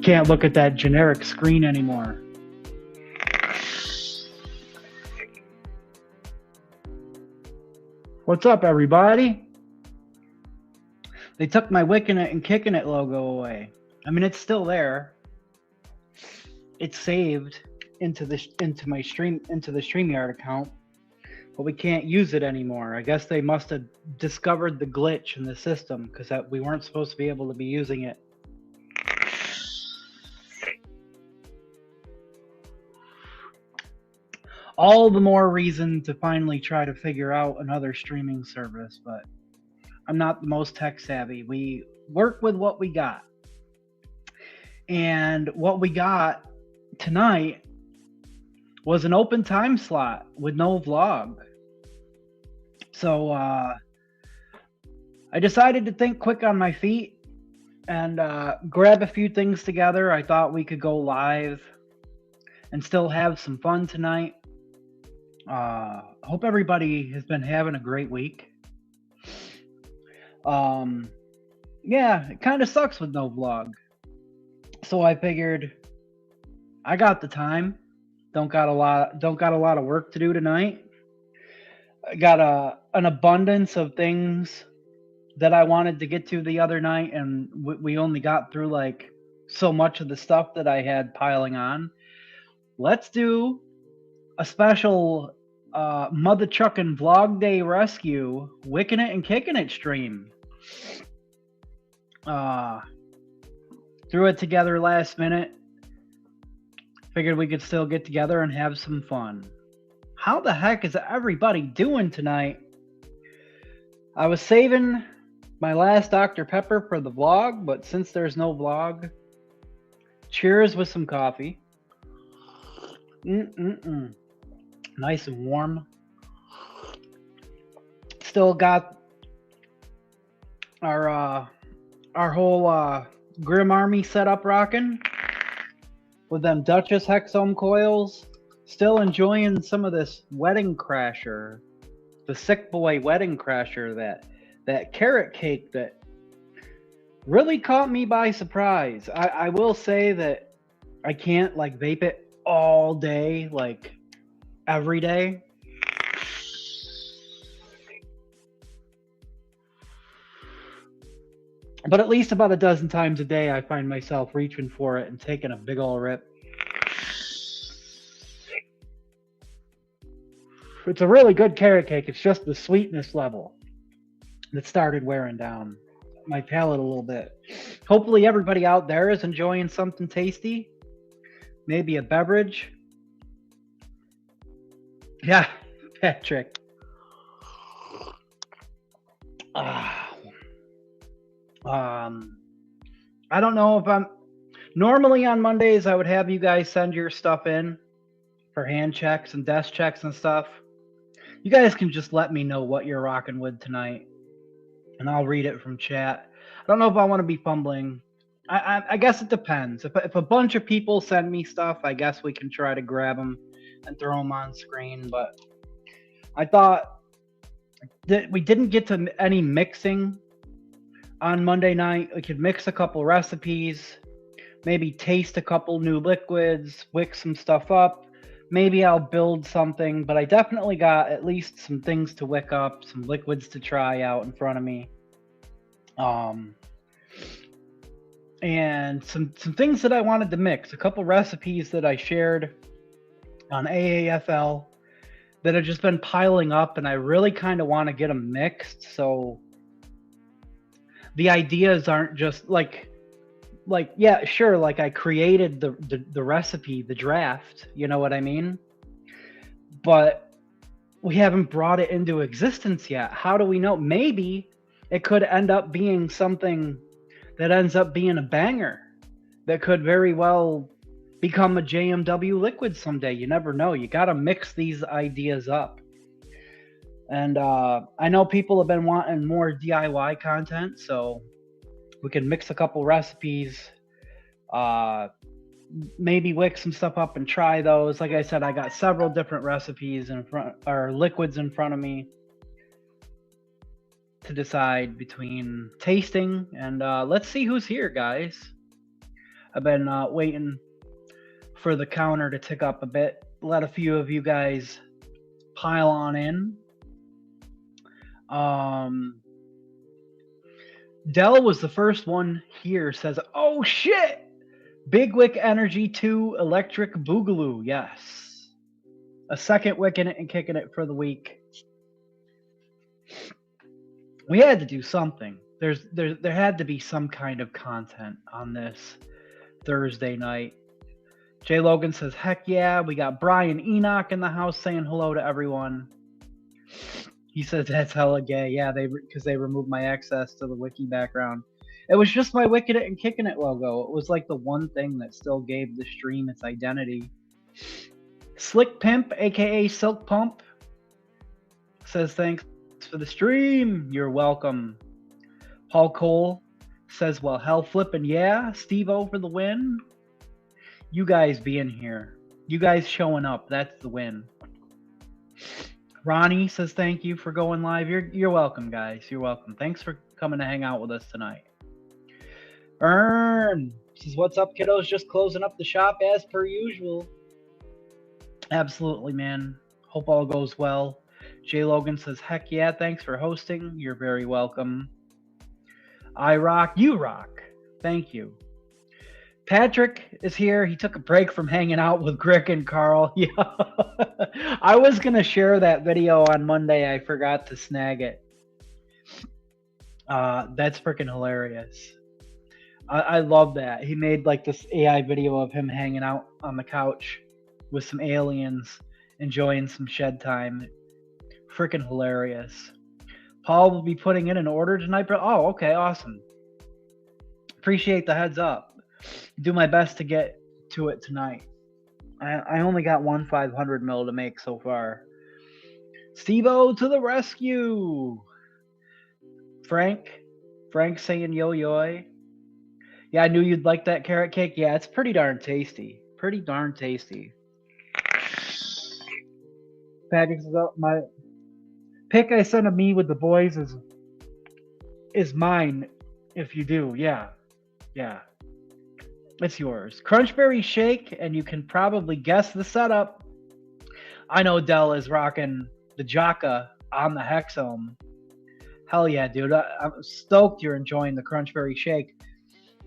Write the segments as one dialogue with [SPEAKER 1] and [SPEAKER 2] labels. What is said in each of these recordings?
[SPEAKER 1] can't look at that generic screen anymore. What's up, everybody? They took my Wickin and Kickin It logo away. I mean, it's still there. It's saved into the StreamYard account, but we can't use it anymore. I guess they must have discovered the glitch in the system because we weren't supposed to be able to be using it. All the more reason to finally try to figure out another streaming service, but I'm not the most tech savvy. We work with what we got. And what we got tonight was an open time slot with no vlog. So I decided to think quick on my feet and grab a few things together. I thought we could go live and still have some fun tonight. Hope everybody has been having a great week. Yeah, it kind of sucks with no vlog. So I figured I got the time. Don't got a lot of work to do tonight. I got an abundance of things that I wanted to get to the other night, and we only got through like so much of the stuff that I had piling on. Let's do a special Mother Chuckin' Vlog Day Rescue Wickin It and Kickin It stream. Threw it together last minute. Figured we could still get together and have some fun. How the heck is everybody doing tonight? I was saving my last Dr. Pepper for the vlog, but since there's no vlog, cheers with some coffee. Nice and warm. Still got our whole Grimm army setup rocking with them Duchess Hexome coils. Still enjoying some of this Wedding Crasher, the Sick Boy Wedding Crasher, that carrot cake that really caught me by surprise. I will say that I can't like vape it all day, like every day. But at least about a dozen times a day, I find myself reaching for it and taking a big ol' rip. It's a really good carrot cake. It's just the sweetness level that started wearing down my palate a little bit. Hopefully everybody out there is enjoying something tasty. Maybe a beverage. Yeah, Patrick. I don't know if normally on Mondays I would have you guys send your stuff in for hand checks and desk checks and stuff. You guys can just let me know what you're rocking with tonight and I'll read it from chat. I don't know if I want to be fumbling. I guess it depends. If a bunch of people send me stuff, I guess we can try to grab them and throw them on screen. But I thought that we didn't get to any mixing on Monday night. We could mix a couple recipes, maybe taste a couple new liquids, wick some stuff up. Maybe I'll build something, but I definitely got at least some things to wick up, some liquids to try out in front of me. And some things that I wanted to mix, a couple recipes that I shared on AAFL that have just been piling up, and I really kind of want to get them mixed. So the ideas aren't just like yeah, sure, like I created the recipe, the draft, you know what I mean? But we haven't brought it into existence yet. How do we know? Maybe it could end up being something that ends up being a banger that could very well become a JMW liquid someday. You never know. You got to mix these ideas up. And I know people have been wanting more DIY content, so we can mix a couple recipes, maybe wick some stuff up and try those. Like I said, I got several different recipes or liquids in front of me to decide between tasting. And let's see who's here, guys. I've been waiting for the counter to tick up a bit. Let a few of you guys pile on in. Dell was the first one here. Says, oh shit! Big Wick Energy 2 Electric Boogaloo. Yes. A second Wickin it and kicking it for the week. We had to do something. There had to be some kind of content on this Thursday night. Jay Logan says, heck yeah. We got Brian Enoch in the house saying hello to everyone. He says that's hella gay. Yeah, because they removed my access to the wiki background. It was just my Wickin it and Kickin it logo. It was like the one thing that still gave the stream its identity. Slick Pimp, aka Silk Pump, says thanks for the stream. You're welcome. Paul Cole says, well, hell flipping yeah. Steve-O for the win. You guys being here. You guys showing up. That's the win. Ronnie says thank you for going live. You're welcome, guys. You're welcome. Thanks for coming to hang out with us tonight. Ern says, what's up, kiddos? Just closing up the shop as per usual. Absolutely, man. Hope all goes well. Jay Logan says, heck yeah, thanks for hosting. You're very welcome. I rock, you rock. Thank you. Patrick is here. He took a break from hanging out with Grick and Carl. Yeah. I was going to share that video on Monday. I forgot to snag it. That's freaking hilarious. I love that. He made like this AI video of him hanging out on the couch with some aliens, enjoying some shed time. Freaking hilarious. Paul will be putting in an order tonight. Oh, okay. Awesome. Appreciate the heads up. Do my best to get to it tonight. I only got one 500 mil to make so far. Steve-O to the rescue. Frank saying yo yoy. Yeah, I knew you'd like that carrot cake. Yeah, it's pretty darn tasty. Pretty darn tasty. Patrick says, oh, my pic I sent of me with the boys is mine. If you do, yeah. It's yours. Crunchberry shake, and you can probably guess the setup. I know Dell is rocking the Jaka on the Hexome. Hell yeah, dude. I'm stoked you're enjoying the Crunchberry shake.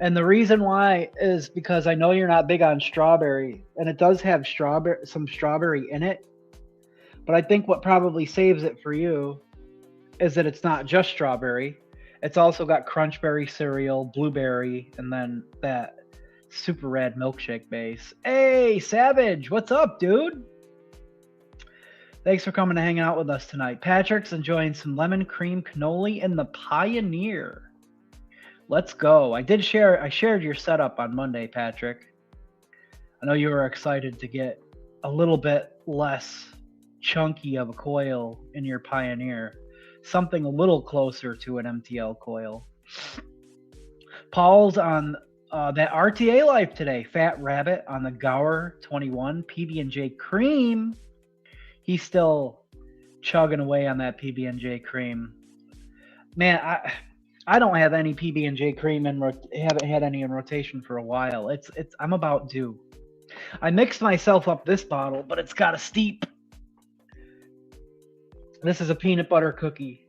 [SPEAKER 1] And the reason why is because I know you're not big on strawberry, and it does have some strawberry in it. But I think what probably saves it for you is that it's not just strawberry. It's also got Crunchberry cereal, blueberry, and then that super red milkshake base. Hey, Savage, what's up, dude? Thanks for coming to hang out with us tonight. Patrick's enjoying some lemon cream cannoli in the Pioneer. Let's go. I shared your setup on Monday, Patrick. I know you were excited to get a little bit less chunky of a coil in your Pioneer. Something a little closer to an MTL coil. Paul's on that RTA life today. Fat Rabbit on the Gower 21 PB&J cream. He's still chugging away on that PB&J cream. Man, I don't have any PB&J cream and haven't had any in rotation for a while. I'm about due. I mixed myself up this bottle, but it's got a steep. This is a peanut butter cookie.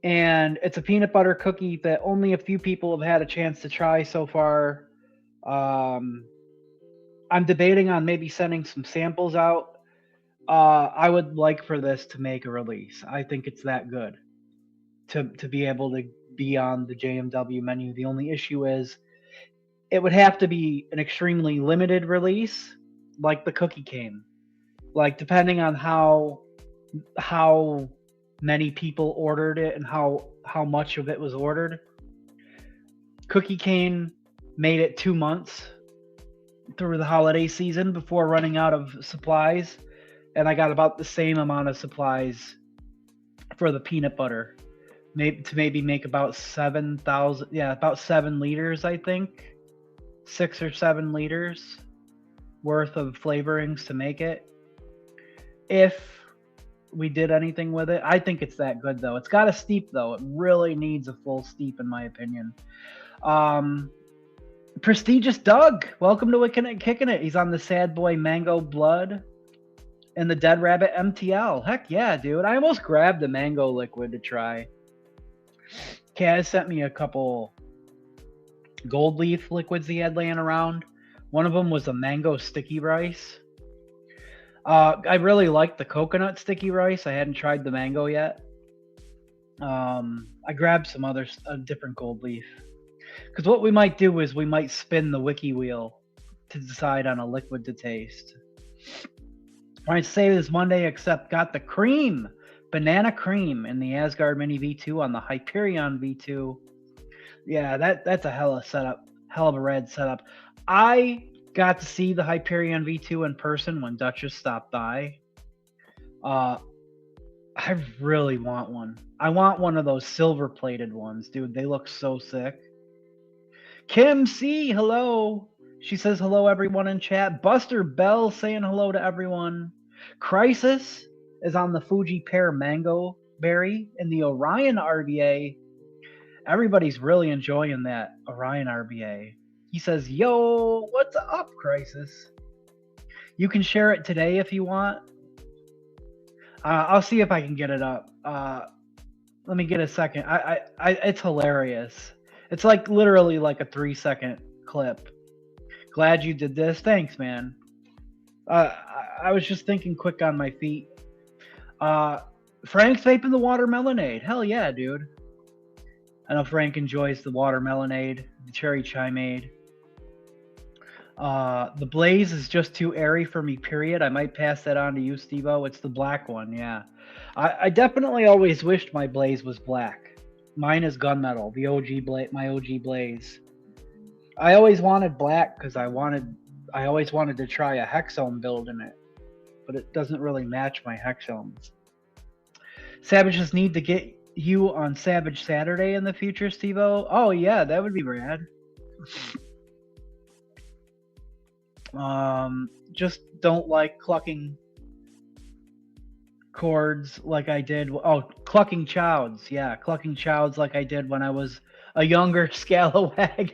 [SPEAKER 1] And it's a peanut butter cookie that only a few people have had a chance to try so far. I'm debating on maybe sending some samples out. I would like for this to make a release. I think it's that good to be able to be on the JMW menu. The only issue is it would have to be an extremely limited release, like the cookie cane. Like, depending on how many people ordered it and how much of it was ordered. Cookie Cane made it 2 months through the holiday season before running out of supplies, and I got about the same amount of supplies for the peanut butter, maybe make about 7,000. Yeah, about 7 liters, I think, 6 or 7 liters worth of flavorings to make it. If we did anything with it. I think it's that good, though. It's got a steep, though. It really needs a full steep, in my opinion. Prestigious Doug, welcome to Wickin and Kickin' It. He's on the Sad Boy Mango Blood and the Dead Rabbit MTL. Heck yeah, dude. I almost grabbed the mango liquid to try. Kaz sent me a couple gold leaf liquids he had laying around. One of them was a mango sticky rice. I really liked the coconut sticky rice. I hadn't tried the mango yet. I grabbed some other different gold leaf. Because what we might do is we might spin the wiki wheel to decide on a liquid to taste. All right, save this Monday, except got the cream, banana cream in the Asgard Mini V2 on the Hyperion V2. Yeah, that's a hell of a rad setup. I got to see the Hyperion V2 in person when Duchess stopped by. I really want one. I want one of those silver-plated ones, dude. They look so sick. Kim C, hello. She says hello, everyone in chat. Buster Bell saying hello to everyone. Crisis is on the Fuji Pear Mango Berry in the Orion RBA. Everybody's really enjoying that Orion RBA. He says, yo, what's up, Crisis? You can share it today if you want. I'll see if I can get it up. Let me get a second. It's hilarious. It's like literally like a 3-second clip. Glad you did this. Thanks, man. I was just thinking quick on my feet. Frank's vaping the watermelonade. Hell yeah, dude. I know Frank enjoys the watermelonade, the cherry chimeade. The Blaze is just too airy for me, period. I might pass that on to you, Steve-O. It's the black one, yeah. I definitely always wished my Blaze was black. Mine is gunmetal, the OG my OG Blaze. I always wanted black because I always wanted to try a hexome build in it, but it doesn't really match my hexomes. Savages need to get you on Savage Saturday in the future, Steve-O. Oh yeah, that would be rad. Just don't like clucking chords like I did. Oh, clucking chowds. Yeah, clucking chowds like I did when I was a younger scalawag.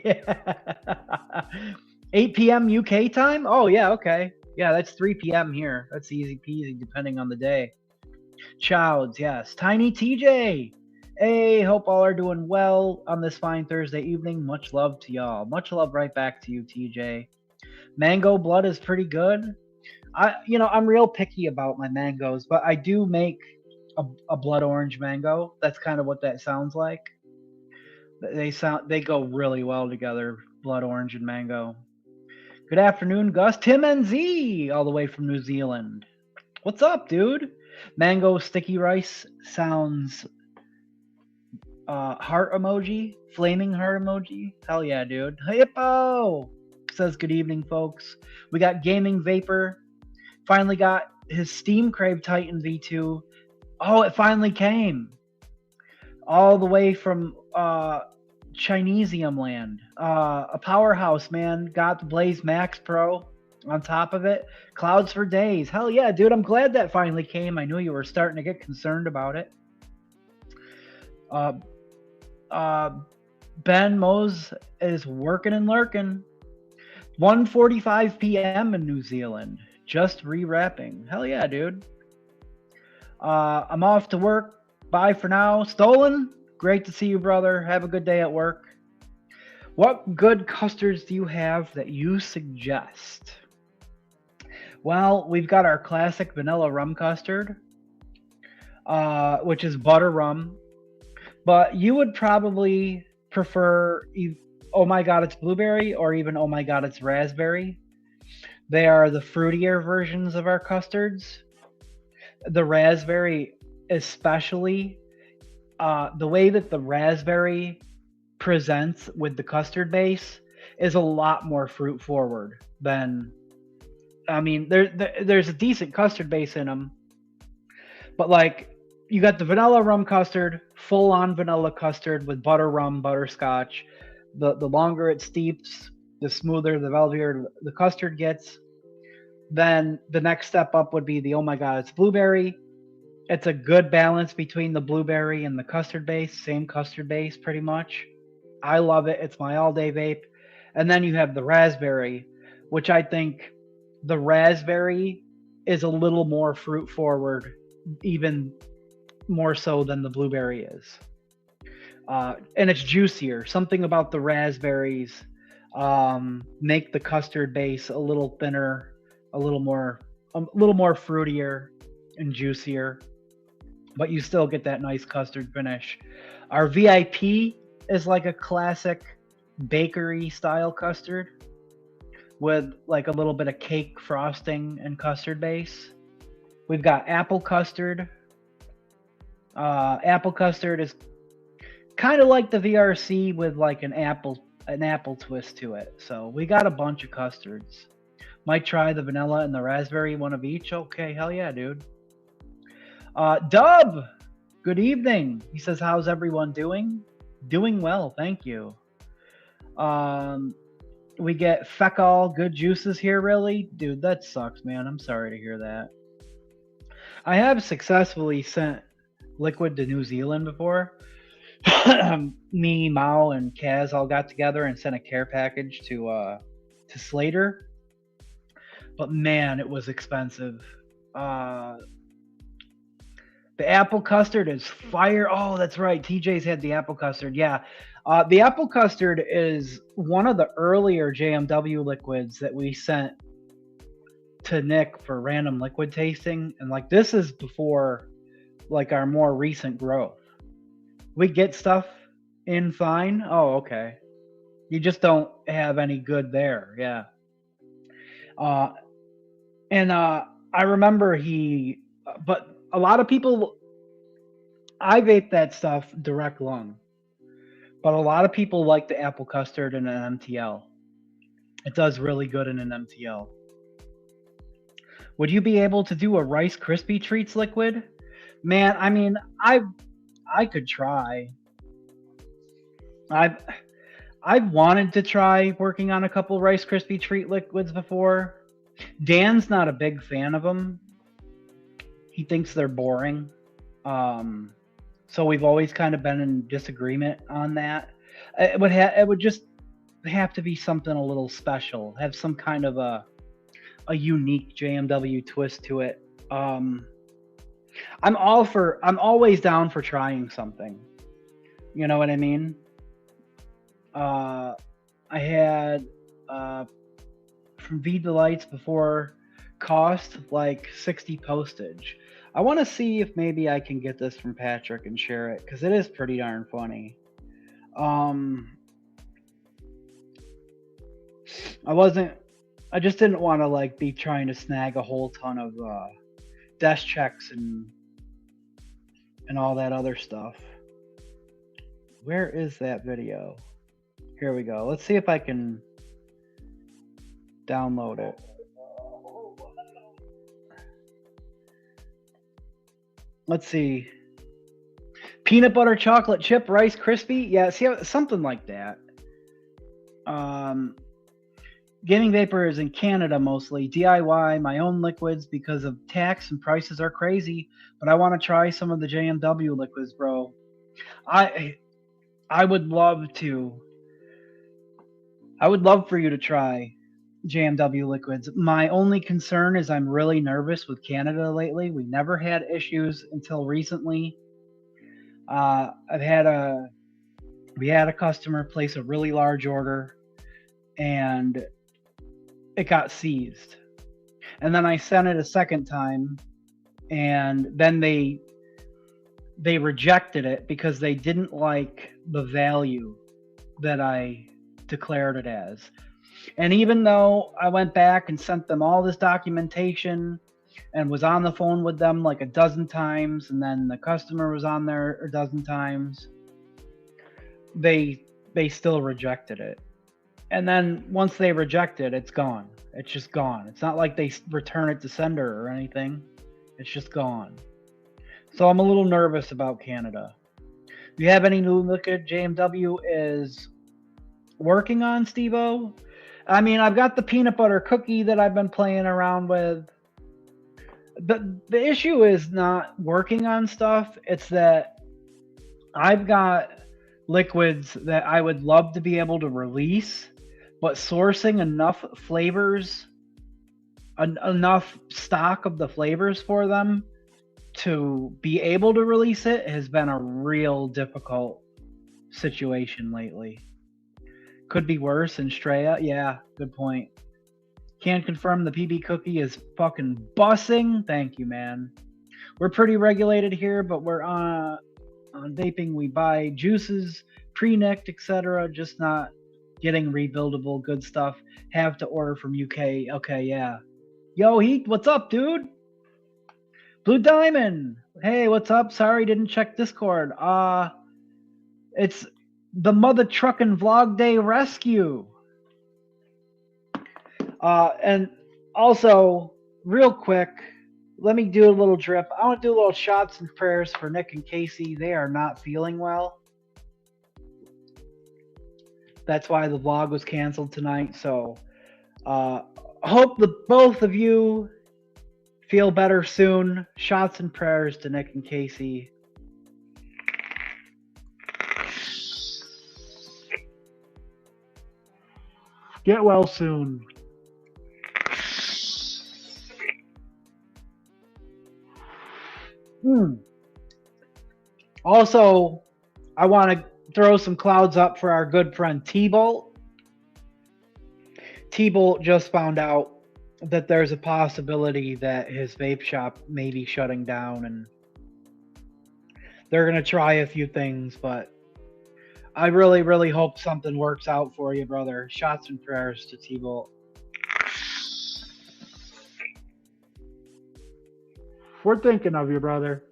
[SPEAKER 1] 8 p.m. UK time? Oh, yeah, okay. Yeah, that's 3 p.m. here. That's easy peasy depending on the day. Chowds, yes. Tiny TJ. Hey, hope all are doing well on this fine Thursday evening. Much love to y'all. Much love right back to you, TJ. Mango blood is pretty good. I'm real picky about my mangoes, but I do make a blood orange mango. That's kind of what that sounds like. They go really well together, blood orange and mango. Good afternoon, Gus. Tim NZ, all the way from New Zealand. What's up, dude? Mango sticky rice sounds heart emoji, flaming heart emoji. Hell yeah, dude. Hippo says good evening, folks. We got Gaming Vapor. Finally got his Steam Crave Titan V2. Oh, it finally came. All the way from Chinesium land. A powerhouse, man. Got the Blaze Max Pro on top of it. Clouds for days. Hell yeah, dude. I'm glad that finally came. I knew you were starting to get concerned about it. Ben Mose is working and lurking. 1:45 p.m. in New Zealand. Just rewrapping. Hell yeah, dude. I'm off to work. Bye for now. Stolen, great to see you, brother. Have a good day at work. What good custards do you have that you suggest? Well, we've got our classic vanilla rum custard, which is butter rum. But you would probably prefer, oh my god, it's blueberry, or even oh my god, it's raspberry. They are the fruitier versions of our custards. The raspberry especially, the way that the raspberry presents with the custard base is a lot more fruit forward than, I mean, there's a decent custard base in them, but like you got the vanilla rum custard, full on vanilla custard with butter rum, butterscotch. The longer it steeps, the smoother, the velvetier the custard gets. Then the next step up would be the, oh my god, it's blueberry. It's a good balance between the blueberry and the custard base. Same custard base, pretty much. I love it. It's my all-day vape. And then you have the raspberry, which I think the raspberry is a little more fruit forward, even more so than the blueberry is. And it's juicier. Something about the raspberries make the custard base a little thinner, a little more fruitier and juicier, but you still get that nice custard finish. Our VIP is like a classic bakery style custard with like a little bit of cake frosting and custard base. We've got apple custard. Apple custard is kind of like the VRC with like an apple twist to it. So we got a bunch of custards. Might try the vanilla and the raspberry, one of each. Okay, hell yeah, dude. Dub, good evening. He says, how's everyone doing? Doing well, thank you. We get fecal good juices here, really? Dude, that sucks, man. I'm sorry to hear that. I have successfully sent liquid to New Zealand before. Me, Mao, and Kaz all got together and sent a care package to Slater. But man, it was expensive. The apple custard is fire. Oh, that's right. TJ's had the apple custard. Yeah. The apple custard is one of the earlier JMW liquids that we sent to Nick for random liquid tasting. And like, this is before like our more recent growth. We get stuff in fine. Oh, okay. You just don't have any good there. Yeah. I remember but a lot of people, I vape that stuff direct lung, but a lot of people like the apple custard in an MTL. It does really good in an MTL. Would you be able to do a Rice Krispie Treats liquid? Man, I mean, I could try. I've wanted to try working on a couple Rice Krispie Treat liquids before. Dan's not a big fan of them. He thinks they're boring. So we've always kind of been in disagreement on that. It would just have to be something a little special. Have some kind of a unique JMW twist to it. I'm always down for trying something. You know what I mean? I had from V Delights before cost like 60 postage. I want to see if maybe I can get this from Patrick and share it, because it is pretty darn funny. I just didn't want to like be trying to snag a whole ton of desk checks and all that other stuff. Where is that video? Here we go. Let's see if I can download it. Let's see. Peanut butter chocolate chip Rice Krispie? Yeah, see, something like that. Gaming Vapor is in Canada mostly. DIY, my own liquids because of tax and prices are crazy. But I want to try some of the JMW liquids, bro. I would love to. I would love for you to try JMW liquids. My only concern is I'm really nervous with Canada lately. We never had issues until recently. We had a customer place a really large order and it got seized. And then I sent it a second time and then they rejected it because they didn't like the value that I declared it as. And even though I went back and sent them all this documentation and was on the phone with them like a dozen times, and then the customer was on there a dozen times, they still rejected it. And then once they reject it, it's gone. It's just gone. It's not like they return it to sender or anything. It's just gone. So I'm a little nervous about Canada. Do you have any new liquid JMW is working on, Steve-O? I mean, I've got the peanut butter cookie that I've been playing around with. The issue is not working on stuff. It's that I've got liquids that I would love to be able to release, but sourcing enough flavors, enough stock of the flavors for them to be able to release it has been a real difficult situation lately. Could be worse in Straya. Yeah, good point. Can't confirm the PB cookie is fucking bussing. Thank you, man. We're pretty regulated here, but we're on vaping. We buy juices, pre-nicked, etc. Just not getting rebuildable good stuff. Have to order from UK. Okay, yeah. Yo, Heat, what's up, dude? Blue Diamond. Hey, what's up? Sorry, didn't check Discord. It's the Mother Truckin' Vlog Day Rescue. And also, real quick, let me do a little drip. I want to do a little shots and prayers for Nick and Casey. They are not feeling well. That's why the vlog was canceled tonight. So, hope the both of you feel better soon. Shots and prayers to Nick and Casey. Get well soon. Also, I want to throw some clouds up for our good friend T-Bolt. T-Bolt just found out that there's a possibility that his vape shop may be shutting down, and they're going to try a few things, but I really, really hope something works out for you, brother. Shots and prayers to T-Bolt. We're thinking of you, brother.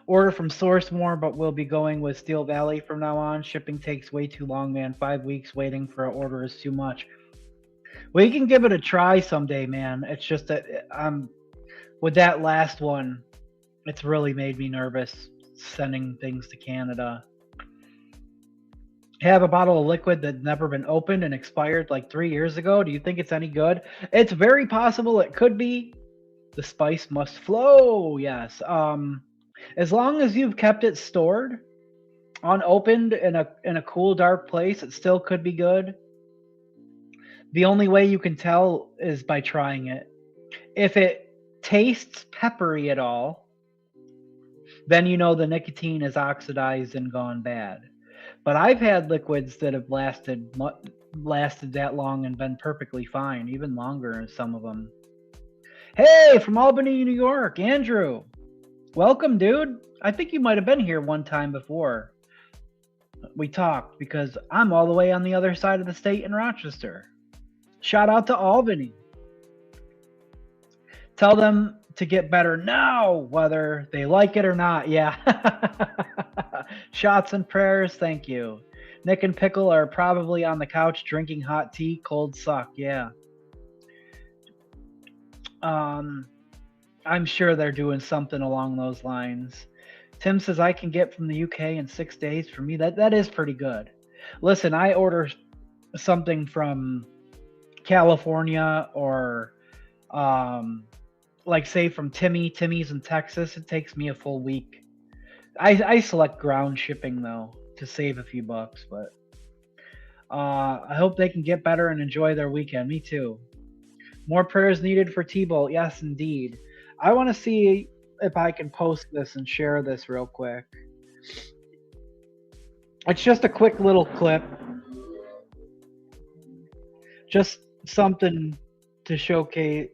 [SPEAKER 1] Order from Source More, but we'll be going with Steel Valley from now on. Shipping takes way too long, man. 5 weeks waiting for an order is too much. We can give it a try someday, man. It's just that with that last one, it's really made me nervous sending things to Canada. Have a bottle of liquid that's never been opened and expired like 3 years ago. Do you think it's any good? It's very possible it could be. The spice must flow. Yes. As long as you've kept it stored unopened in a cool, dark place, it still could be good. The only way you can tell is by trying it. If it tastes peppery at all, then you know the nicotine is oxidized and gone bad. But I've had liquids that have lasted that long and been perfectly fine, even longer in some of them. Hey, from Albany, New York, Andrew. Welcome, dude. I think you might have been here one time before we talked, because I'm all the way on the other side of the state in Rochester. Shout out to Albany. Tell them to get better now, whether they like it or not. Yeah. Shots and prayers. Thank you. Nick and Pickle are probably on the couch drinking hot tea. Cold suck. Yeah. I'm sure they're doing something along those lines. Tim says I can get from the UK in 6 days. For me, that is pretty good. Listen, I order something from California or like say from Timmy's in Texas. It takes me a full week. I select ground shipping though to save a few bucks, but I hope they can get better and enjoy their weekend. Me too. More prayers needed for T-Bolt. Yes, indeed. I want to see if I can post this and share this real quick. It's just a quick little clip. Just something to showcase,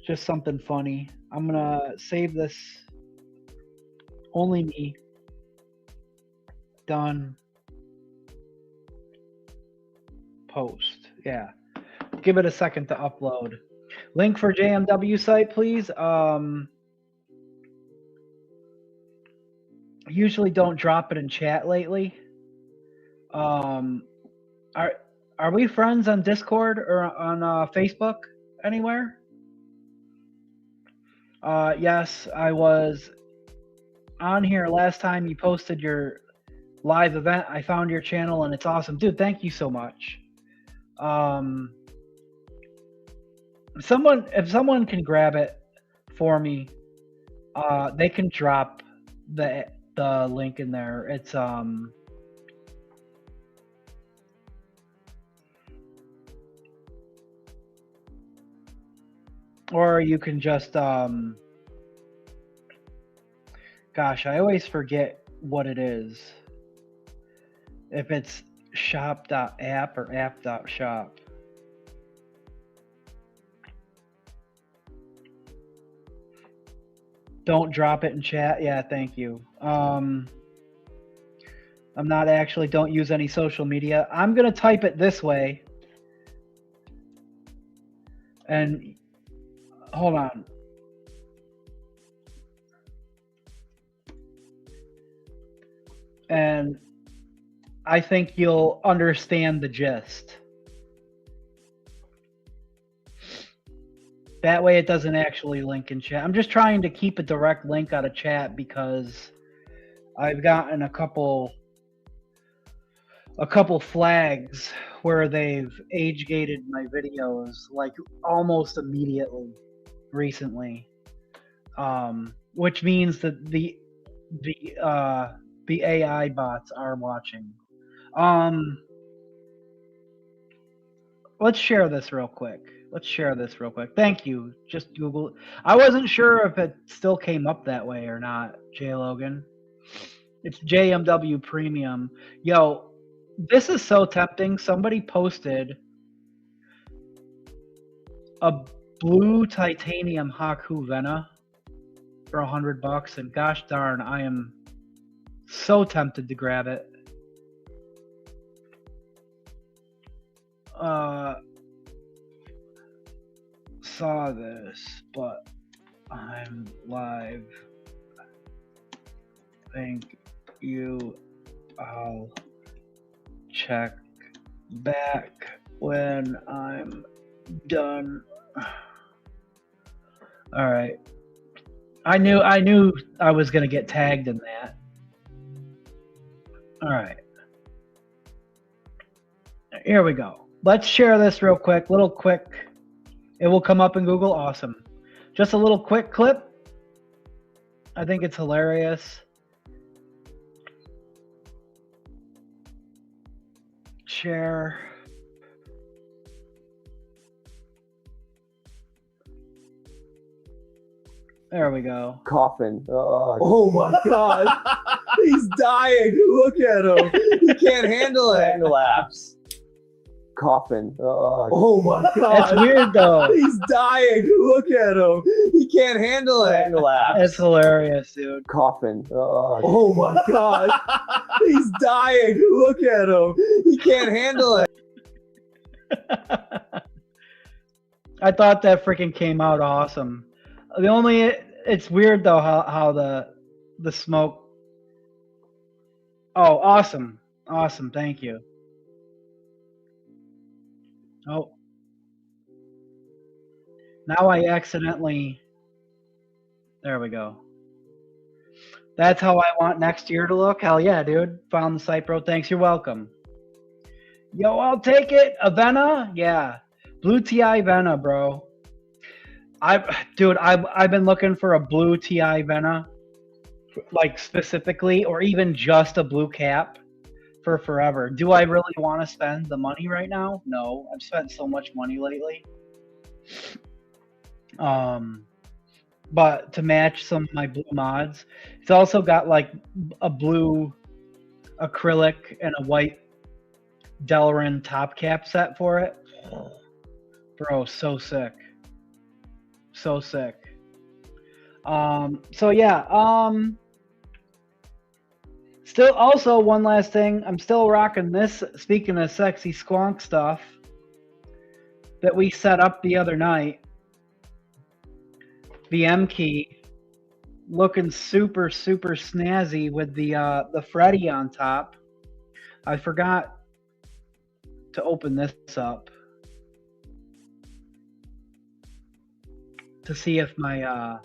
[SPEAKER 1] just something funny. I'm going to save this. Only me. Done. Post. Yeah. Give it a second to upload. Link for JMW site, please. Usually don't drop it in chat lately. Are we friends on Discord or on Facebook anywhere? Yes, I was on here last time you posted your live event. I found your channel and it's awesome. Dude, thank you so much. If someone can grab it for me, they can drop the link in there. It's or you can just gosh, I always forget what it is. If it's shop.app or app.shop. Don't drop it in chat. Yeah, thank you. I'm not actually, don't use any social media. I'm going to type it this way. And hold on. And I think you'll understand the gist. That way it doesn't actually link in chat. I'm just trying to keep a direct link out of chat because I've gotten a couple flags where they've age gated my videos like almost immediately recently, which means that the AI bots are watching. Let's share this real quick. Thank you. Just Google. I wasn't sure if it still came up that way or not, J Logan. It's JMW Premium. Yo, this is so tempting. Somebody posted a blue titanium Haku Vena for $100, and gosh darn, I am so tempted to grab it. Saw this, but I'm live. Thank you. I'll check back when I'm done. All right. I knew I was gonna get tagged in that. All right. Here we go. Let's share this real quick. Little quick. It will come up in Google. Awesome. Just a little quick clip. I think it's hilarious. Share. There we go.
[SPEAKER 2] Coffin. Oh my God. He's dying. Look at him. He can't handle it. Collapse. Coffin. Oh my God.
[SPEAKER 1] That's weird though.
[SPEAKER 2] He's dying. Look at him. He can't handle it. Collapse.
[SPEAKER 1] That's hilarious, dude.
[SPEAKER 2] Coffin. Oh my God. He's dying. Look at him. He can't handle it.
[SPEAKER 1] I thought that freaking came out awesome. It's weird though how the smoke. Oh, awesome. Awesome. Thank you. Oh. Now I accidentally. There we go. That's how I want next year to look. Hell yeah, dude. Found the site, bro. Thanks. You're welcome. Yo, I'll take it. A Vena? Yeah. Blue TI Vena, bro. I've been looking for a blue TI Vena, like specifically, or even just a blue cap for forever. Do I really want to spend the money right now? No, I've spent so much money lately. But to match some of my blue mods, it's also got like a blue acrylic and a white Delrin top cap set for it. Bro, so sick. So sick. So yeah, still also one last thing, I'm still rocking this, speaking of sexy squonk stuff that we set up the other night. The M key looking super snazzy with the Freddy on top. I forgot to open this up to see if my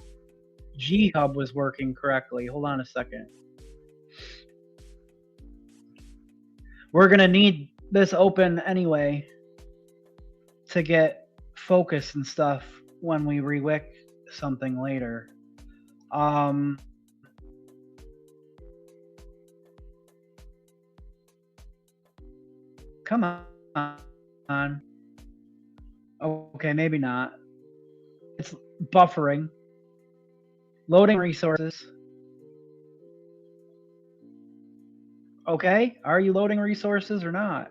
[SPEAKER 1] G hub was working correctly. Hold on a second. We're gonna need this open anyway to get focus and stuff when we re-wick something later. Come on. Okay, maybe not. It's buffering. Loading resources. Okay, are you loading resources or not?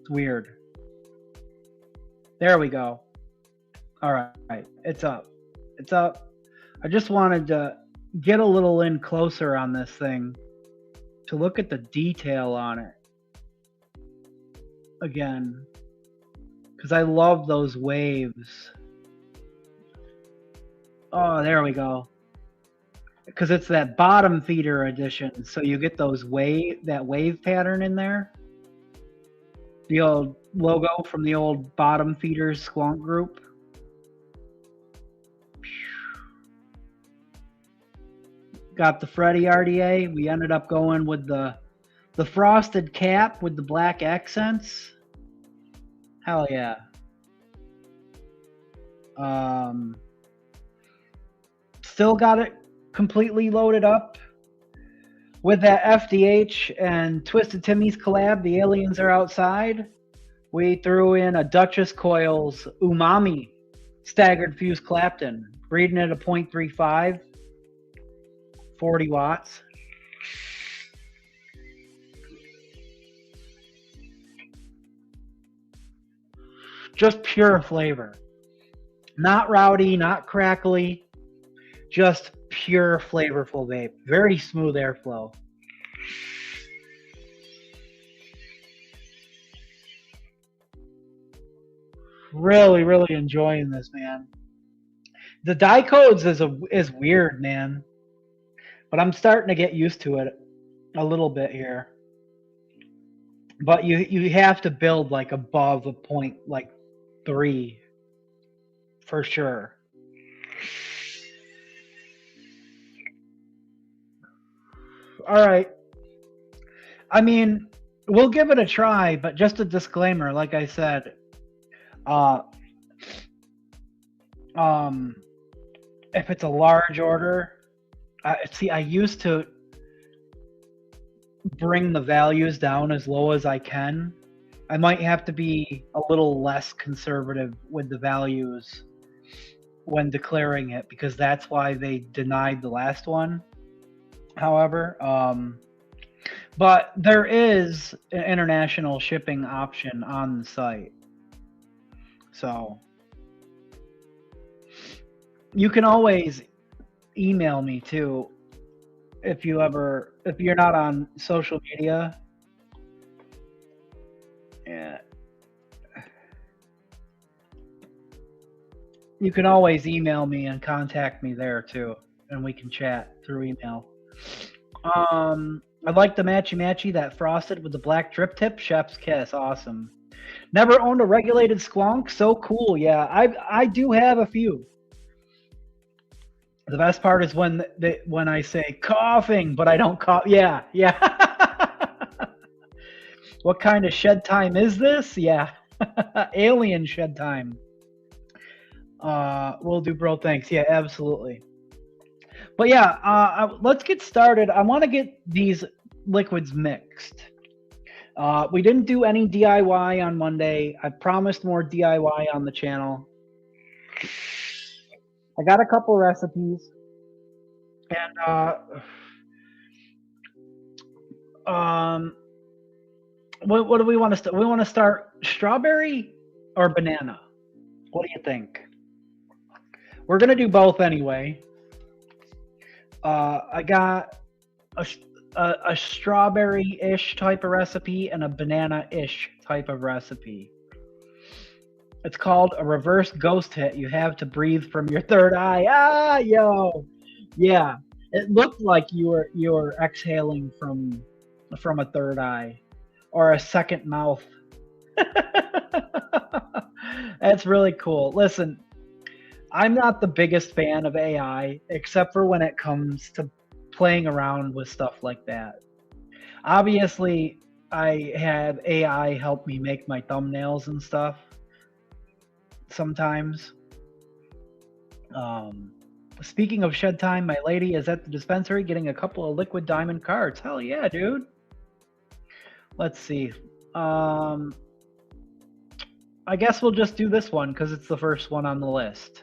[SPEAKER 1] It's weird. There we go. All right, it's up. It's up. I just wanted to get a little in closer on this thing to look at the detail on it again, because I love those waves. Oh, there we go. Because it's that bottom feeder edition, so you get those that wave pattern in there. The old logo from the old bottom feeders squonk group. Got the Freddy RDA. We ended up going with the frosted cap with the black accents. Hell yeah. Still got it completely loaded up with that FDH and Twisted Timmy's collab. The aliens are outside. We threw in a Duchess Coils Umami staggered fuse Clapton, breeding at a 0.35, 40 watts. Just pure flavor. Not rowdy, not crackly, just pure flavorful vape. Very smooth airflow. Really, really enjoying this, man. The die codes is weird, man. But I'm starting to get used to it a little bit here. But you have to build like above a point like 3 for sure. All right. I mean, we'll give it a try, but just a disclaimer, like I said, if it's a large order, see, I used to bring the values down as low as I can. I might have to be a little less conservative with the values when declaring it, because that's why they denied the last one. However, but there is an international shipping option on the site. So you can always email me too if you're not on social media. Yeah. You can always email me and contact me there too, and we can chat through email. I like the matchy, that frosted with the black drip tip. Chef's kiss, awesome. Never owned a regulated squonk, so cool. Yeah, I do have a few. The best part is when I say coughing, but I don't cough. Yeah. What kind of shed time is this? Yeah, alien shed time. Will do, bro. Thanks. Yeah, absolutely. But yeah, let's get started. I want to get these liquids mixed. We didn't do any DIY on Monday. I promised more DIY on the channel. I got a couple recipes, and what do we want to start? We want to start strawberry or banana. What do you think? We're gonna do both anyway. I got a strawberry-ish type of recipe and a banana-ish type of recipe. It's called a reverse ghost hit. You have to breathe from your third eye. Ah, yo, yeah. It looked like you were exhaling from a third eye or a second mouth. That's really cool. Listen, I'm not the biggest fan of AI, except for when it comes to playing around with stuff like that. Obviously, I have AI help me make my thumbnails and stuff sometimes. Speaking of shed time, my lady is at the dispensary getting a couple of liquid diamond cards. Hell yeah, dude. Let's see. I guess we'll just do this one because it's the first one on the list.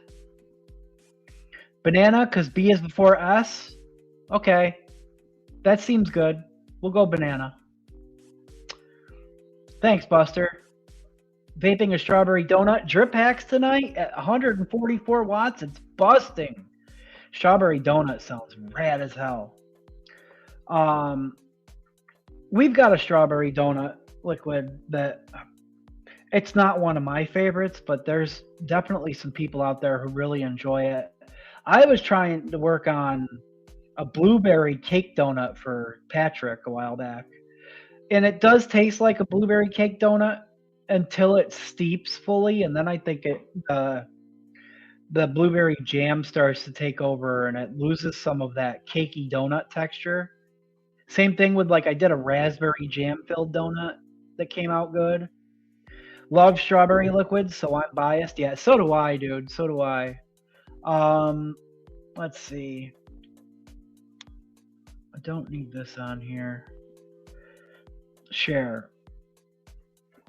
[SPEAKER 1] Banana, because B is before S. Okay. That seems good. We'll go banana. Thanks, Buster. Vaping a strawberry donut. Drip hacks tonight at 144 watts. It's busting. Strawberry donut sounds rad as hell. We've got a strawberry donut liquid that it's not one of my favorites, but there's definitely some people out there who really enjoy it. I was trying to work on a blueberry cake donut for Patrick a while back. And it does taste like a blueberry cake donut until it steeps fully, and then I think the blueberry jam starts to take over and it loses some of that cakey donut texture. Same thing with I did a raspberry jam filled donut that came out good. Love strawberry liquids, so I'm biased. Yeah, so do I, dude. So do I. Let's see. I don't need this on here. Share.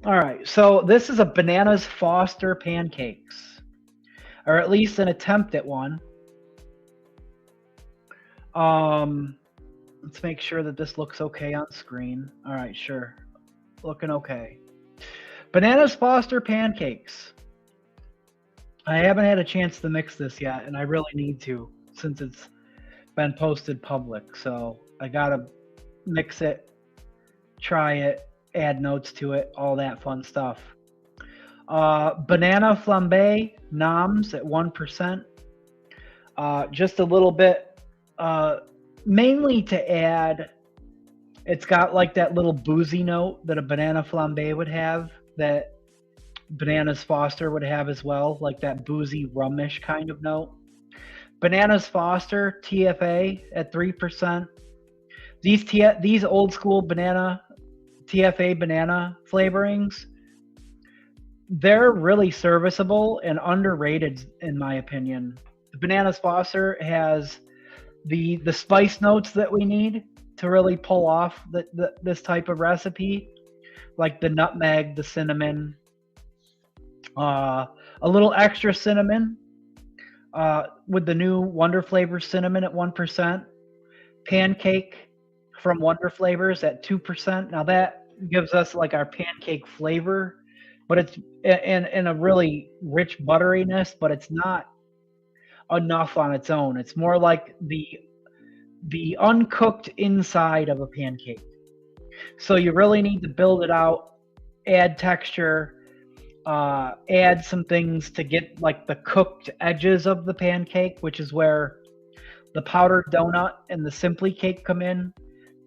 [SPEAKER 1] All right, so this is a Bananas Foster pancakes, or at least an attempt at one. Let's make sure that this looks okay on screen. All right, sure. Looking okay. Bananas Foster pancakes. I haven't had a chance to mix this yet, and I really need to since it's been posted public. So I gotta mix it, try it, add notes to it, all that fun stuff. Banana flambe noms at 1%. Just a little bit, mainly to add. It's got that little boozy note that a banana flambe would have, that Bananas Foster would have as well, that boozy rummish kind of note. Bananas Foster TFA at 3%. These old school banana TFA banana flavorings, they're really serviceable and underrated in my opinion. The Bananas Foster has the spice notes that we need to really pull off this type of recipe, like the nutmeg, the cinnamon, a little extra cinnamon with the new Wonder Flavor cinnamon at 1%, pancake from Wonder Flavors at 2%. Now that gives us our pancake flavor, but it's in a really rich butteriness, but it's not enough on its own. It's more like the uncooked inside of a pancake. So you really need to build it out, add texture, add some things to get the cooked edges of the pancake, which is where the powdered donut and the Simply Cake come in.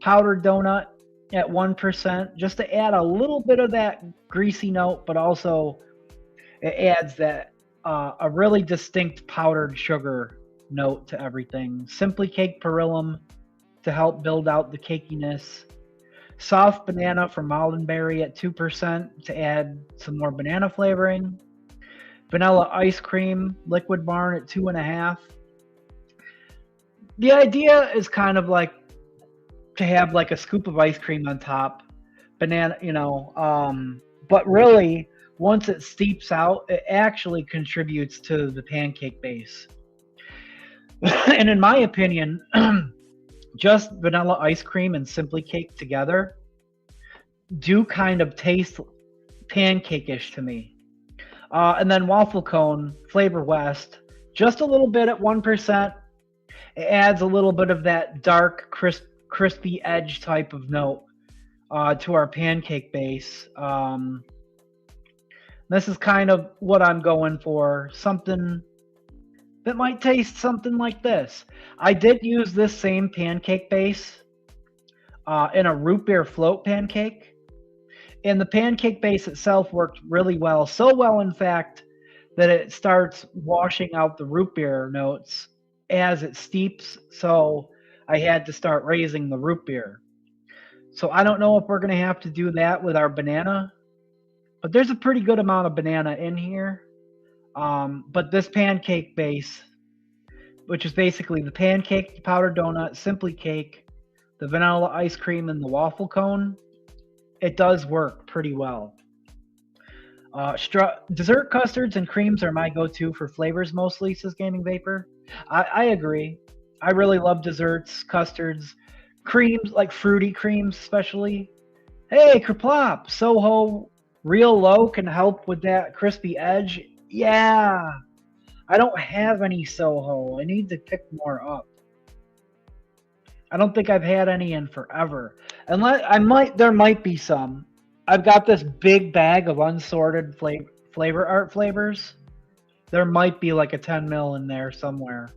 [SPEAKER 1] Powdered donut at 1%, just to add a little bit of that greasy note, but also it adds that a really distinct powdered sugar note to everything. Simply Cake Perillum to help build out the cakiness. Soft banana from Moldenberry at 2% to add some more banana flavoring. Vanilla ice cream, Liquid Barn at 2.5%. The idea is kind of to have a scoop of ice cream on top, banana, but really once it steeps out, it actually contributes to the pancake base. And in my opinion, just vanilla ice cream and Simply Cake together do kind of taste pancake-ish to me. And then waffle cone, Flavor West, just a little bit at 1%. It adds a little bit of that dark, crispy edge type of note to our pancake base. This is kind of what I'm going for, something that might taste something like this. I did use this same pancake base in a root beer float pancake, and the pancake base itself worked really well. So well, in fact, that it starts washing out the root beer notes as it steeps. So I had to start raising the root beer. So I don't know if we're going to have to do that with our banana, but there's a pretty good amount of banana in here. But this pancake base which is basically the pancake, the powdered donut, simply cake, the vanilla ice cream, and the waffle cone, it does work pretty well. Dessert custards and creams are my go-to for flavors mostly, says Gaming Vapor. I agree. I really love desserts, custards, creams, like fruity creams especially. Hey, Kerplop, Soho real low can help with that crispy edge. Yeah, I don't have any Soho. I need to pick more up. I don't think I've had any in forever. Unless there might be some. I've got this big bag of unsorted flavor art flavors. There might be like a 10 mil in there somewhere.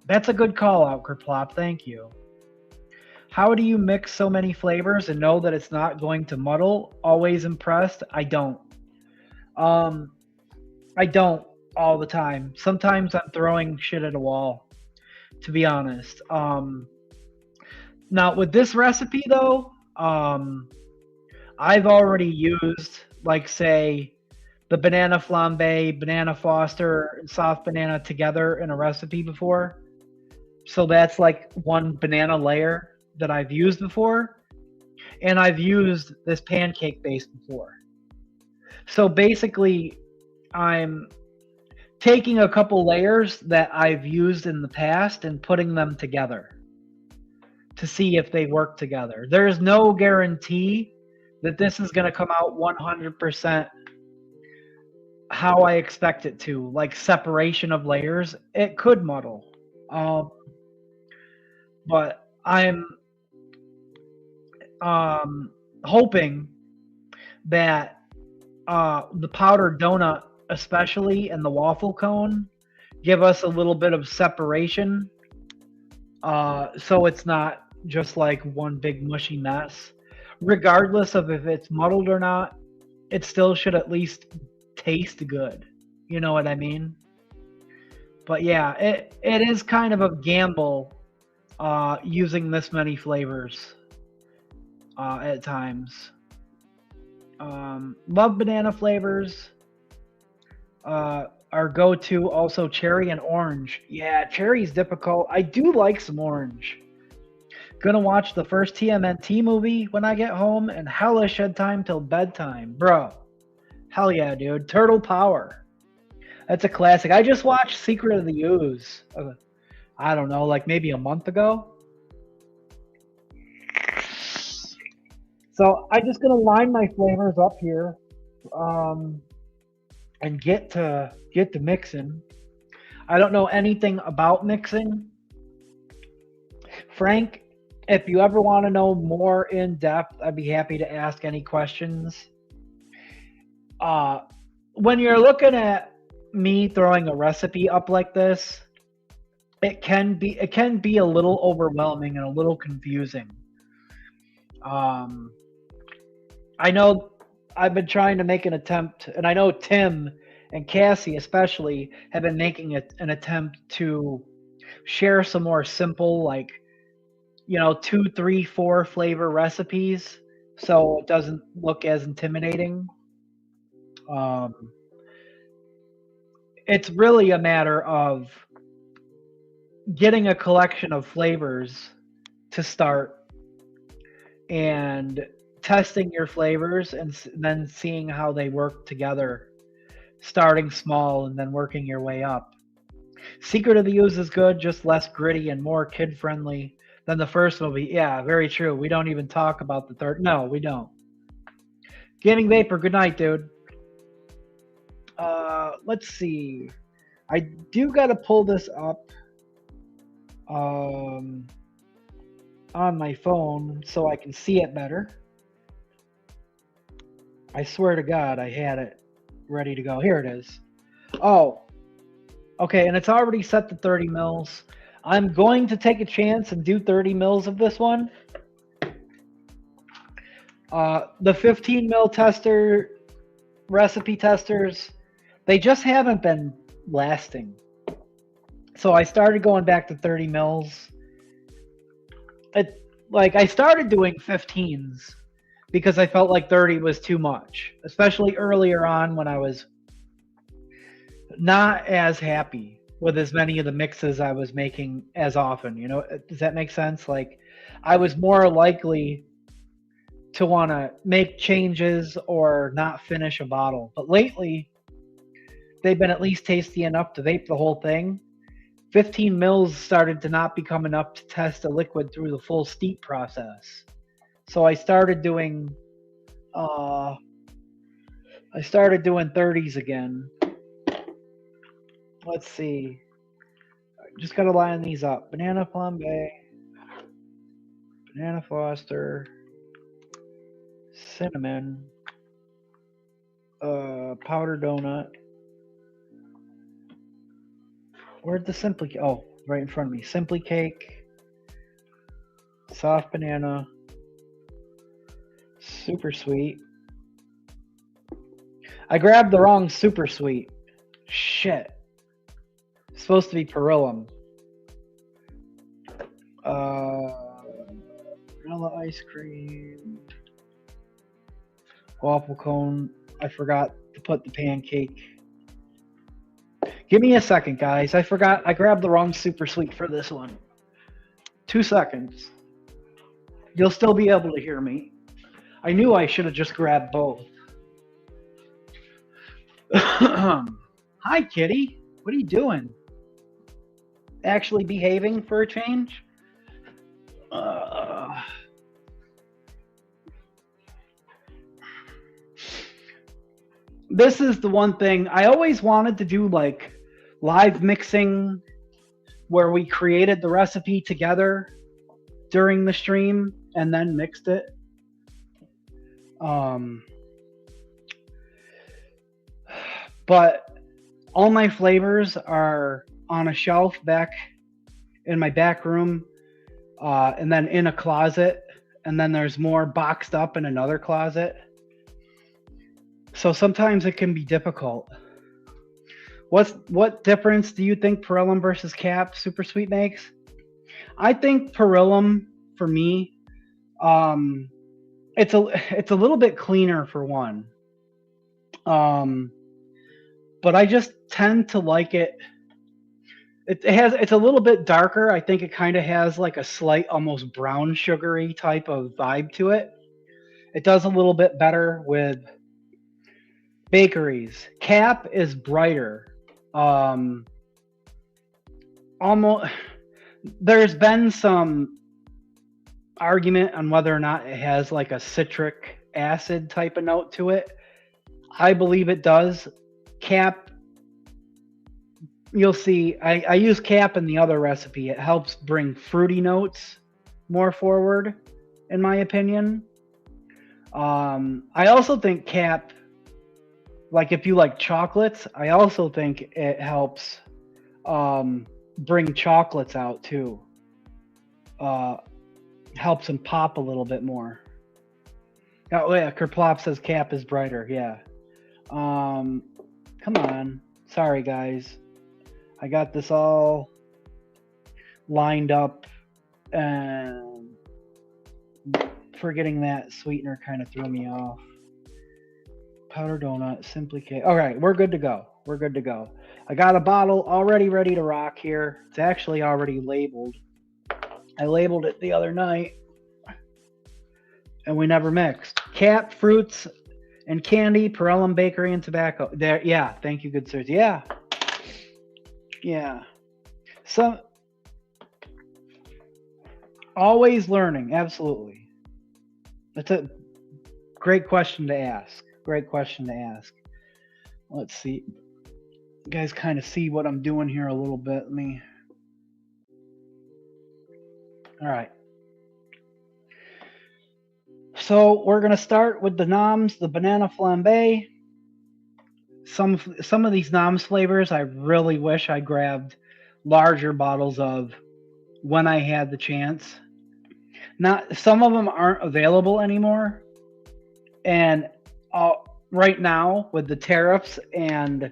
[SPEAKER 1] That's a good call out, Kerplop. Thank you. How do you mix so many flavors and know that it's not going to muddle? Always impressed? I don't. I don't all the time. Sometimes I'm throwing shit at a wall, to be honest. Now with this recipe though, I've already used, like, say, the banana flambe, banana foster, and soft banana together in a recipe before. So that's like one banana layer that I've used before. And I've used this pancake base before. So basically, I'm taking a couple layers that I've used in the past and putting them together to see if they work together. There's no guarantee that this is going to come out 100% how I expect it to, like separation of layers. It could muddle. But I'm hoping that the powdered donut especially and the waffle cone give us a little bit of separation, so it's not just like one big mushy mess. Regardless of if it's muddled or not, it still should at least taste good. You know what I mean? But yeah, it is kind of a gamble using this many flavors at times. Love banana flavors. Our go-to also cherry and orange. Yeah, cherry's difficult. I do like some orange. Gonna watch the first TMNT movie when I get home, and hella shed time till bedtime. Bro, hell yeah, dude. Turtle Power. That's a classic. I just watched Secret of the Ooze. I don't know, like maybe a month ago. So I'm just gonna line my flavors up here, and get to mixing. I don't know anything about mixing. Frank, if you ever want to know more in depth, I'd be happy to ask any questions. When you're looking at me throwing a recipe up like this, it can be a little overwhelming and a little confusing. I know I've been trying to make an attempt, and I know Tim and Cassie especially have been making an attempt to share some more simple, like, 2, 3, 4 flavor recipes, so it doesn't look as intimidating. It's really a matter of getting a collection of flavors to start and testing your flavors and then seeing how they work together, starting small and then working your way up. Secret of the Ooze is good, just less gritty and more kid-friendly than the first movie. Yeah, very true. We don't even talk about the third. No, we don't. Gaming Vapor, good night, dude. Let's see. I do got to pull this up on my phone so I can see it better. I swear to God, I had it ready to go. Here it is. Oh, okay, and it's already set to 30 mils. I'm going to take a chance and do 30 mils of this one. The 15 mil recipe testers, they just haven't been lasting. So I started going back to 30 mils. I started doing 15s because I felt like 30 was too much, especially earlier on when I was not as happy with as many of the mixes I was making as often. You know, does that make sense? Like, I was more likely to want to make changes or not finish a bottle. But lately, they've been at least tasty enough to vape the whole thing. 15 mils started to not become enough to test a liquid through the full steep process. So I started doing 30s again. Let's see. Just gotta line these up. Banana flambe, banana foster, cinnamon, powder donut. Where'd the Simply? Oh, right in front of me. Simply cake, soft banana, super sweet. I grabbed the wrong super sweet. Shit. It's supposed to be Perillum. Vanilla ice cream. Waffle cone. I forgot to put the pancake. Give me a second, guys. I forgot. I grabbed the wrong super sweet for this one. 2 seconds. You'll still be able to hear me. I knew I should have just grabbed both. Hi, kitty. What are you doing? Actually behaving for a change? This is the one thing I always wanted to do, like live mixing where we created the recipe together during the stream and then mixed it. But all my flavors are on a shelf back in my back room, and then in a closet, and then there's more boxed up in another closet. So sometimes it can be difficult. What difference do you think Perillum versus Cap Super Sweet makes? I think Perillum, for me, it's a little bit cleaner for one. But I just tend to like it. It's a little bit darker. I think it kind of has like a slight, almost brown sugary type of vibe to it. It does a little bit better with bakeries. Cap is brighter. Almost. There's been some argument on whether or not it has like a citric acid type of note to it. I believe it does. Cap, you'll see, I use Cap in the other recipe. It helps bring fruity notes more forward, in my opinion. I also think Cap, like if you like chocolates, I also think it helps bring chocolates out too. Helps them pop a little bit more. Oh yeah, Kerplop says Cap is brighter, yeah. Come on. Sorry, guys. I got this all lined up, and forgetting that sweetener kind of threw me off. Powder donut, Simply cake. All right, we're good to go. We're good to go. I got a bottle already ready to rock here. It's actually already labeled. I labeled it the other night, and we never mixed. Cap, fruits, and candy, Perillum Bakery, and tobacco. There, yeah. Thank you, good sirs. Yeah, yeah. So, always learning. Absolutely. That's a great question to ask. Great question to ask. Let's see. You guys kind of see what I'm doing here a little bit. Let me. All right. So we're going to start with the noms, the banana flambe. Some of these noms flavors I really wish I grabbed larger bottles of when I had the chance. Not some of them aren't available anymore. And right now with the tariffs and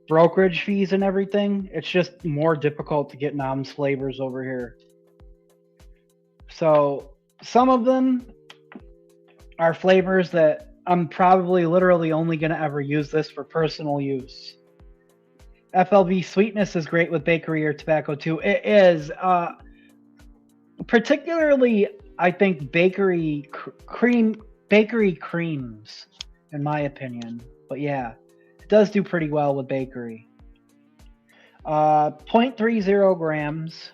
[SPEAKER 1] brokerage fees and everything, it's just more difficult to get noms flavors over here. So some of them are flavors that I'm probably literally only going to ever use this for personal use. FLV sweetness is great with bakery or tobacco too. It is. Particularly, I think bakery creams, in my opinion. But yeah, it does do pretty well with bakery. 0.30 grams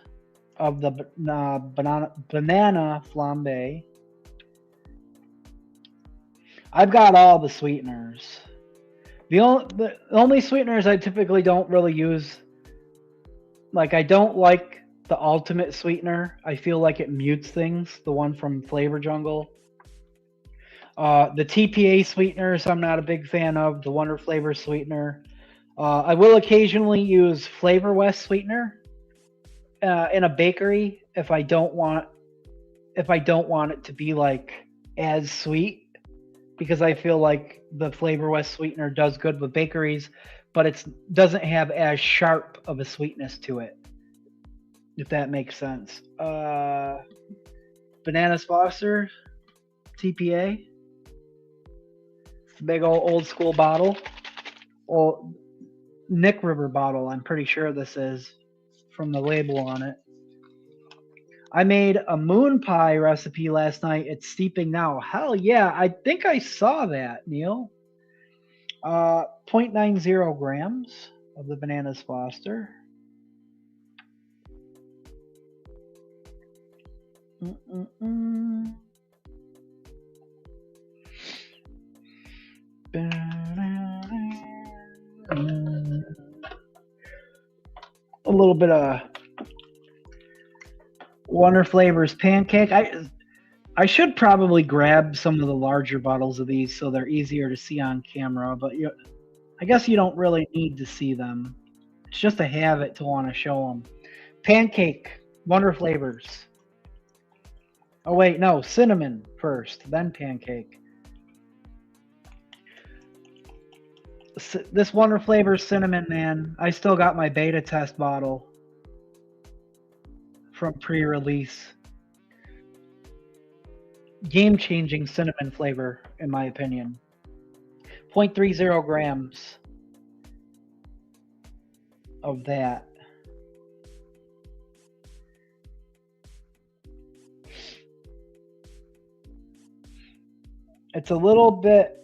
[SPEAKER 1] of the banana flambe. I've got all the sweeteners. The only sweeteners I typically don't really use, like I don't like the ultimate sweetener. I feel like it mutes things. The one from Flavor Jungle. The TPA sweeteners I'm not a big fan of. The Wonder Flavor sweetener. I will occasionally use Flavor West sweetener in a bakery if I don't want it to be like as sweet, because I feel like the Flavor West sweetener does good with bakeries, but it doesn't have as sharp of a sweetness to it, if that makes sense. Bananas Foster TPA. It's a big old school bottle. Well, Nick River bottle, I'm pretty sure this is, from the label on it. I made a moon pie recipe last night. It's steeping now. Hell yeah, I think I saw that, Neil. 0.90 grams of the Bananas Foster. A little bit of Wonder Flavors pancake. I should probably grab some of the larger bottles of these so they're easier to see on camera, but I guess you don't really need to see them. It's just a habit to want to show them. Pancake, Wonder Flavors. Oh wait, no, cinnamon first, then pancake. This Wonder Flavors cinnamon, man, I still got my beta test bottle from pre-release. Game-changing cinnamon flavor, in my opinion. 0.30 grams of that. It's a little bit.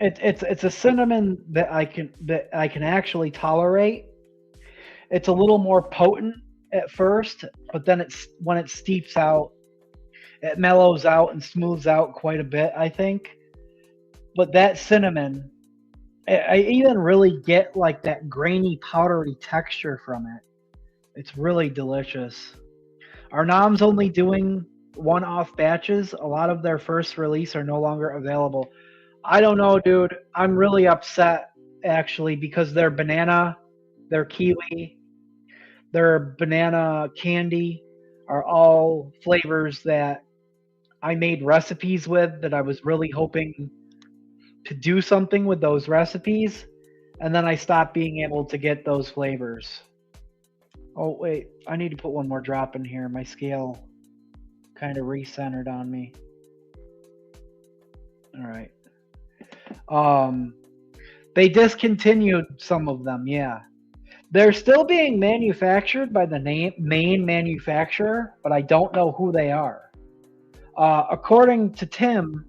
[SPEAKER 1] It's a cinnamon that I can actually tolerate. It's a little more potent at first, but then when it steeps out, it mellows out and smooths out quite a bit, I think. But that cinnamon, I even really get like that grainy, powdery texture from it. It's really delicious. Our Nom's only doing one-off batches. A lot of their first release are no longer available. I don't know, dude. I'm really upset, actually, because their banana, their kiwi, their banana candy are all flavors that I made recipes with, that I was really hoping to do something with those recipes, and then I stopped being able to get those flavors. Oh, wait. I need to put one more drop in here. My scale kind of recentered on me. All right. They discontinued some of them, yeah. They're still being manufactured by the main manufacturer, but I don't know who they are. According to Tim,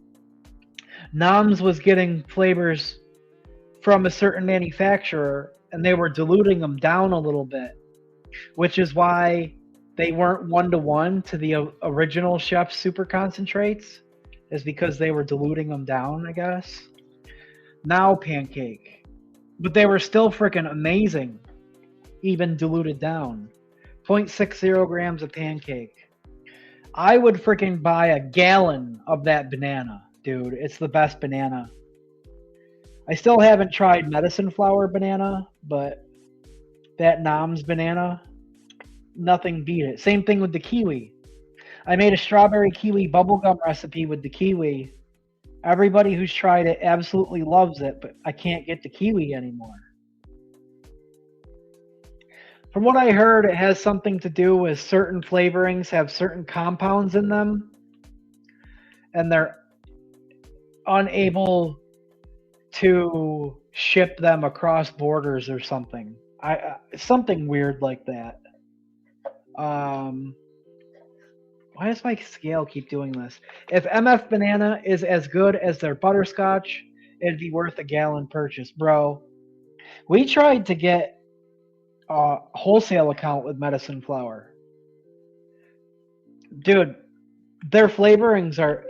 [SPEAKER 1] Noms was getting flavors from a certain manufacturer, and they were diluting them down a little bit, which is why they weren't one-to-one to the original Chef's Super Concentrates, is because they were diluting them down, I guess. Now pancake. But they were still freaking amazing, even diluted down. 0.60 grams of pancake. I would freaking buy a gallon of that banana, dude. It's the best banana. I still haven't tried medicine flower banana, but that Nom's banana, nothing beat it. Same thing with the kiwi. I made a strawberry kiwi bubblegum recipe with the kiwi. Everybody who's tried it absolutely loves it, but I can't get the kiwi anymore. From what I heard, it has something to do with certain flavorings have certain compounds in them, and they're unable to ship them across borders or something. Something weird like that. Why does my scale keep doing this? If MF Banana is as good as their butterscotch, it'd be worth a gallon purchase, bro. We tried to get a wholesale account with Medicine Flower. Dude, their flavorings are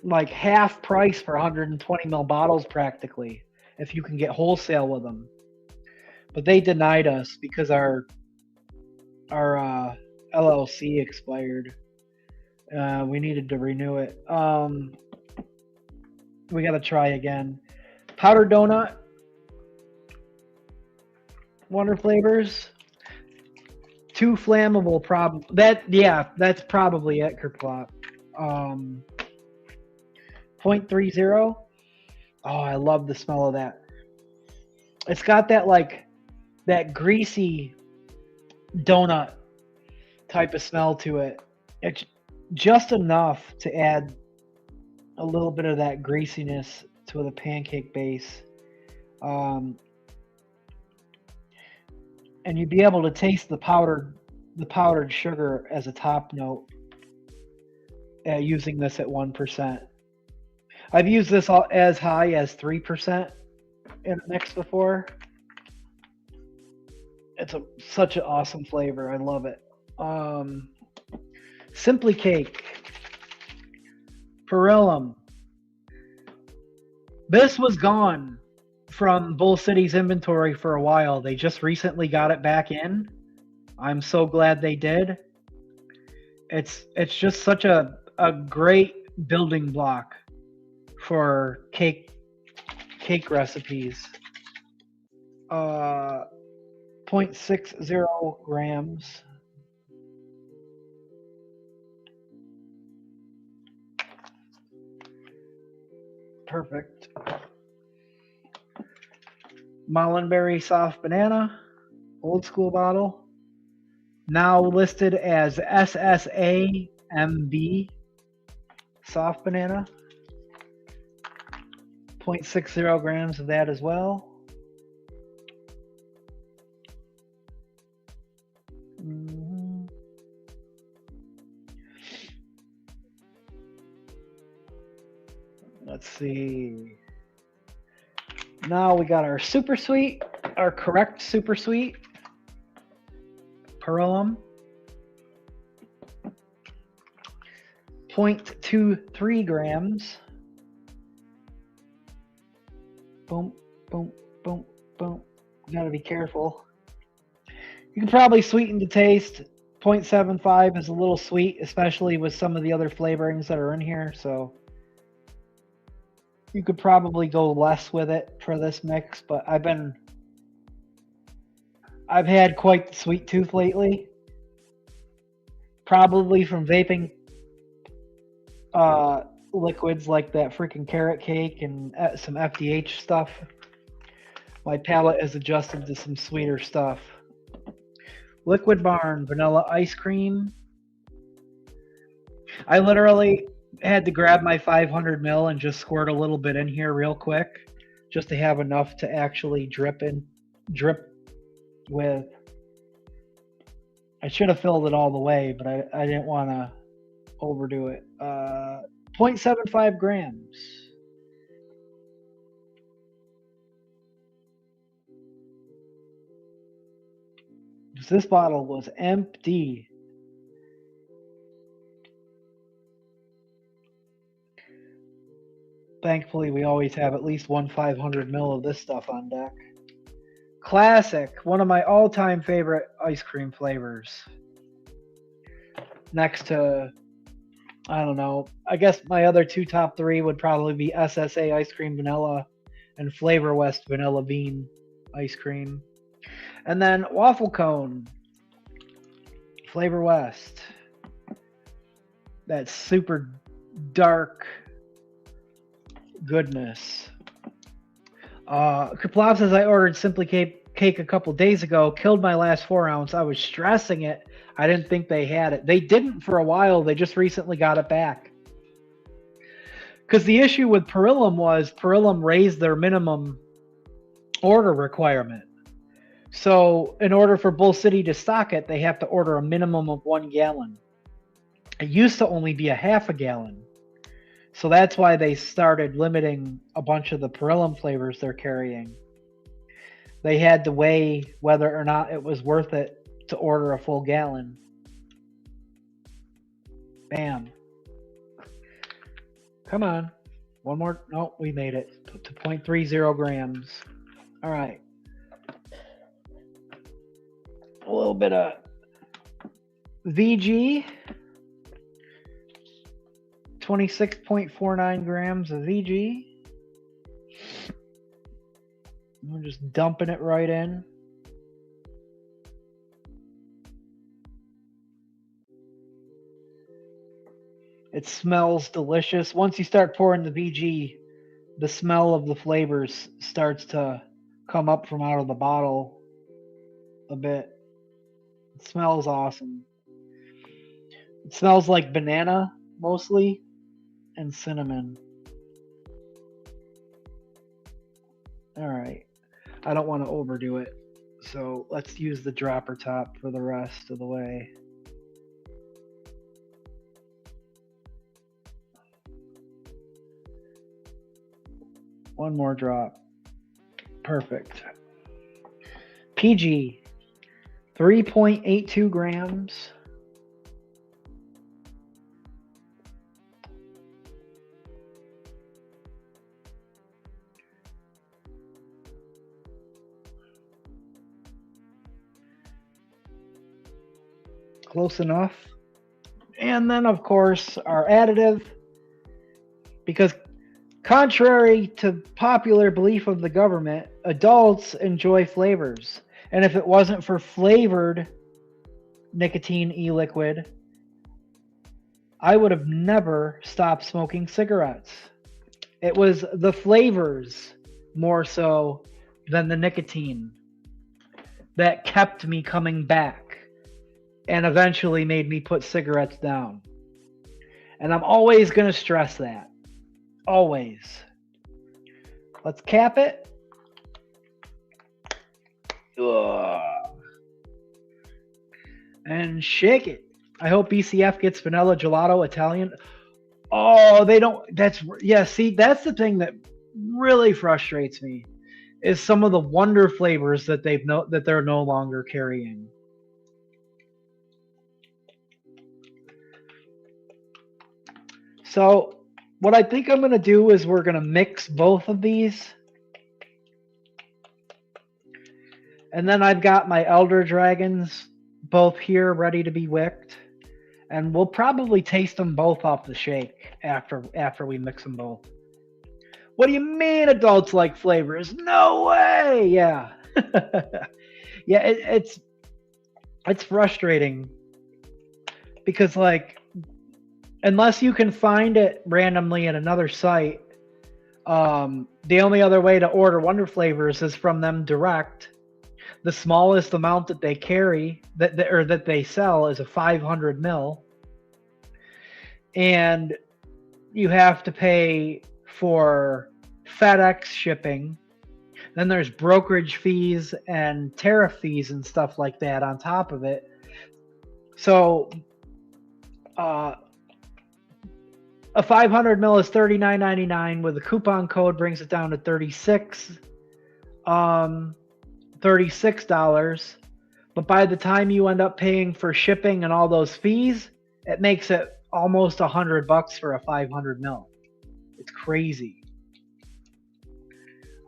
[SPEAKER 1] like half price for 120 ml bottles practically, if you can get wholesale with them. But they denied us because our LLC expired. We needed to renew it. We got to try again. Powdered donut. Wonder flavors. Too flammable. That's probably it, Kerplop. 0.30. Oh, I love the smell of that. It's got that greasy donut type of smell to it. It's just enough to add a little bit of that greasiness to the pancake base. And you'd be able to taste the powdered sugar as a top note using this at 1%. I've used this as high as 3% in a mix before. It's such an awesome flavor. I love it. Simply Cake. Perillum. This was gone from Bull City's inventory for a while. They just recently got it back in. I'm so glad they did. It's just such a great building block for cake recipes. 0.60 grams. Perfect. Mullenberry soft banana, old school bottle. Now listed as SSAMB soft banana. 0.60 grams of that as well. Let's see. Now we got our super sweet, our correct super sweet. Perillum. 0.23 grams. Boom, boom, boom, boom. You gotta be careful. You can probably sweeten to taste. 0.75 is a little sweet, especially with some of the other flavorings that are in here, so you could probably go less with it for this mix, but I've had quite the sweet tooth lately. Probably from vaping liquids like that freaking carrot cake and some FDH stuff. My palate has adjusted to some sweeter stuff. Liquid Barn vanilla ice cream. I literally had to grab my 500 ml and just squirt a little bit in here real quick just to have enough to actually drip with. I should have filled it all the way, but I didn't want to overdo it. 0.75 grams. This bottle was empty. Thankfully, we always have at least one 500 ml of this stuff on deck. Classic, one of my all-time favorite ice cream flavors. Next to, I don't know, I guess my other two top three would probably be SSA ice cream vanilla and Flavor West vanilla bean ice cream. And then waffle cone, Flavor West. That super dark goodness. Kerplop says I ordered Simply Cake a couple days ago. Killed my last 4 ounce. I was stressing it. I didn't think they had it. They didn't for a while. They just recently got it back. Because the issue with Perillum was Perillum raised their minimum order requirement. So in order for Bull City to stock it, they have to order a minimum of 1 gallon. It used to only be a half a gallon. So that's why they started limiting a bunch of the Perillum flavors they're carrying. They had to weigh whether or not it was worth it to order a full gallon. Bam. Come on. One more. No, we made it to 0.30 grams. All right. A little bit of VG. 26.49 grams of VG. I'm just dumping it right in. It smells delicious. Once you start pouring the VG, the smell of the flavors starts to come up from out of the bottle a bit. It smells awesome. It smells like banana mostly and cinnamon. All right. I don't want to overdo it. So let's use the dropper top for the rest of the way. One more drop. Perfect. PG, 3.82 grams. Close enough. And then, of course, our additive, because contrary to popular belief of the government, adults enjoy flavors. And if it wasn't for flavored nicotine e-liquid, I would have never stopped smoking cigarettes. It was the flavors more so than the nicotine that kept me coming back and eventually made me put cigarettes down. And I'm always going to stress that. Always. Let's cap it. Ugh. And shake it. I hope BCF gets vanilla gelato Italian. Oh, they don't. That's, yeah, see, that's the thing that really frustrates me is some of the wonder flavors that they're no longer carrying. So what I think I'm going to do is we're going to mix both of these. And then I've got my Elder Dragons both here ready to be wicked. And we'll probably taste them both off the shake after we mix them both. What do you mean adults like flavors? No way! Yeah. Yeah, it's frustrating. Because, like, unless you can find it randomly in another site, the only other way to order Wonder Flavors is from them direct. The smallest amount that they carry, that they sell, is a 500 ml. And you have to pay for FedEx shipping. Then there's brokerage fees and tariff fees and stuff like that on top of it. So, a 500 ml is $39.99 with a coupon code brings it down to $36. But by the time you end up paying for shipping and all those fees, it makes it almost $100 for a 500 ml. It's crazy.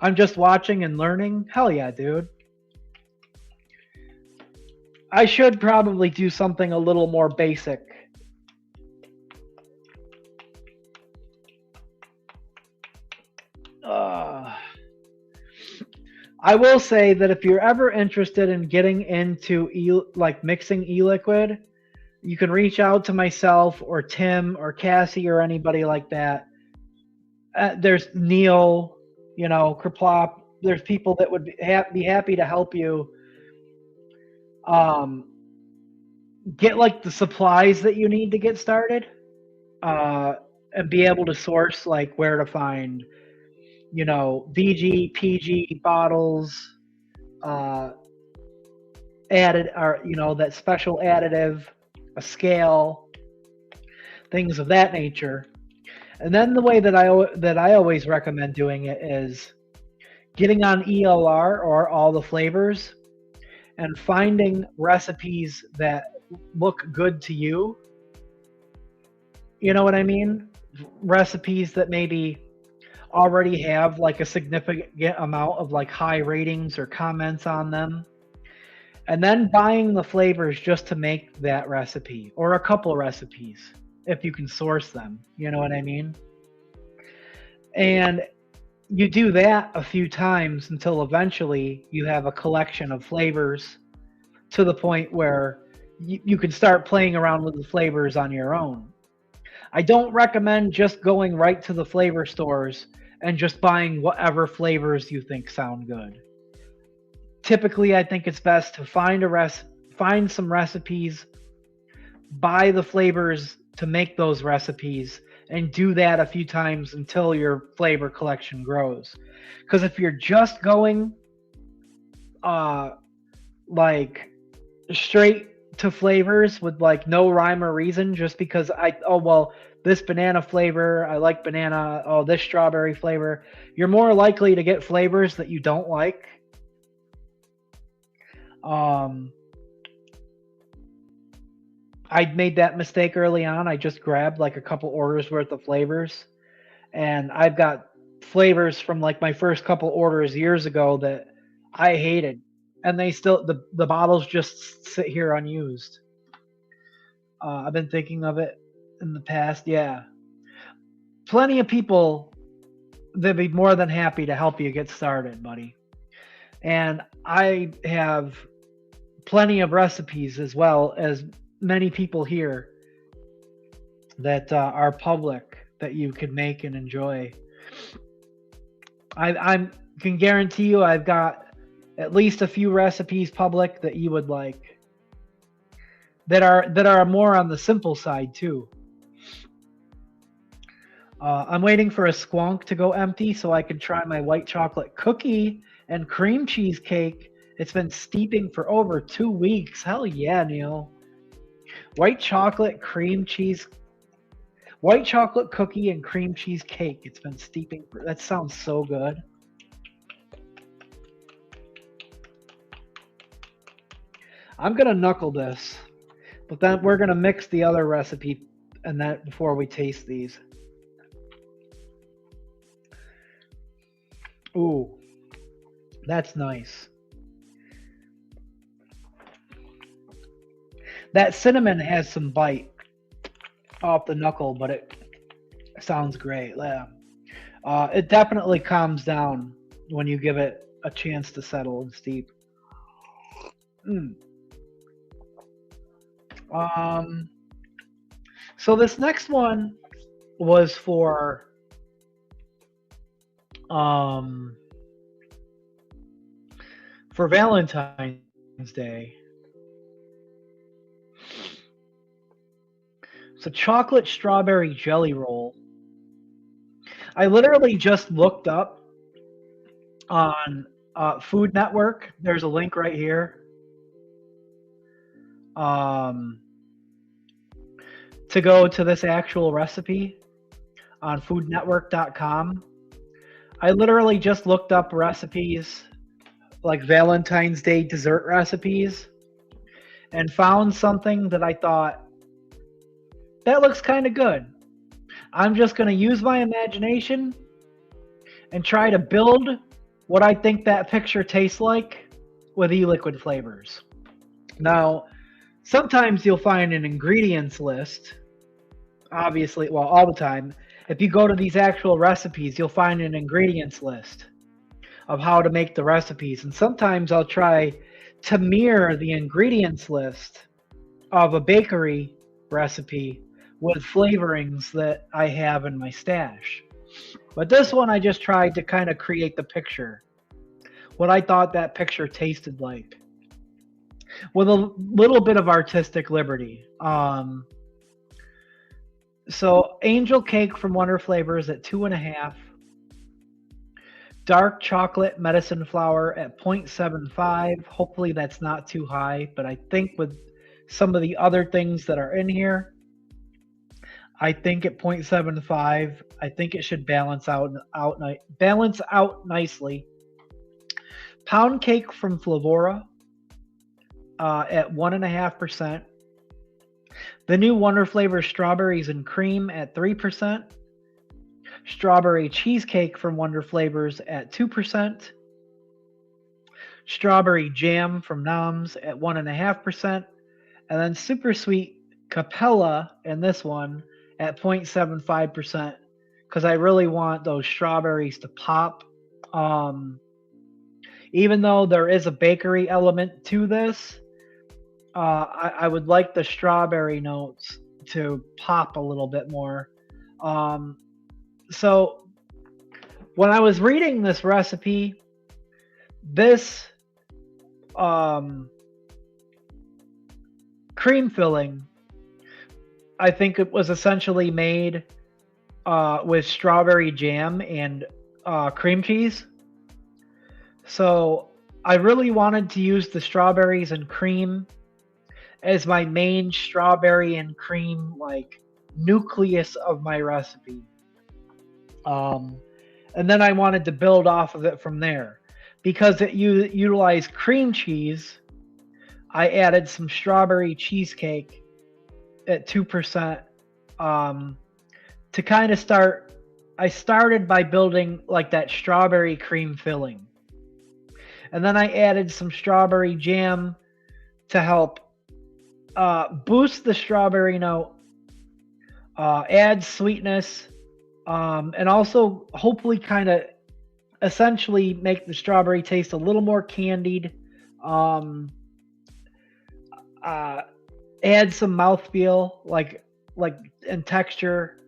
[SPEAKER 1] I'm just watching and learning. Hell yeah, dude. I should probably do something a little more basic. I will say that if you're ever interested in getting into mixing e-liquid, you can reach out to myself or Tim or Cassie or anybody like that. There's Neil, Kriplop. There's people that would be happy to help you get like the supplies that you need to get started. and be able to source like where to find, you know, VG, PG bottles, added, or you know, that special additive, a scale, things of that nature. And then the way that I always recommend doing it is getting on ELR or all the flavors and finding recipes that look good to you. You know what I mean? Recipes that maybe already have like a significant amount of like high ratings or comments on them. And then buying the flavors just to make that recipe or a couple recipes if you can source them. You know what I mean? And you do that a few times until eventually you have a collection of flavors to the point where you can start playing around with the flavors on your own. I don't recommend just going right to the flavor stores and just buying whatever flavors you think sound good. Typically, I think it's best to find some recipes, buy the flavors to make those recipes, and do that a few times until your flavor collection grows. Because if you're just going like straight to flavors with like no rhyme or reason, just because this banana flavor, I like banana, this strawberry flavor, you're more likely to get flavors that you don't like. I made that mistake early on. I just grabbed like a couple orders worth of flavors, and I've got flavors from like my first couple orders years ago that I hated, and they still, the bottles just sit here unused. I've been thinking of it in the past. Yeah, plenty of people, they'd be more than happy to help you get started, buddy. And I have plenty of recipes, as well as many people here that are public that you could make and enjoy. I can guarantee you I've got at least a few recipes public that you would like, that are more on the simple side too. I'm waiting for a squonk to go empty so I can try my white chocolate cookie and cream cheese cake. It's been steeping for over 2 weeks. Hell yeah, Neil. White chocolate cookie and cream cheese cake. It's been steeping for, that sounds so good. I'm gonna knuckle this, but then we're gonna mix the other recipe and that before we taste these. Ooh, that's nice. That cinnamon has some bite off the knuckle, but it sounds great. Yeah. It definitely calms down when you give it a chance to settle and steep. So this next one was for Valentine's Day. So chocolate strawberry jelly roll. I literally just looked up on Food Network. There's a link right here. To go to this actual recipe on foodnetwork.com. I literally just looked up recipes, like Valentine's Day dessert recipes, and found something that I thought, that looks kind of good. I'm just going to use my imagination and try to build what I think that picture tastes like with e-liquid flavors. Now, sometimes you'll find an ingredients list, obviously, well, all the time. If you go to these actual recipes, you'll find an ingredients list of how to make the recipes. And sometimes I'll try to mirror the ingredients list of a bakery recipe with flavorings that I have in my stash. But this one, I just tried to kind of create the picture, what I thought that picture tasted like, with a little bit of artistic liberty. So angel cake from Wonder Flavors at 2.5. Dark chocolate medicine flower at 0.75. Hopefully that's not too high, but I think with some of the other things that are in here, I think at 0.75, I think it should balance out nicely. Pound cake from Flavora at 1.5%. The new Wonder Flavor strawberries and cream at 3%. Strawberry cheesecake from Wonder Flavors at 2%. Strawberry jam from Noms at 1.5%. And then super sweet Capella in this one at 0.75%, because I really want those strawberries to pop. Even though there is a bakery element to this, I would like the strawberry notes to pop a little bit more. So when I was reading this recipe, this cream filling, I think it was essentially made with strawberry jam and cream cheese. So I really wanted to use the strawberries and cream as my main strawberry and cream like nucleus of my recipe. And then I wanted to build off of it from there. Because it utilized cream cheese, I added some strawberry cheesecake at 2%. To kind of start, I started by building like that strawberry cream filling. And then I added some strawberry jam to help boost the strawberry note, add sweetness, and also hopefully kind of essentially make the strawberry taste a little more candied. Add some mouthfeel, like and texture.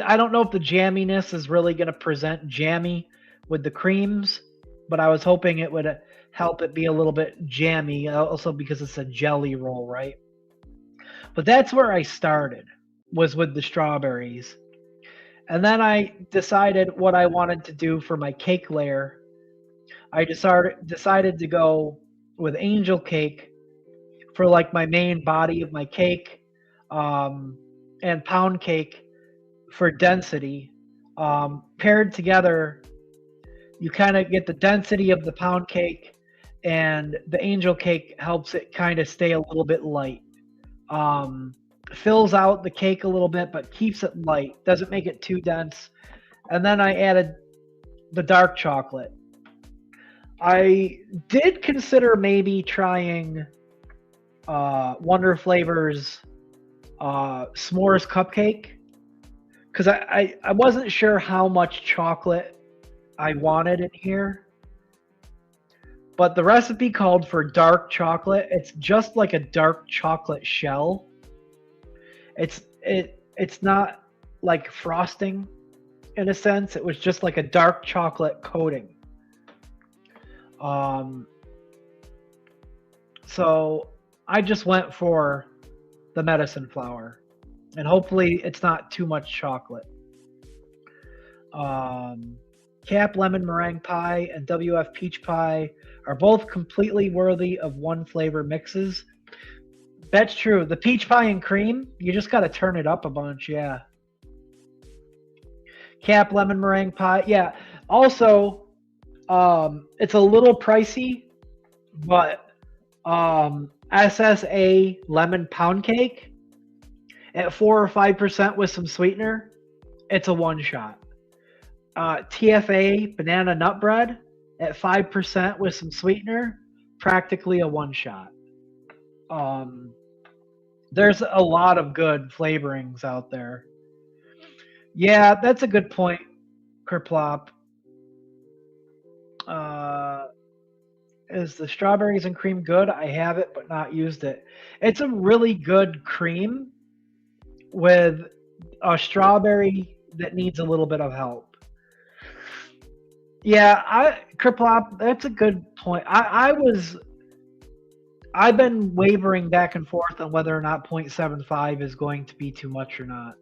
[SPEAKER 1] I don't know if the jamminess is really going to present jammy with the creams, but I was hoping it would help it be a little bit jammy, also because it's a jelly roll, right? But that's where I started, was with the strawberries. And then I decided what I wanted to do for my cake layer. I decided to go with angel cake for like my main body of my cake, and pound cake for density. Paired together, you kind of get the density of the pound cake, and the angel cake helps it kind of stay a little bit light. Fills out the cake a little bit, but keeps it light, doesn't make it too dense. And then I added the dark chocolate. I did consider maybe trying Wonder Flavors s'mores cupcake, because I wasn't sure how much chocolate I wanted in here. But the recipe called for dark chocolate. It's just like a dark chocolate shell. It's not like frosting in a sense. It was just like a dark chocolate coating. So I just went for the medicine flower, and hopefully it's not too much chocolate. Cap lemon meringue pie and WF peach pie are both completely worthy of one flavor mixes. That's true. The peach pie and cream, you just got to turn it up a bunch, yeah. Cap lemon meringue pie, yeah. Also, it's a little pricey, but SSA lemon pound cake at 4 or 5% with some sweetener, it's a one shot. TFA banana nut bread at 5% with some sweetener, practically a one shot. There's a lot of good flavorings out there. Yeah, that's a good point, Kerplop. Is the strawberries and cream good? I have it, but not used it. It's a really good cream with a strawberry that needs a little bit of help. Yeah, Kerplop, that's a good point. I've been wavering back and forth on whether or not 0.75 is going to be too much or not.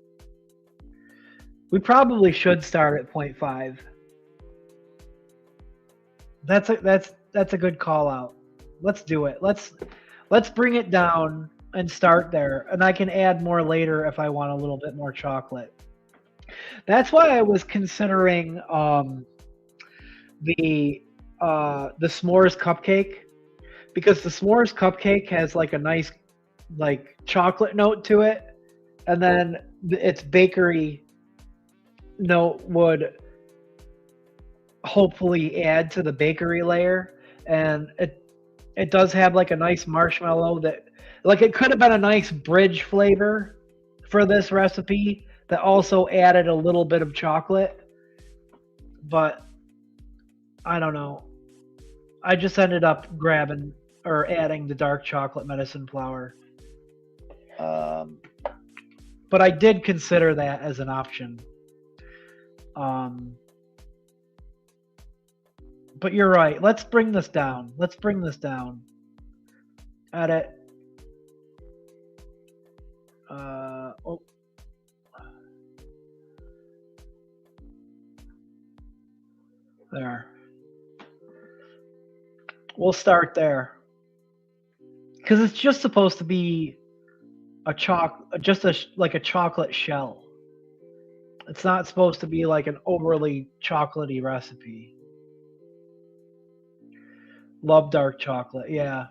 [SPEAKER 1] We probably should start at 0.5. That's a good call out. Let's do it. Let's bring it down and start there. And I can add more later if I want a little bit more chocolate. That's why I was considering the s'mores cupcake, because the s'mores cupcake has like a nice like chocolate note to it, and then its bakery note would hopefully add to the bakery layer, and it does have like a nice marshmallow that, like, it could have been a nice bridge flavor for this recipe that also added a little bit of chocolate, but I don't know. I just ended up grabbing or adding the dark chocolate medicine flour. But I did consider that as an option. But you're right. Let's bring this down. Let's bring this down. Edit. Oh. There. We'll start there. Because it's just supposed to be a like a chocolate shell. It's not supposed to be like an overly chocolatey recipe. Love dark chocolate, yeah.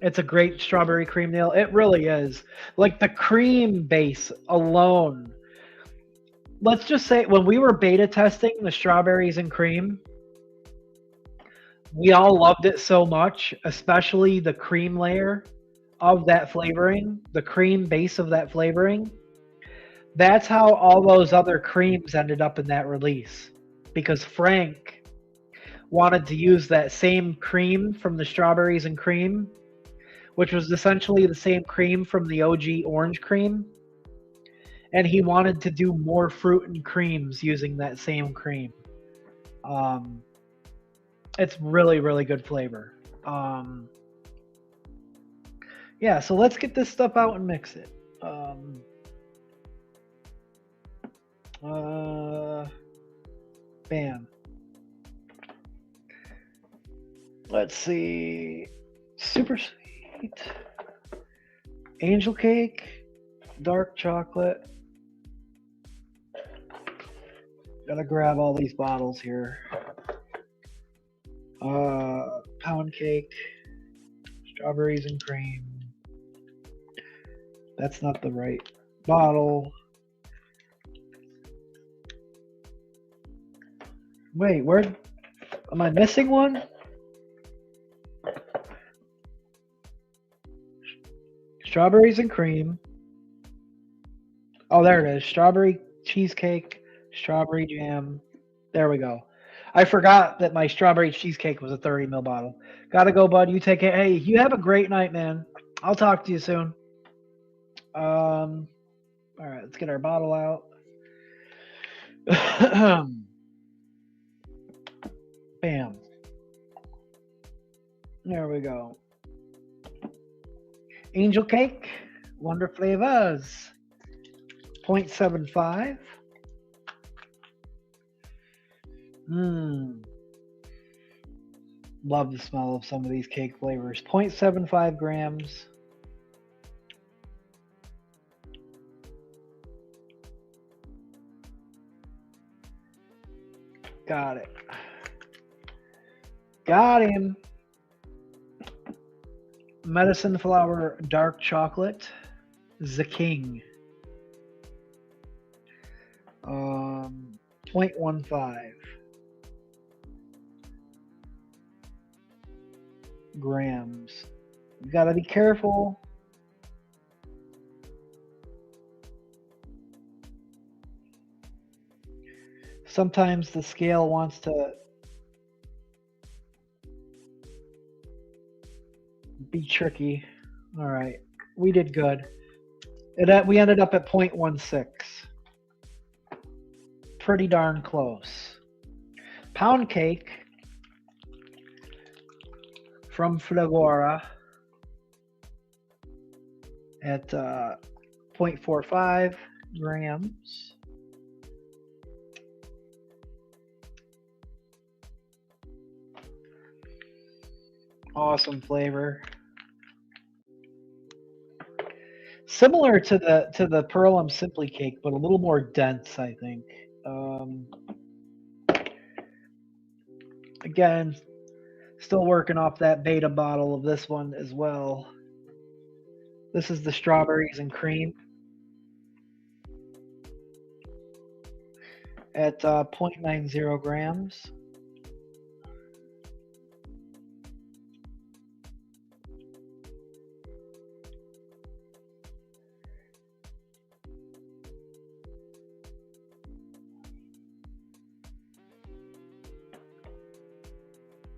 [SPEAKER 1] It's a great strawberry cream nail. It really is. Like the cream base alone. Let's just say when we were beta testing the strawberries and cream, we all loved it so much, especially the cream layer of that flavoring, the cream base of that flavoring. That's how all those other creams ended up in that release, because Frank wanted to use that same cream from the strawberries and cream, which was essentially the same cream from the OG orange cream, and he wanted to do more fruit and creams using that same cream. It's really, really good flavor. Yeah, so let's get this stuff out and mix it. Bam. Let's see. Super sweet. Angel cake. Dark chocolate. Gotta grab all these bottles here. Pound cake. Strawberries and cream. That's not the right bottle. Wait, where am I missing one? Strawberries and cream. Oh, there it is. Strawberry cheesecake, strawberry jam. There we go. I forgot that my strawberry cheesecake was a 30 ml bottle. Gotta go, bud. You take it. Hey, you have a great night, man. I'll talk to you soon. All right, let's get our bottle out. Bam. There we go. Angel cake, Wonder Flavors, 0.75. Love the smell of some of these cake flavors. 0.75 grams. Got it. Got him. Medicine flower dark chocolate, the king. 0.15 grams. You gotta be careful. Sometimes the scale wants to be tricky. All right, we did good. We ended up at 0.16. Pretty darn close. Pound cake from Flavora at 0.45 grams. Awesome flavor. Similar to the Pearl Simply Cake, but a little more dense, I think. Again, still working off that beta bottle of this one as well. This is the strawberries and cream at 0.90 grams.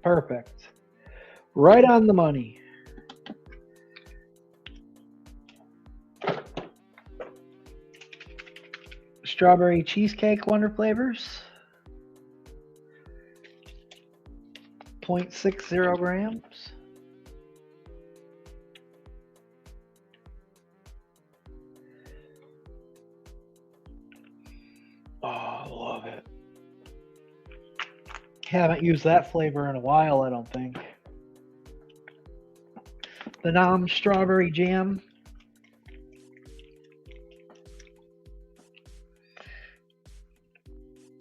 [SPEAKER 1] Perfect. Right on the money. Strawberry cheesecake Wonder Flavors. 0.60 grams. Oh, I love it. Haven't used that flavor in a while, I don't think. The Nom strawberry jam.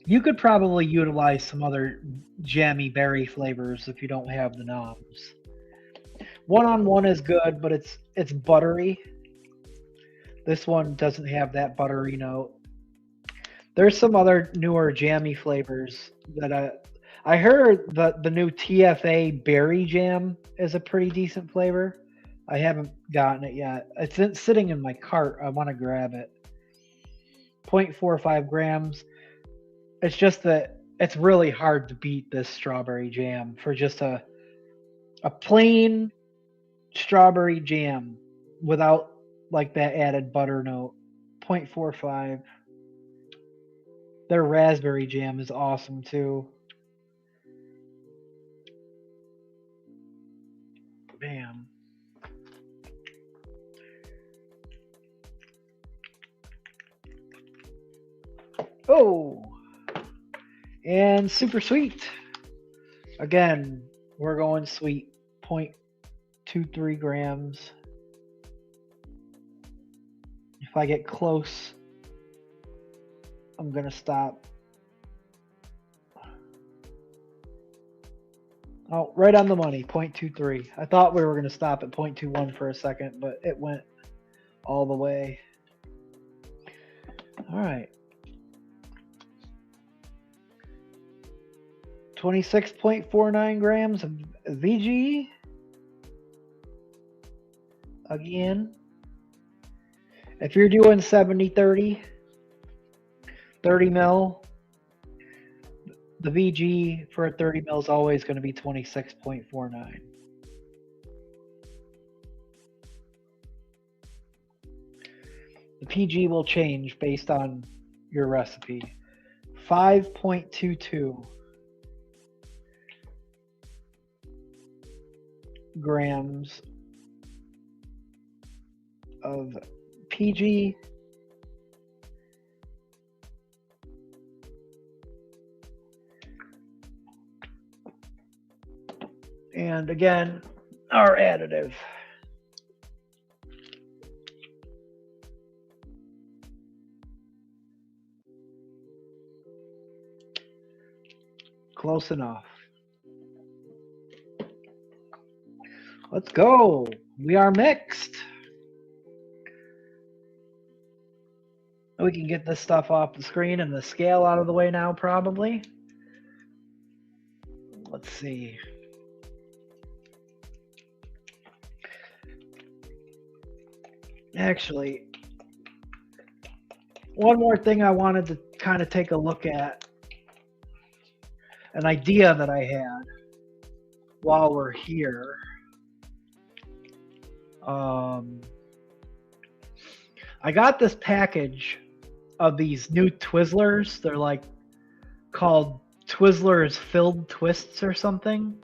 [SPEAKER 1] You could probably utilize some other jammy berry flavors if you don't have the Noms. One-on-one is good, but it's buttery. This one doesn't have that buttery note. There's some other newer jammy flavors that I heard the new TFA berry jam is a pretty decent flavor. I haven't gotten it yet. It's sitting in my cart. I want to grab it. 0.45 grams. It's just that it's really hard to beat this strawberry jam for just a plain strawberry jam without like that added butter note. 0.45. Their raspberry jam is awesome too. Bam. Oh, and super sweet. Again, we're going sweet. 0.23 grams. If I get close, I'm going to stop. Oh, right on the money, 0.23. I thought we were going to stop at 0.21 for a second, but it went all the way. All right. 26.49 grams of VG. Again, if you're doing 70-30, 30 mil, the VG for a 30 mil is always going to be 26.49. The PG will change based on your recipe. 5.22 grams of PG. And again, our additive. Close enough. Let's go. We are mixed. We can get this stuff off the screen and the scale out of the way now, probably. Let's see. Actually, one more thing I wanted to kind of take a look at. An idea that I had while we're here. I got this package of these new Twizzlers. They're like called Twizzlers Filled Twists or something.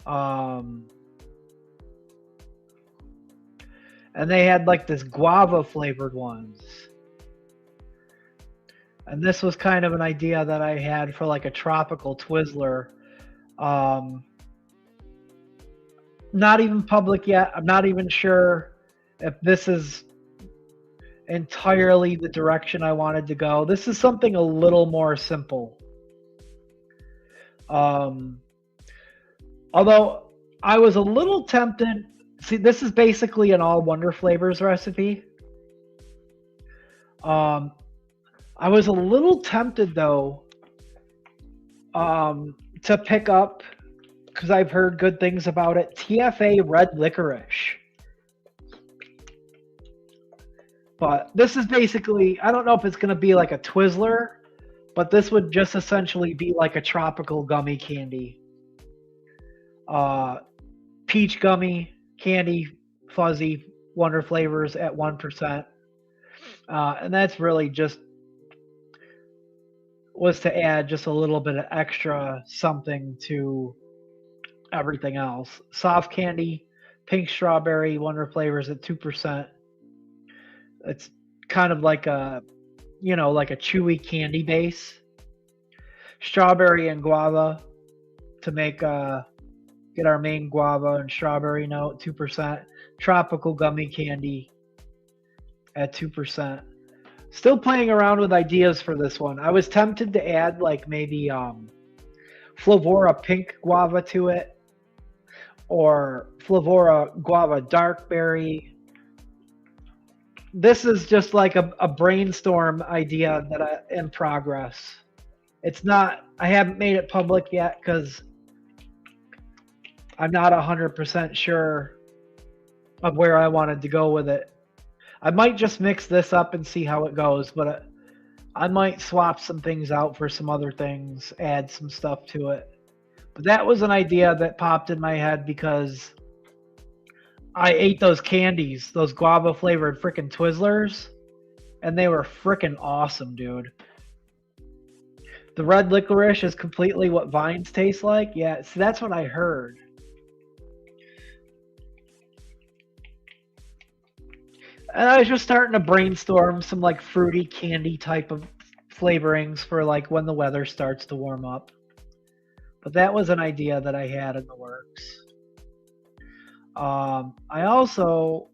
[SPEAKER 1] And they had like this guava flavored ones. And this was kind of an idea that I had for like a tropical Twizzler. Not even public yet. I'm not even sure if this is entirely the direction I wanted to go. This is something a little more simple. Although I was a little tempted. See, this is basically an all Wonder Flavors recipe. I was a little tempted though to pick up, because I've heard good things about it, TFA red licorice. But this is basically, I don't know if it's going to be like a Twizzler, but this would just essentially be like a tropical gummy candy. Peach gummy, candy, fuzzy, Wonder Flavors at 1%. And that's really just was to add just a little bit of extra something to everything else. Soft candy, pink strawberry, Wonder Flavors at 2%. It's kind of like a, you know, like a chewy candy base. Strawberry and guava to make get our main guava and strawberry note, 2%. Tropical gummy candy at 2%. Still playing around with ideas for this one. I was tempted to add like maybe Flavora pink guava to it, or Flavora guava dark berry. This is just like a brainstorm idea that in progress. It's not, I haven't made it public yet because I'm not 100% sure of where I wanted to go with it. I might just mix this up and see how it goes, but I might swap some things out for some other things, add some stuff to it. But that was an idea that popped in my head because I ate those candies, those guava flavored freaking Twizzlers, and they were freaking awesome, dude. The red licorice is completely what vines taste like. Yeah, so that's what I heard. And I was just starting to brainstorm some like fruity candy type of flavorings for like when the weather starts to warm up. But that was an idea that I had in the works. I also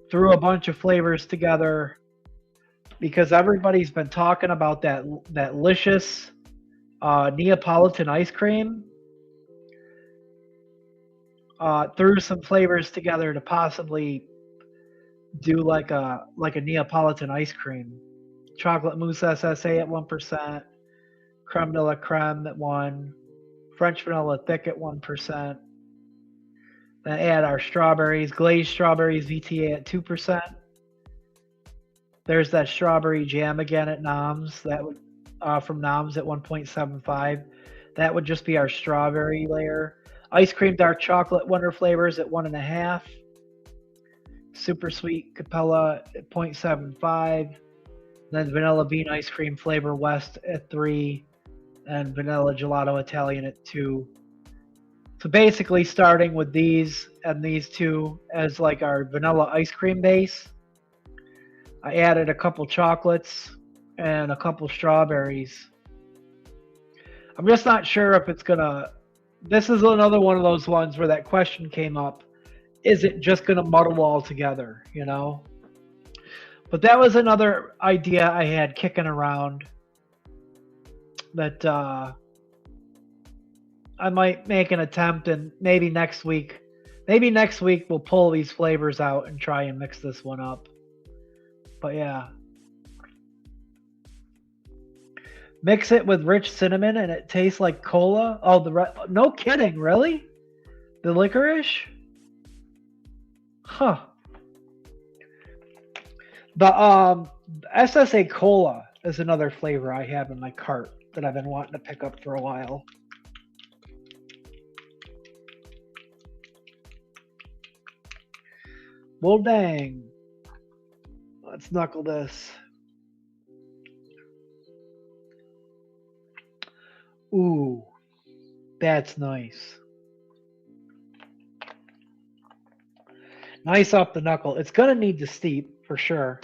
[SPEAKER 1] threw a bunch of flavors together because everybody's been talking about that delicious Neapolitan ice cream. Threw some flavors together to possibly do like a Neapolitan ice cream. Chocolate mousse SSA at 1%, creme de la creme at 1%, French vanilla thick at 1%. Then add our strawberries, glazed strawberries VTA at 2%. There's that strawberry jam again at Noms. That would from Noms at 1.75. That would just be our strawberry layer. Ice cream dark chocolate Wonder Flavors at 1.5. Super sweet Capella at 0.75. Then vanilla bean ice cream flavor West at 3. And vanilla gelato Italian at 2. So basically starting with these and these two as like our vanilla ice cream base. I added a couple chocolates and a couple strawberries. I'm just not sure if it's gonna, this is another one of those ones where that question came up. Is it just gonna muddle all together, you know? But that was another idea I had kicking around that I might make an attempt, and maybe next week we'll pull these flavors out and try and mix this one up. But yeah. Mix it with rich cinnamon and it tastes like cola. Oh, no kidding, really? The licorice? Huh. The SSA Cola is another flavor I have in my cart that I've been wanting to pick up for a while. Well, dang. Let's knuckle this. Ooh, that's nice. Nice off the knuckle. It's gonna need to steep for sure.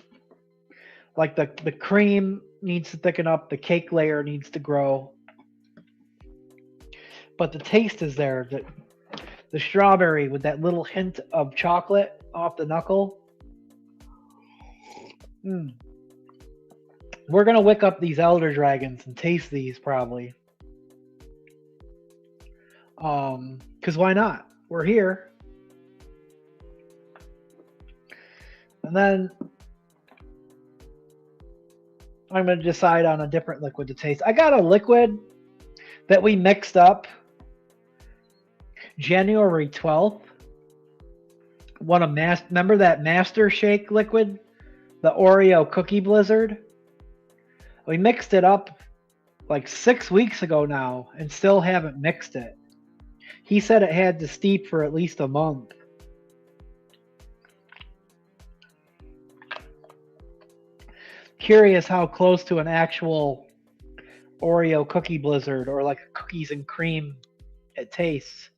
[SPEAKER 1] Like the cream needs to thicken up, the cake layer needs to grow. But the taste is there. The strawberry with that little hint of chocolate off the knuckle. We're going to wick up these Elder Dragons and taste these probably. Because why not? We're here. And then I'm going to decide on a different liquid to taste. I got a liquid that we mixed up January 12th. Remember that Master Shake liquid? The Oreo Cookie Blizzard? We mixed it up like 6 weeks ago now and still haven't mixed it. He said it had to steep for at least a month. Curious how close to an actual Oreo Cookie Blizzard or like a cookies and cream it tastes.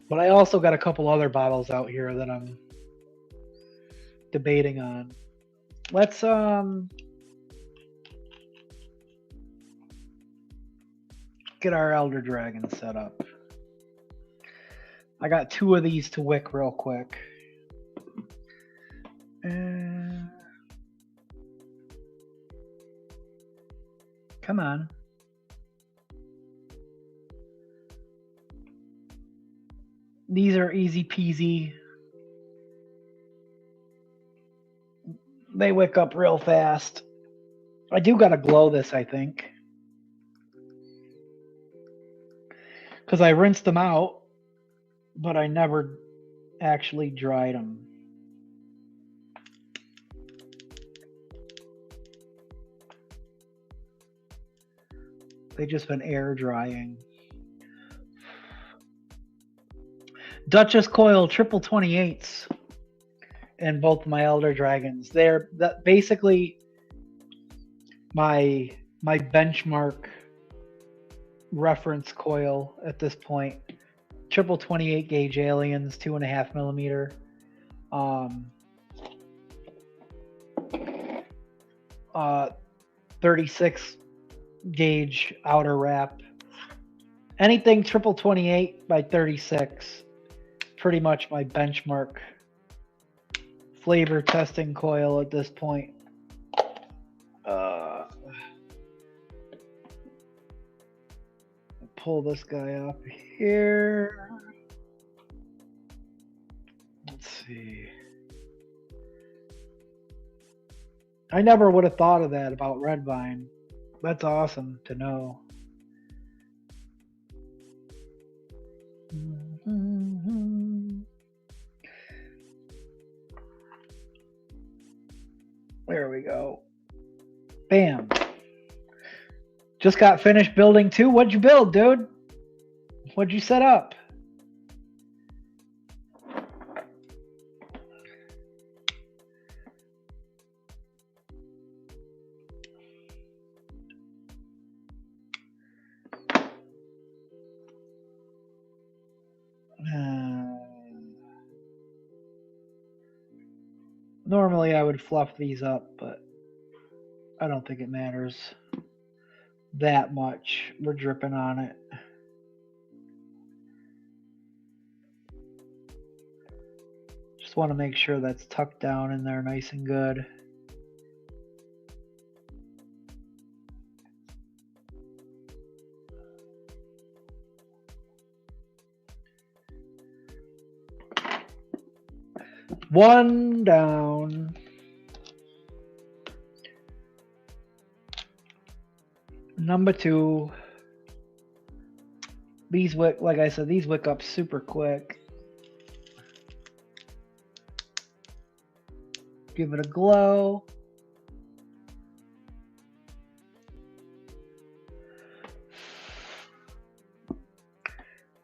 [SPEAKER 1] But I also got a couple other bottles out here that I'm debating on. Let's get our Elder Dragon set up. I got 2 of these to wick real quick. Come on. These are easy peasy. They wick up real fast. I do gotta glow this, I think. Because I rinsed them out, but I never actually dried them. They just been air drying. Duchess Coil triple 28s and both my Elder Dragons. They're basically my benchmark reference coil at this point. Triple 28 gauge aliens, 2.5 millimeter. 36 gauge outer wrap. Anything triple 28 by 36. Pretty much my benchmark flavor testing coil at this point. Pull this guy up here. Let's see. I never would have thought of that about Red Vine. That's awesome to know. There we go. Bam. Just got finished building 2. What'd you build, dude? What'd you set up? Normally I would fluff these up, but I don't think it matters that much. We're dripping on it. Just want to make sure that's tucked down in there nice and good. One down. Number 2. These wick, like I said, these wick up super quick. Give it a glow.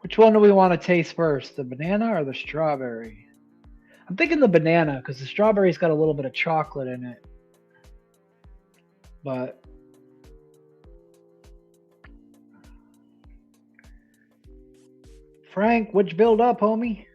[SPEAKER 1] Which one do we want to taste first? The banana or the strawberry? I'm thinking the banana because the strawberry's got a little bit of chocolate in it. But Frank, what'd you build up, homie?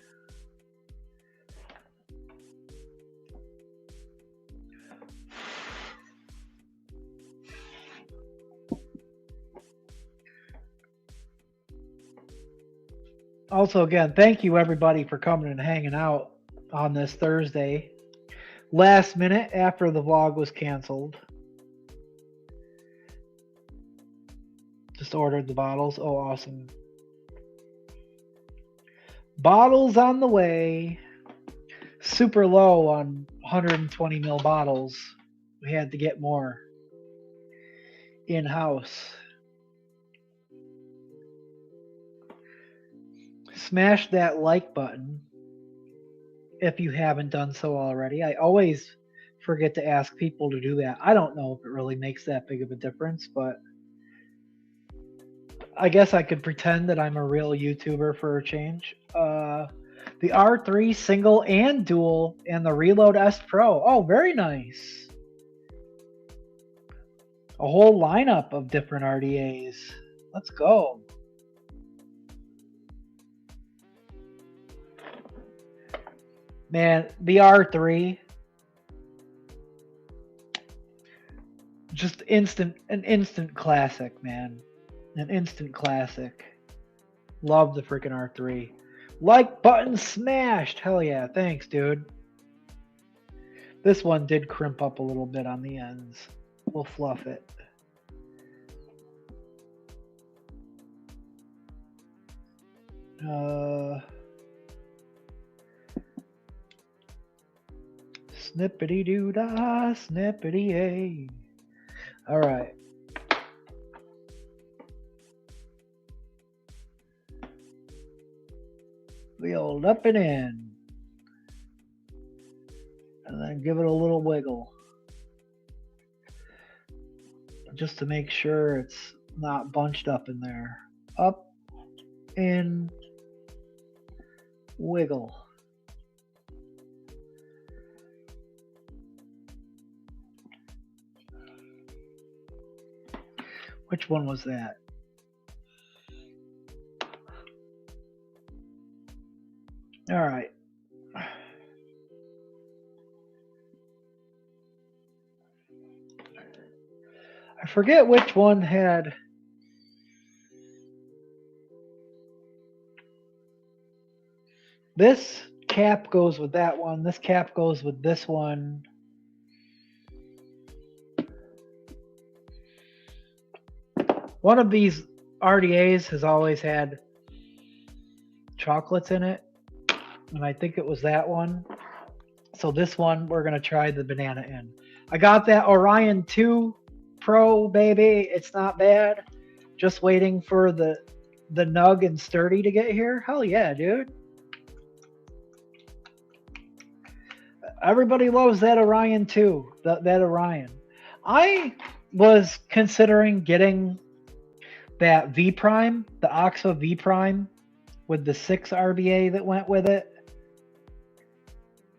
[SPEAKER 1] Also, again, thank you everybody for coming and hanging out on this Thursday. Last minute after the vlog was canceled. Just ordered the bottles. Oh, awesome. Bottles on the way. Super low on 120 ml bottles. We had to get more in-house. Smash that like button if you haven't done so already. I always forget to ask people to do that. I don't know if it really makes that big of a difference, but I guess I could pretend that I'm a real YouTuber for a change. The R3 single and dual and the Reload S Pro. Oh, very nice. A whole lineup of different RDAs. Let's go. Man, the R3. Just an instant classic, man. An instant classic. Love the freaking R3. Like button smashed. Hell yeah. Thanks, dude. This one did crimp up a little bit on the ends. We'll fluff it. Snippity doo dah, snippity a. All right. Wheeled up and in. And then give it a little wiggle. Just to make sure it's not bunched up in there. Up, in, wiggle. Which one was that? All right. I forget which one had. This cap goes with that one. This cap goes with this one. One of these RDAs has always had chocolates in it, and I think it was that one. So this one, we're going to try the banana in. I got that Orion 2 Pro, baby. It's not bad. Just waiting for the Nug and Sturdy to get here. Hell yeah, dude. Everybody loves that Orion 2, that Orion. I was considering getting that V Prime, the Oxa V Prime, with the 6 RBA that went with it.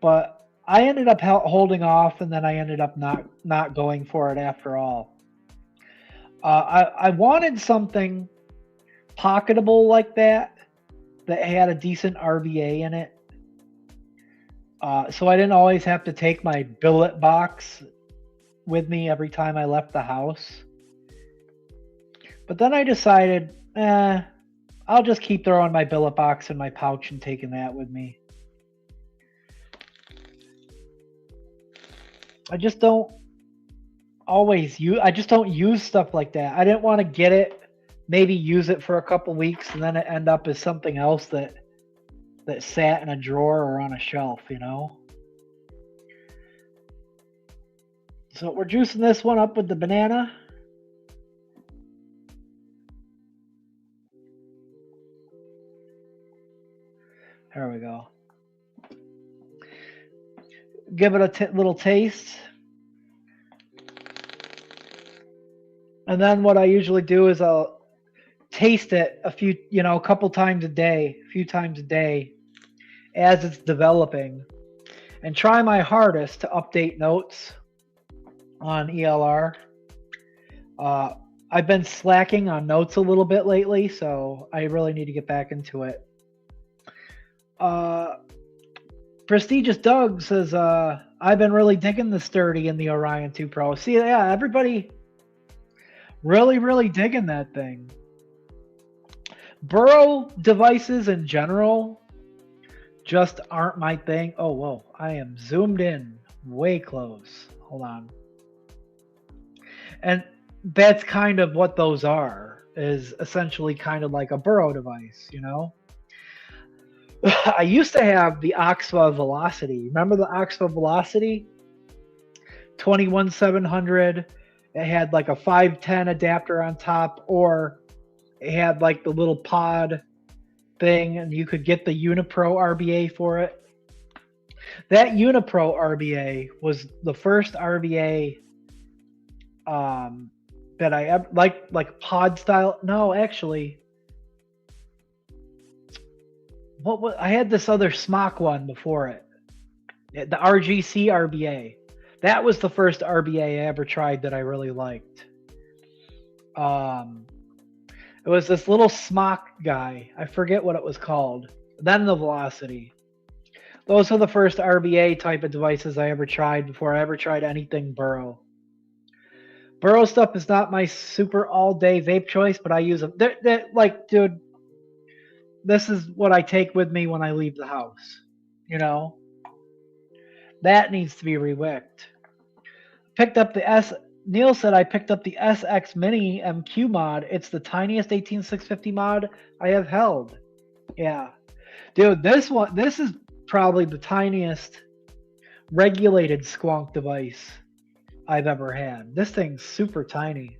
[SPEAKER 1] But I ended up holding off, and then I ended up not going for it after all. I wanted something pocketable like that had a decent RBA in it. So I didn't always have to take my billet box with me every time I left the house. But then I decided, I'll just keep throwing my billet box in my pouch and taking that with me. I just don't use stuff like that. I didn't want to get it, maybe use it for a couple weeks, and then it end up as something else that sat in a drawer or on a shelf, you know? So we're juicing this one up with the banana. There we go. Give it a little taste. And then what I usually do is I'll taste it a couple times a day, as it's developing, and try my hardest to update notes on ELR. I've been slacking on notes a little bit lately, so I really need to get back into it. Prestigious Doug says, I've been really digging the Sturdy and the Orion 2 Pro. See, yeah, everybody really, really digging that thing. Burrow devices in general just aren't my thing. Oh, whoa. I am zoomed in way close. Hold on. And that's kind of what those are, is essentially kind of like a Burrow device, you know? I used to have the Oxfa Velocity. Remember the Oxfa Velocity? 21700. It had like a 510 adapter on top, or it had like the little pod thing, and you could get the Unipro RBA for it. That Unipro RBA was the first RBA that I ever like pod style. No, actually, what was, I had this other smock one before it, the RGC RBA. That was the first RBA I ever tried that I really liked. It was this little smock guy. I forget what it was called. Then the Velocity. Those are the first RBA type of devices I ever tried before I ever tried anything Burrow. Burrow stuff is not my super all-day vape choice, but I use them. Like, dude, this is what I take with me when I leave the house. You know? That needs to be rewicked. Picked up the Neil said I picked up the SX Mini MQ mod. It's the tiniest 18650 mod I have held. Yeah. Dude, this is probably the tiniest regulated squonk device I've ever had. This thing's super tiny.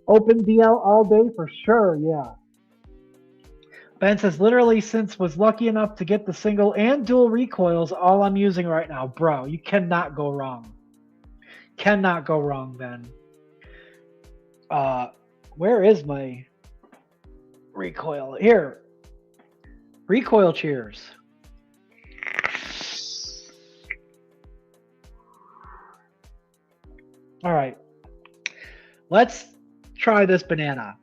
[SPEAKER 1] Open DL all day for sure, yeah. Ben says, literally since was lucky enough to get the single and dual recoils, all I'm using right now. Bro, you cannot go wrong. Cannot go wrong, Ben. Where is my recoil? Here. Recoil cheers. All right. Let's try this banana.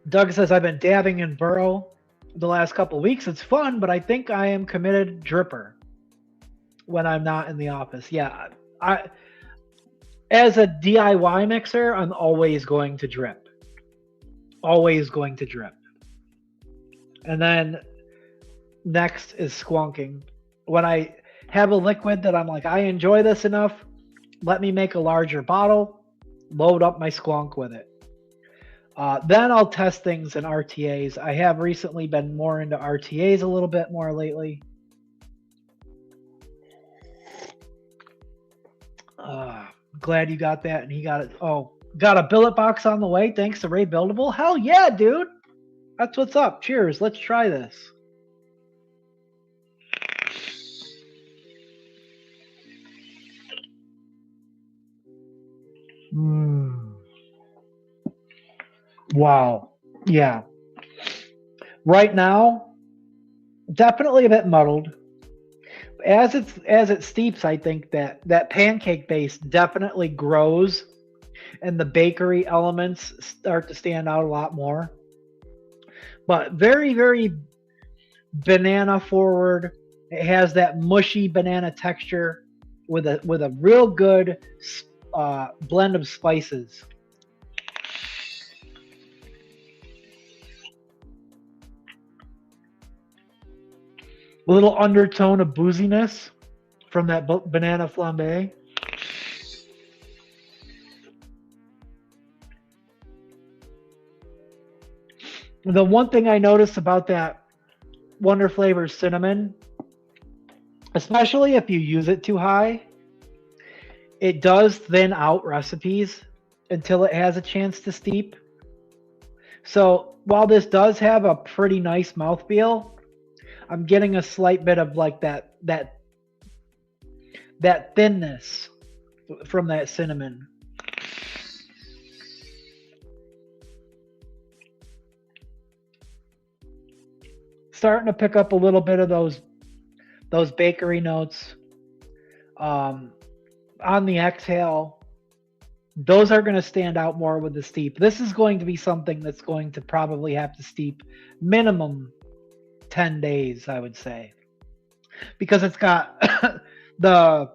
[SPEAKER 1] Doug says, I've been dabbing in Burrow the last couple of weeks. It's fun, but I think I am committed dripper when I'm not in the office. Yeah, as a DIY mixer, I'm always going to drip. Always going to drip. And then next is squonking. When I have a liquid that I'm like, I enjoy this enough, let me make a larger bottle, load up my squonk with it. Then I'll test things in RTAs. I have recently been more into RTAs a little bit more lately. Glad you got that, and he got it. Oh, got a billet box on the way thanks to Ray Buildable. Hell yeah, dude. That's what's up. Cheers. Let's try this. Wow. Yeah. Right now, definitely a bit muddled. As it steeps, I think that pancake base definitely grows and the bakery elements start to stand out a lot more. But very, very banana forward. It has that mushy banana texture with a real good blend of spices. A little undertone of booziness from that banana flambe. The one thing I noticed about that Wonder Flavor cinnamon, especially if you use it too high, it does thin out recipes until it has a chance to steep. So while this does have a pretty nice mouthfeel, I'm getting a slight bit of like that thinness from that cinnamon. Starting to pick up a little bit of those bakery notes on the exhale. Those are going to stand out more with the steep. This is going to be something that's going to probably have to steep minimum 10 days, I would say, because it's got the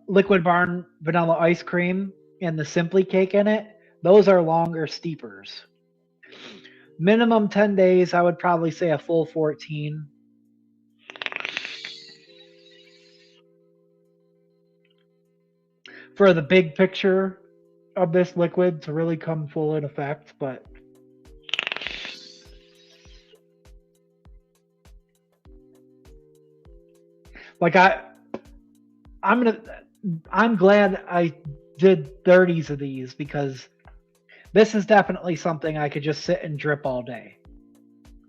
[SPEAKER 1] Liquid Barn vanilla ice cream and the Simply Cake in it, those are longer steepers. Minimum 10 days, I would probably say a full 14. For the big picture of this liquid to really come full in effect, but like I'm glad I did 30s of these because this is definitely something I could just sit and drip all day.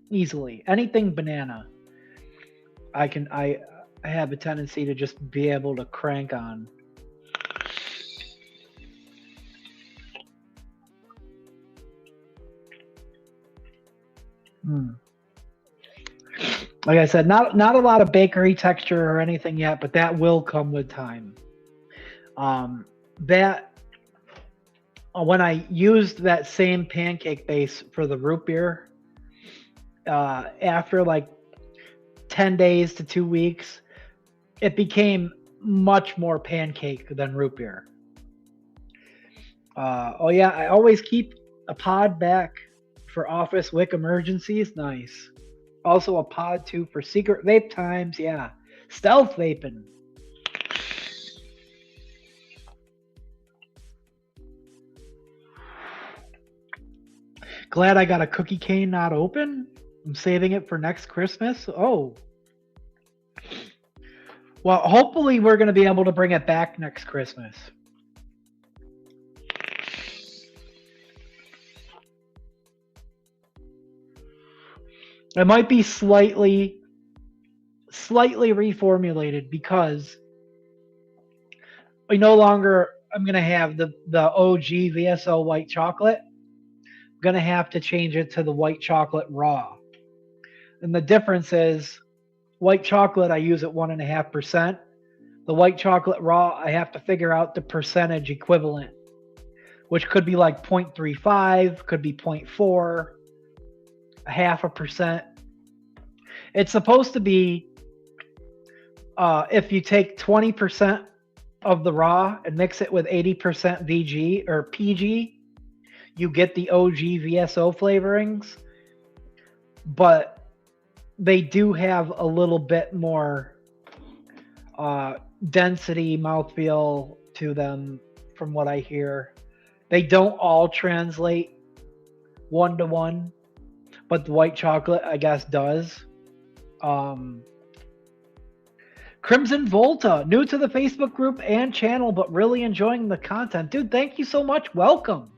[SPEAKER 1] Easily. Anything banana. I have a tendency to just be able to crank on. Like I said, not a lot of bakery texture or anything yet, but that will come with time. When I used that same pancake base for the root beer, after like 10 days to 2 weeks, it became much more pancake than root beer. Oh yeah, I always keep a pod back for office wick emergencies. Nice. Also a pod too for secret vape times. Yeah. Stealth vaping. Glad I got a cookie cane not open. I'm saving it for next Christmas. Oh. Well, hopefully we're going to be able to bring it back next Christmas. It might be slightly reformulated because I'm going to have the OG VSO white chocolate. I'm going to have to change it to the white chocolate raw. And the difference is white chocolate, I use at 1.5%. The white chocolate raw, I have to figure out the percentage equivalent, which could be like 0.35, could be 0.4, 0.5%. It's supposed to be, if you take 20% of the raw and mix it with 80% VG or PG, you get the OG VSO flavorings. But they do have a little bit more density, mouthfeel to them from what I hear. They don't all translate 1-to-1, but the white chocolate, I guess, does. Crimson Volta, new to the Facebook group and channel, but really enjoying the content. Dude, thank you so much. Welcome.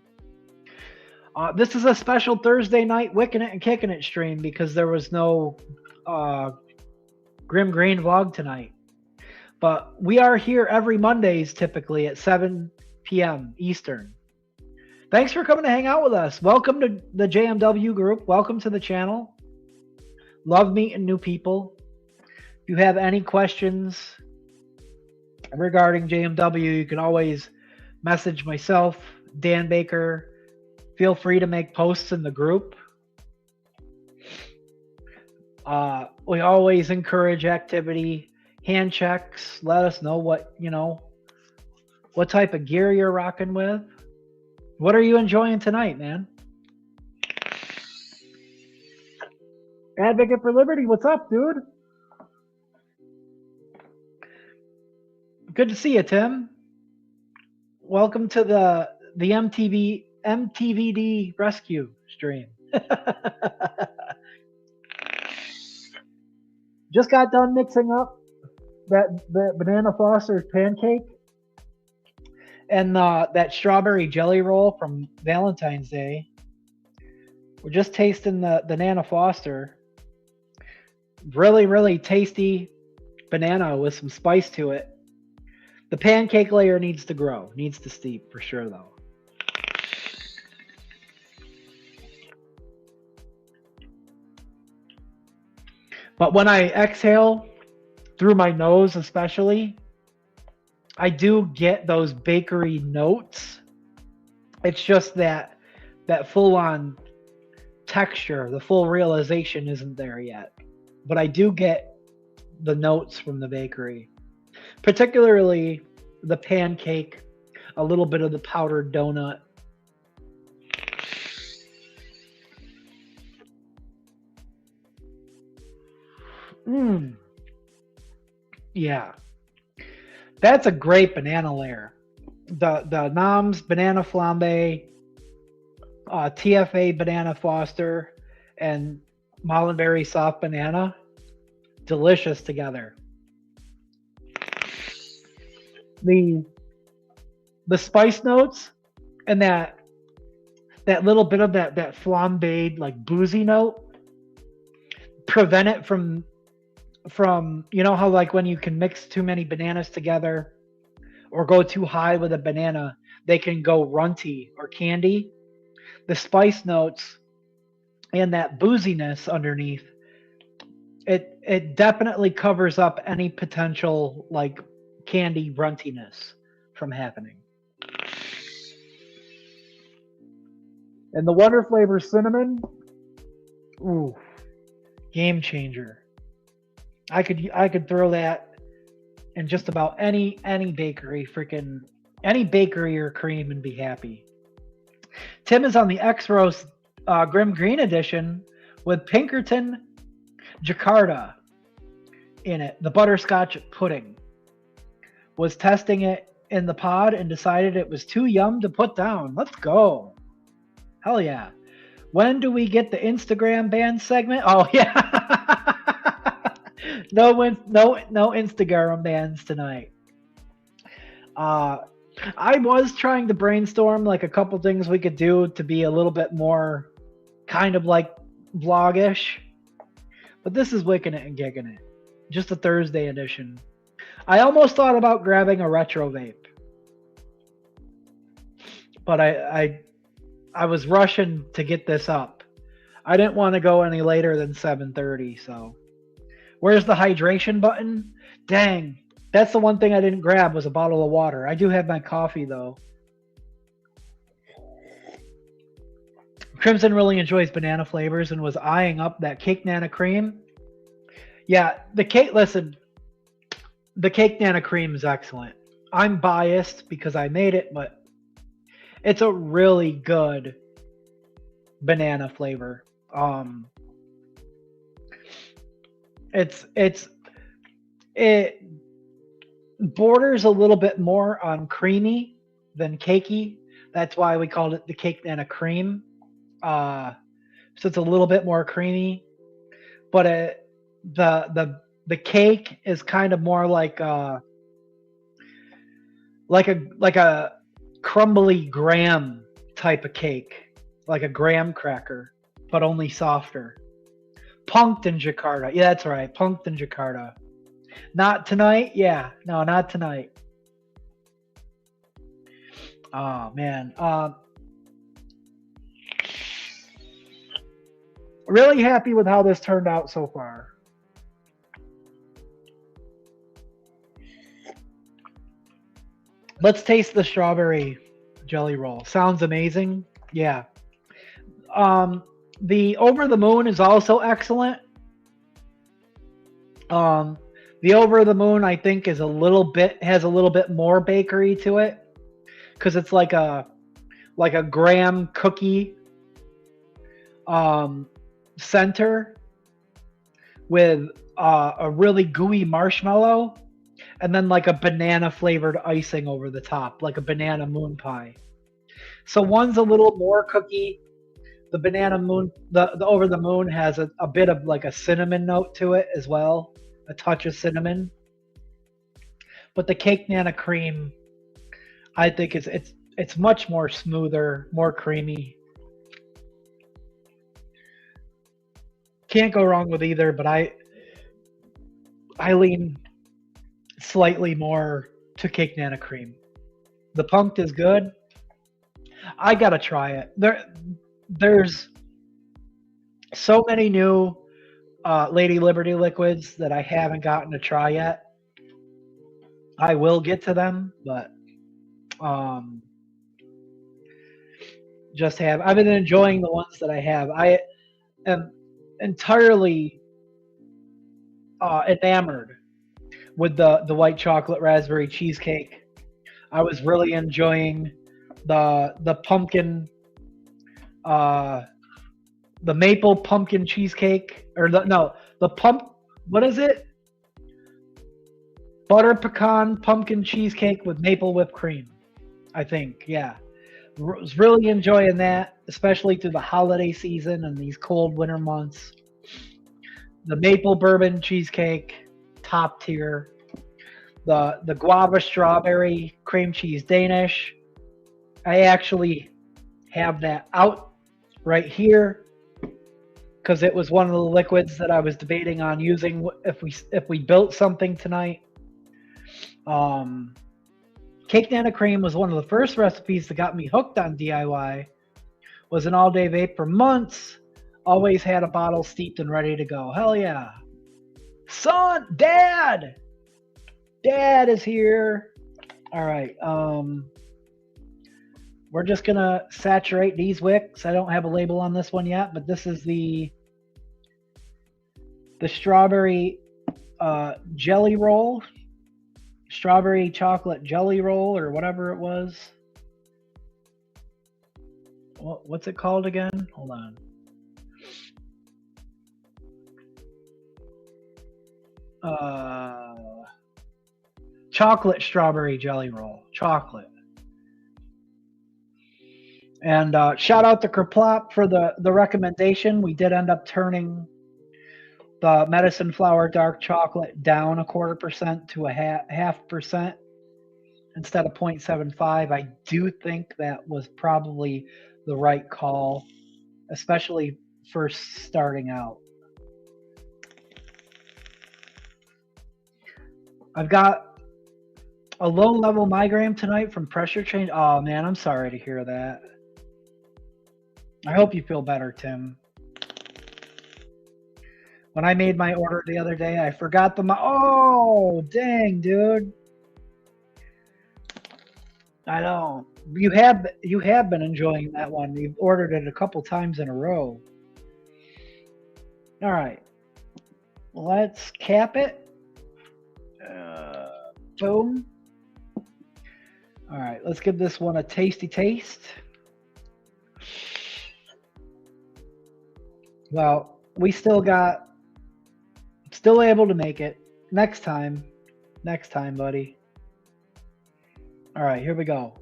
[SPEAKER 1] This is a special Thursday night Wickin' It and Kickin' It stream because there was no Grimm Green vlog tonight. But we are here every Mondays typically at 7 p.m. Eastern. Thanks for coming to hang out with us. Welcome to the JMW group. Welcome to the channel. Love meeting new people. If you have any questions regarding JMW, you can always message myself, Dan Baker. Feel free to make posts in the group. We always encourage activity, hand checks. Let us know what type of gear you're rocking with. What are you enjoying tonight, man? Advocate for Liberty, what's up, dude? Good to see you, Tim. Welcome to the MTVD rescue stream. Just got done mixing up the banana Foster's pancake and that strawberry jelly roll from Valentine's Day. We're just tasting the Nana Foster. Really, really tasty banana with some spice to it. The pancake layer needs to grow, needs to steep for sure though. But when I exhale through my nose especially, I do get those bakery notes. It's just that full-on texture, the full realization isn't there yet. But I do get the notes from the bakery. Particularly the pancake, a little bit of the powdered donut. Mmm. Yeah. That's a great banana layer. The Nam's banana flambe, TFA banana Foster, and Mollenberry soft banana, delicious together. The spice notes and that little bit of that flambéed like boozy note prevent it from you know how like when you can mix too many bananas together or go too high with a banana, they can go runty or candy. The spice notes and that booziness underneath, it definitely covers up any potential like candy runtiness from happening. And the Wonder Flavor cinnamon, ooh, game changer. I could throw that in just about any bakery, freaking any bakery or cream, and be happy. Tim is on the X Roast Grimm Green Edition with Pinkerton Jakarta in it. The butterscotch pudding. Was testing it in the pod and decided it was too yum to put down. Let's go. Hell yeah. When do we get the Instagram band segment? Oh yeah. No Instagram bands tonight. I was trying to brainstorm like a couple things we could do to be a little bit more kind of like vlogish. But this is Wickin' It and Kickin' It. Just a Thursday edition. I almost thought about grabbing a retro vape. But I was rushing to get this up. I didn't want to go any later than 7:30, so. Where's the hydration button? Dang. That's the one thing I didn't grab was a bottle of water. I do have my coffee though. Crimson really enjoys banana flavors and was eyeing up that cake nana cream. Yeah, the cake nana cream is excellent. I'm biased because I made it, but it's a really good banana flavor. It borders a little bit more on creamy than cakey. That's why we called it the cake nana cream. So it's a little bit more creamy, but the cake is kind of more like a crumbly graham type of cake, like a graham cracker, but only softer. Punked in Jakarta. Yeah, that's right. Punked in Jakarta. Not tonight? Yeah. No, not tonight. Oh, man. Really happy with how this turned out so far. Let's taste the strawberry jelly roll. Sounds amazing. Yeah. The Over the Moon is also excellent. The Over the Moon, I think, has a little bit more bakery to it because it's like a graham cookie center with a really gooey marshmallow and then like a banana flavored icing over the top, like a banana moon pie. So one's a little more cookie. The banana moon, the Over the Moon has a bit of like a cinnamon note to it as well, a touch of cinnamon. But the cake nana cream, I think it's much more smoother, more creamy. Can't go wrong with either, but I lean slightly more to cake nana cream. The punked is good. I gotta try it. There's so many new Lady Liberty liquids that I haven't gotten to try yet. I will get to them, but I've been enjoying the ones that I have. I am entirely enamored with the white chocolate raspberry cheesecake I was really enjoying the pumpkin, uh, the maple pumpkin cheesecake, or the pump. What is it? Butter pecan pumpkin cheesecake with maple whipped cream. I think, yeah. Was really enjoying that, especially through the holiday season and these cold winter months. The maple bourbon cheesecake, top tier. The guava strawberry cream cheese Danish. I actually have that out right here because it was one of the liquids that I was debating on using if we built something tonight. Cake Nana Cream was one of the first recipes that got me hooked on DIY. Was an all-day vape for months. Always had a bottle steeped and ready to go. Hell yeah. Son, Dad is here. All right. We're just gonna saturate these wicks. I don't have a label on this one yet, but this is the strawberry jelly roll. Strawberry chocolate jelly roll, or whatever it was. What's it called again? Hold on. Chocolate strawberry jelly roll. Chocolate. And shout out to Kerplop for the recommendation. We did end up turning the medicine flower dark chocolate down 0.25% to a half percent instead of 0.75. I do think that was probably the right call, especially for starting out. I've got a low-level migraine tonight from pressure change. Oh, man, I'm sorry to hear that. I hope you feel better, Tim. When I made my order the other day, I forgot oh, dang, dude. I know. You have been enjoying that one. You've ordered it a couple times in a row. All right. Let's cap it. Boom. All right, let's give this one a tasty taste. Well, we still able to make it. Next time, buddy. All right, here we go.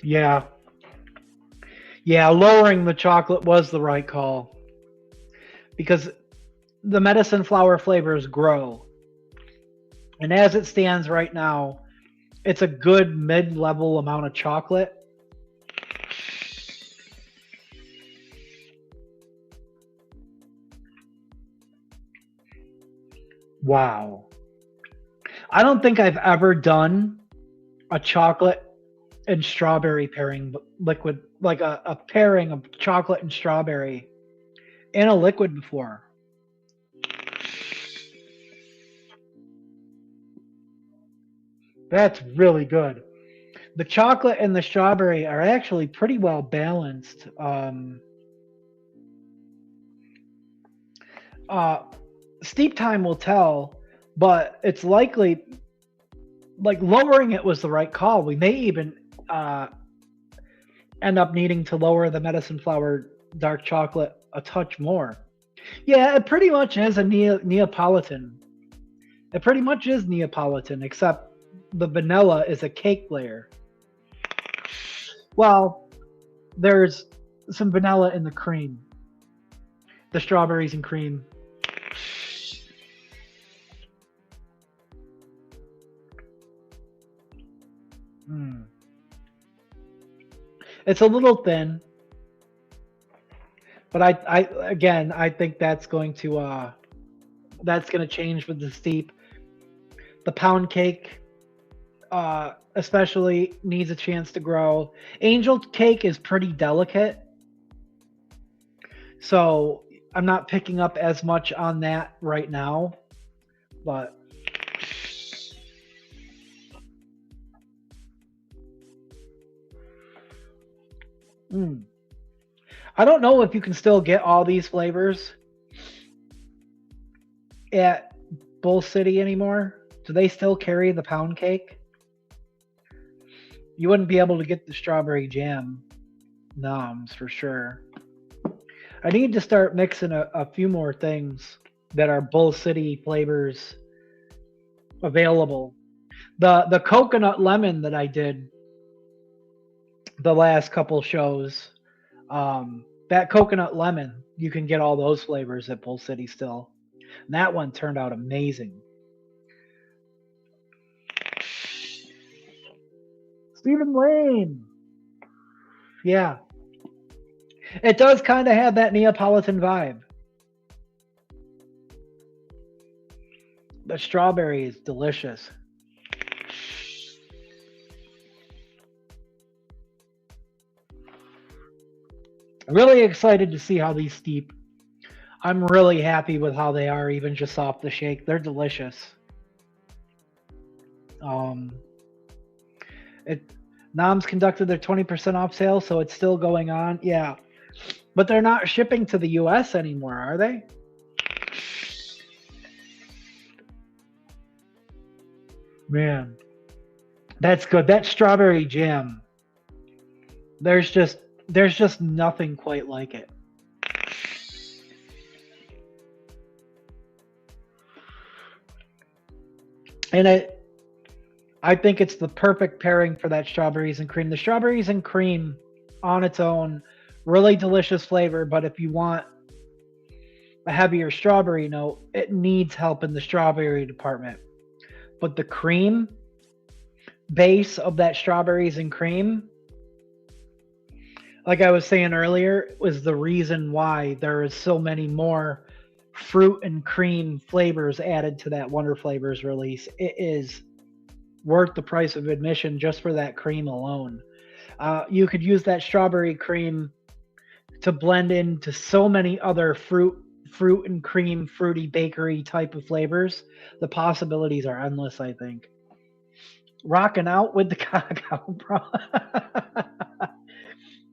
[SPEAKER 1] Yeah, lowering the chocolate was the right call because the medicine flower flavors grow. And as it stands right now, it's a good mid-level amount of chocolate. Wow. I don't think I've ever done a chocolate and strawberry pairing liquid, like a pairing of chocolate and strawberry in a liquid before. That's really good. The chocolate and the strawberry are actually pretty well balanced. Steep time will tell, but it's likely, like, lowering it was the right call. We may even end up needing to lower the medicine flower dark chocolate a touch more. Yeah, it pretty much is a Neapolitan. It pretty much is Neapolitan, except the vanilla is a cake layer. Well, there's some vanilla in the cream. The strawberries and cream. It's a little thin, but I think that's going to change with the steep. The pound cake, especially, needs a chance to grow. Angel cake is pretty delicate, so I'm not picking up as much on that right now, but. I don't know if you can still get all these flavors at Bull City anymore. Do they still carry the pound cake? You wouldn't be able to get the strawberry jam noms for sure. I need to start mixing a few more things that are Bull City flavors available. The coconut lemon that I did the last couple shows, that coconut lemon, you can get all those flavors at Bull City still. And that one turned out amazing. Stephen Lane. Yeah. It does kind of have that Neapolitan vibe. The strawberry is delicious. Really excited to see how these steep. I'm really happy with how they are, even just off the shake. They're delicious. Noms conducted their 20% off sale, so it's still going on. Yeah. But they're not shipping to the US anymore, are they? Man. That's good. That strawberry jam. There's just nothing quite like it. And I think it's the perfect pairing for that strawberries and cream. The strawberries and cream on its own, really delicious flavor, but if you want a heavier strawberry note, it needs help in the strawberry department. But the cream base of that strawberries and cream, like I was saying earlier, was the reason why there is so many more fruit and cream flavors added to that Wonder Flavors release. It is worth the price of admission just for that cream alone. You could use that strawberry cream to blend into so many other fruit and cream, fruity bakery type of flavors. The possibilities are endless, I think. Rocking out with the cacao, bro.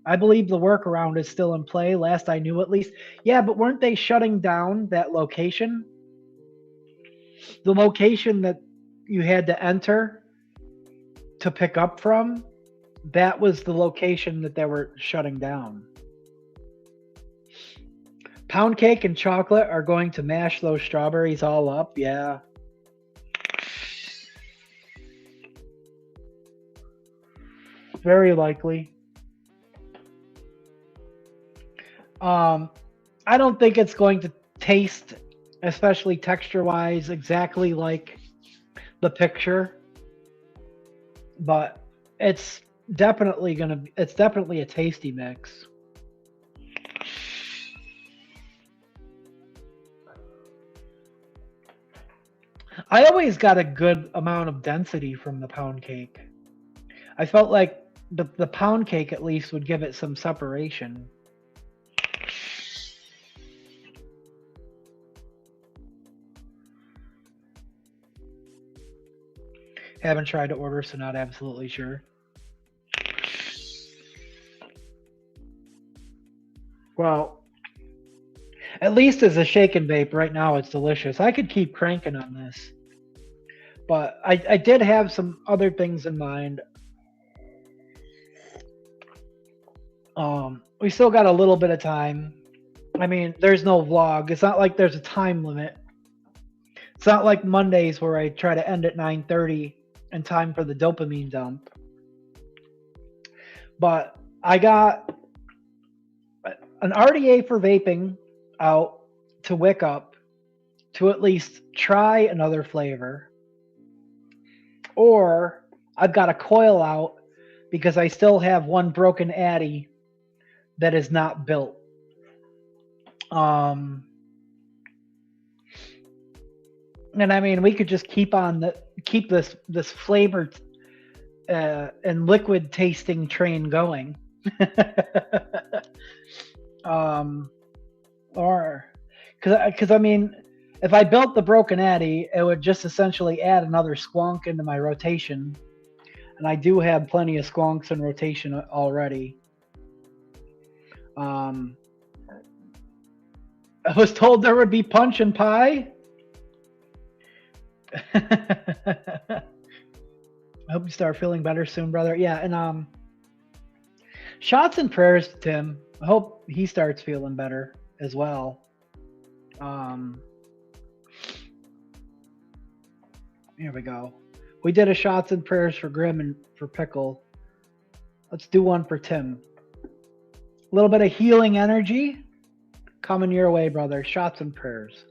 [SPEAKER 1] I believe the workaround is still in play, last I knew at least. Yeah, but weren't they shutting down that location? The location that you had to enter to pick up from, that was the location that they were shutting down. Pound cake and chocolate are going to mash those strawberries all up, yeah. Very likely. I don't think it's going to taste, especially texture-wise, exactly like the picture, but it's definitely a tasty mix. I always got a good amount of density from the pound cake. I felt like the pound cake at least would give it some separation. Haven't tried to order, so not absolutely sure. Well, at least as a shake and vape right now, it's delicious. I could keep cranking on this, but I did have some other things in mind. We still got a little bit of time. I mean, there's no vlog. It's not like there's a time limit. It's not like Mondays where I try to end at 9:30 in time for the dopamine dump. But I got an RDA for vaping out to wick up to at least try another flavor. Or I've got a coil out because I still have one broken Addy that is not built. And I mean, we could just keep this flavored and liquid tasting train going. Or because I mean, if I built the broken Addy, it would just essentially add another squonk into my rotation, and I do have plenty of squonks in rotation already. I was told there would be punch and pie. I hope you start feeling better soon, brother. Yeah, and shots and prayers to Tim. I hope he starts feeling better as well. Here we go. We did a shots and prayers for Grimm and for Pickle. Let's do one for Tim. A little bit of healing energy coming your way, brother. Shots and prayers.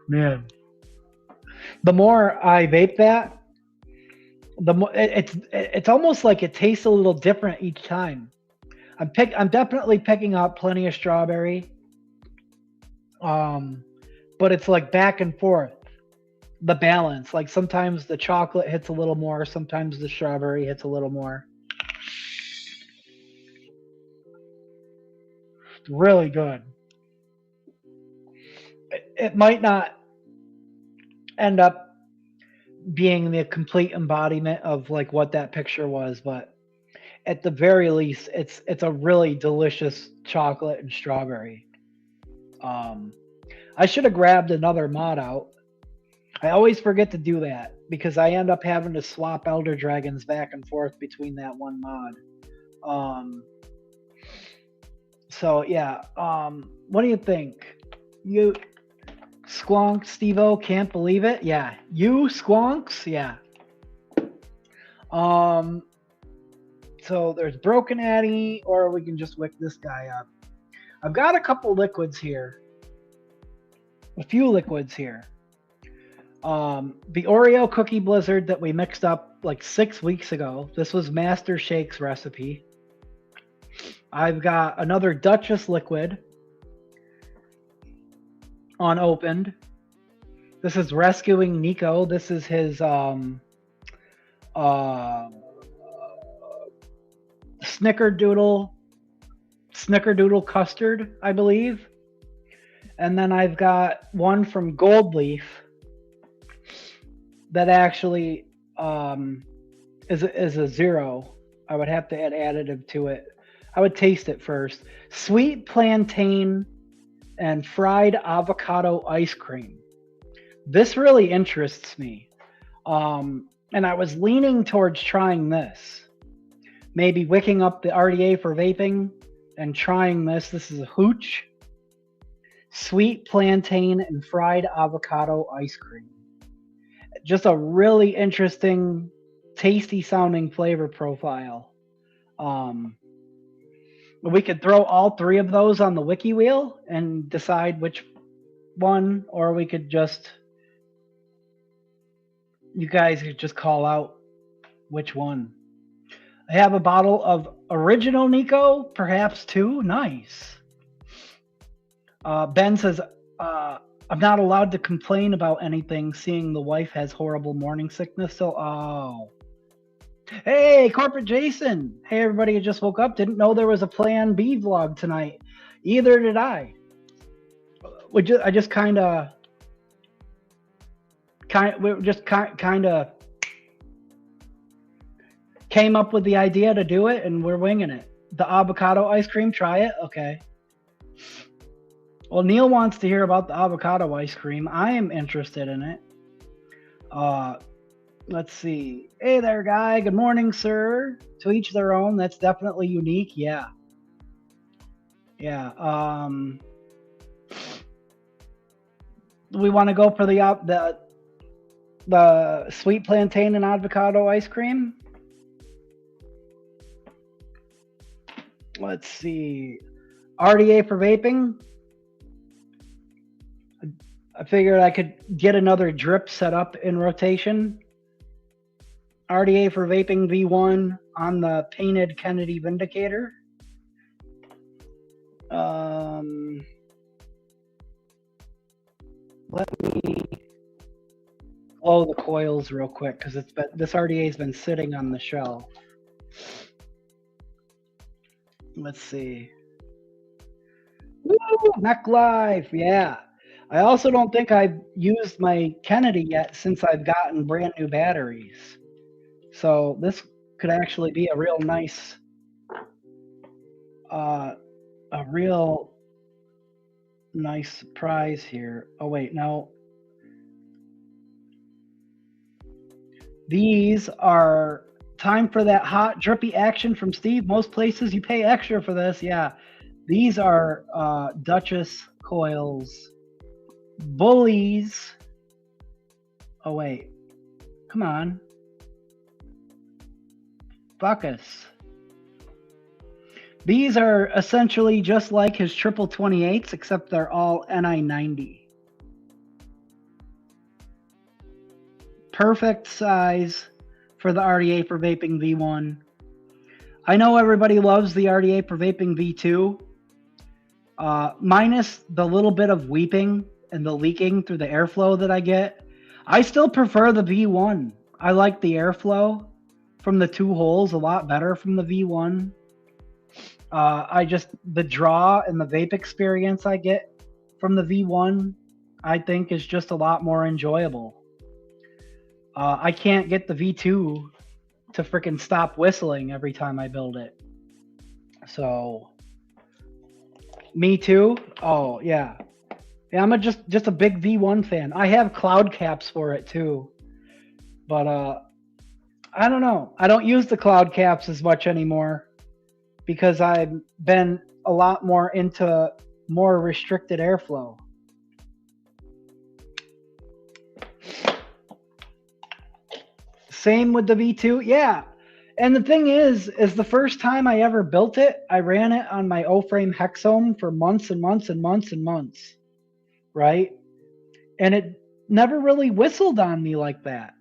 [SPEAKER 1] Man, the more I vape that, the more it's almost like it tastes a little different each time. I'm definitely picking up plenty of strawberry, but it's like back and forth. The balance, like sometimes the chocolate hits a little more, sometimes the strawberry hits a little more. Really good. It might not end up being the complete embodiment of like what that picture was, but at the very least, it's a really delicious chocolate and strawberry. I should have grabbed another mod out. I always forget to do that because I end up having to swap Elder Dragons back and forth between that one mod. So yeah, what do you think? You Squonk Steve-O, can't believe it. Yeah, you Squonks, yeah. So there's Broken Addy, or we can just wick this guy up. I've got a couple liquids here. A few liquids here. The Oreo Cookie Blizzard that we mixed up like 6 weeks ago. This was Master Shake's recipe. I've got another Duchess liquid unopened. This is Rescuing Nico. This is his Snickerdoodle custard, I believe. And then I've got one from Gold Leaf that actually is a zero. I would have to add additive to it. I would taste it first. Sweet plantain and fried avocado ice cream. This really interests me. And I was leaning towards trying this. Maybe wicking up the RDA for vaping and trying this. This is a hooch. Sweet plantain and fried avocado ice cream. Just a really interesting, tasty sounding flavor profile. We could throw all three of those on the wiki wheel and decide which one, or we could just, you guys could just call out which one. I have a bottle of original Nico, perhaps two. Nice. Ben says, I'm not allowed to complain about anything, seeing the wife has horrible morning sickness. So, oh. Hey, Corporate Jason. Hey, everybody who just woke up. Didn't know there was a Plan B vlog tonight. Either did I. I just kind of came up with the idea to do it, and we're winging it. The avocado ice cream, try it? Okay. Well, Neil wants to hear about the avocado ice cream. I am interested in it. Let's see. Hey there, guy. Good morning, sir. To each their own. That's definitely unique. Yeah. Yeah. We want to go for the sweet plantain and avocado ice cream. Let's see. RDA for vaping. I figured I could get another drip set up in rotation. RDA for vaping V1 on the painted Kennedy Vindicator. Let me blow the coils real quick because this RDA's been sitting on the shelf. Let's see. Woo, Mech Life, yeah. I also don't think I've used my Kennedy yet since I've gotten brand new batteries. So this could actually be a real nice, a real nice surprise here. Oh wait, no. These are time for that hot drippy action from Steve. Most places you pay extra for this. Yeah. These are Duchess coils. Bullies. Oh wait. Come on. Buckus. These are essentially just like his triple 28s, except they're all NI90. Perfect size for the RDA for vaping V1. I know everybody loves the RDA for vaping V2. Minus the little bit of weeping and the leaking through the airflow that I get. I still prefer the V1. I like the airflow from the two holes a lot better from the V1. The draw and the vape experience I get from the V1, I think is just a lot more enjoyable. I can't get the V2 to freaking stop whistling every time I build it. So, me too. Oh yeah, yeah. I'm just a big V1 fan. I have cloud caps for it too, but I don't know. I don't use the cloud caps as much anymore because I've been a lot more into more restricted airflow. Same with the V2, yeah. And the thing is the first time I ever built it, I ran it on my O-frame hexome for months and months and months and months, right? And it never really whistled on me like that.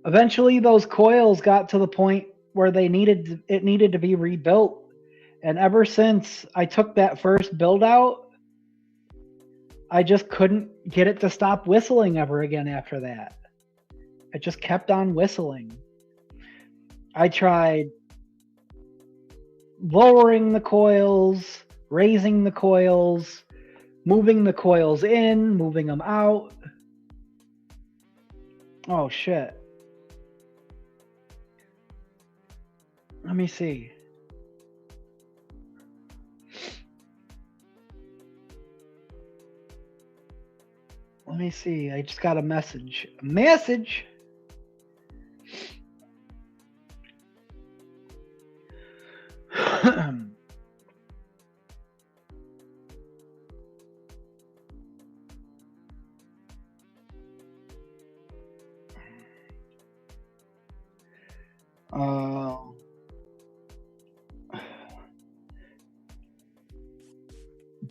[SPEAKER 1] Eventually, those coils got to the point where it needed to be rebuilt. And ever since I took that first build out, I just couldn't get it to stop whistling ever again after that. It just kept on whistling. I tried lowering the coils, raising the coils, moving the coils in, moving them out. Oh shit. Let me see. Let me see. I just got a message. A message.